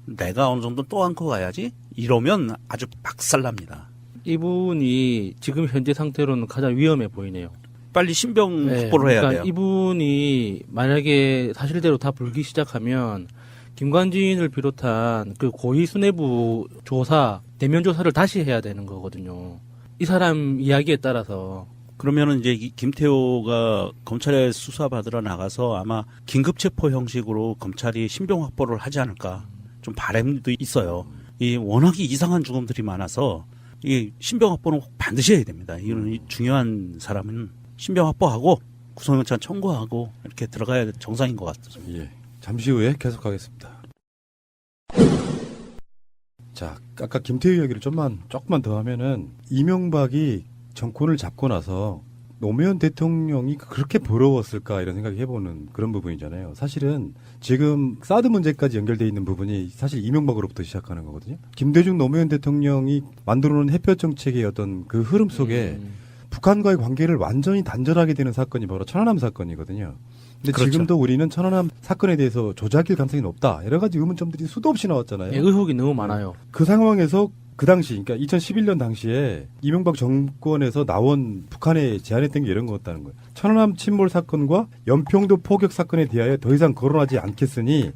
내가 어느 정도 또 안고 가야지. 이러면 아주 박살납니다. 이분이 지금 현재 상태로는 가장 위험해 보이네요. 빨리 신병 확보를 해야 그러니까 돼요. 이분이 만약에 사실대로 다 불기 시작하면 김관진을 비롯한 그 고위 수뇌부 조사, 대면 조사를 다시 해야 되는 거거든요. 이 사람 이야기에 따라서. 그러면은 이제 김태호가 검찰에 수사받으러 나가서 아마 긴급 체포 형식으로 검찰이 신병 확보를 하지 않을까 좀 바람도 있어요. 이 워낙에 이상한 죽음들이 많아서 이 신병 확보는 꼭 반드시 해야 됩니다. 이런 중요한 사람은 신병 확보하고 구속영장 청구하고 이렇게 들어가야 정상인 것 같습니다. 예. 잠시 후에 계속하겠습니다. 자, 아까 김태우 이야기를 조금만 더 하면은 이명박이 정권을 잡고 나서 노무현 대통령이 그렇게 부러웠을까 이런 생각이 해보는 그런 부분이잖아요. 사실은 지금 사드 문제까지 연결돼 있는 부분이 사실 이명박으로부터 시작하는 거거든요. 김대중 노무현 대통령이 만들어놓은 햇볕 정책의 어떤 그 흐름 속에 북한과의 관계를 완전히 단절하게 되는 사건이 바로 천안함 사건이거든요. 근데 그렇죠. 지금도 우리는 천안함 사건에 대해서 조작일 가능성이 높다. 여러 가지 의문점들이 수도 없이 나왔잖아요. 예, 의혹이 너무 많아요. 그 상황에서 그 당시, 그러니까 2011년 당시에 이명박 정권에서 나온 북한에 제안했던 게 이런 거였다는 거예요. 천안함 침몰 사건과 연평도 포격 사건에 대하여 더 이상 거론하지 않겠으니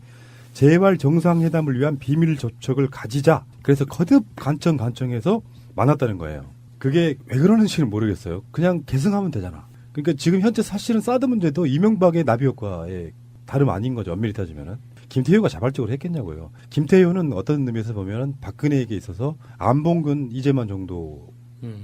재발 정상회담을 위한 비밀 접촉을 가지자. 그래서 거듭 간청해서 만났다는 거예요. 그게 왜 그러는지는 모르겠어요. 그냥 계승하면 되잖아. 그러니까 지금 현재 사실은 사드 문제도 이명박의 나비 효과에 다름 아닌 거죠. 엄밀히 따지면은. 김태효가 자발적으로 했겠냐고요. 김태효는 어떤 의미에서 보면 박근혜에게 있어서 안봉근, 이재만 정도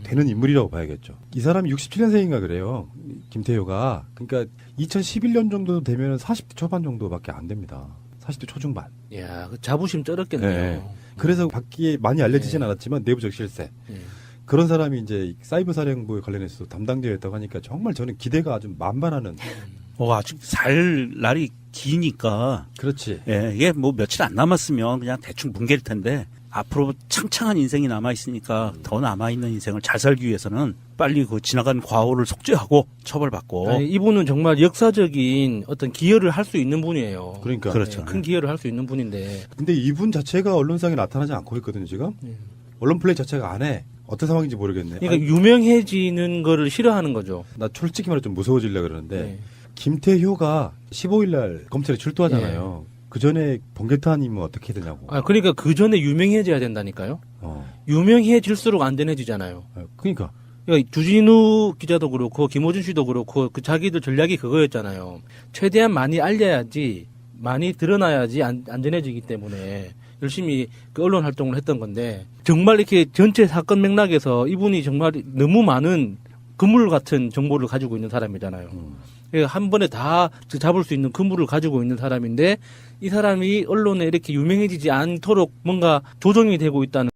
되는 인물이라고 봐야겠죠. 이 사람이 67년생인가 그래요. 김태효가. 그러니까 2011년 정도 되면 40대 초반 정도밖에 안 됩니다. 40대 초중반. 이야, 그 자부심 쩔었겠네요. 네. 그래서 밖에 많이 알려지진 않았지만 내부적 실세. 그런 사람이 이제 사이버 사령부에 관련해서 담당자였다고 하니까 정말 저는 기대가 아주 만반하는. 아직 살 날이 기니까. 그렇지. 예, 이게 뭐 며칠 안 남았으면 그냥 대충 뭉갤 텐데 앞으로 창창한 인생이 남아 있으니까 더 남아 있는 인생을 잘 살기 위해서는 빨리 그 지나간 과오를 속죄하고 처벌받고. 아니, 이분은 정말 역사적인 어떤 기여를 할 수 있는 분이에요. 그러니까. 그렇죠. 큰 기여를 할 수 있는 분인데. 근데 이분 자체가 언론상에 나타나지 않고 있거든요, 지금. 언론 플레이 자체가 안 해. 어떤 상황인지 모르겠네. 그러니까 유명해지는 거를 싫어하는 거죠. 나 솔직히 말해 좀 무서워지려고 그러는데 김태효가 15일 날 검찰에 출두하잖아요. 그 전에 번개탄이면 어떻게 되냐고. 그러니까 그 전에 유명해져야 된다니까요. 유명해질수록 안전해지잖아요. 그러니까 주진우 기자도 그렇고 김호준 씨도 그렇고 그 자기들 전략이 그거였잖아요. 최대한 많이 알려야지, 많이 드러나야지 안전해지기 때문에 열심히 그 언론 활동을 했던 건데, 정말 이렇게 전체 사건 맥락에서 이분이 정말 너무 많은 그물 같은 정보를 가지고 있는 사람이잖아요. 한 번에 다 잡을 수 있는 그물을 가지고 있는 사람인데, 이 사람이 언론에 이렇게 유명해지지 않도록 뭔가 조정이 되고 있다는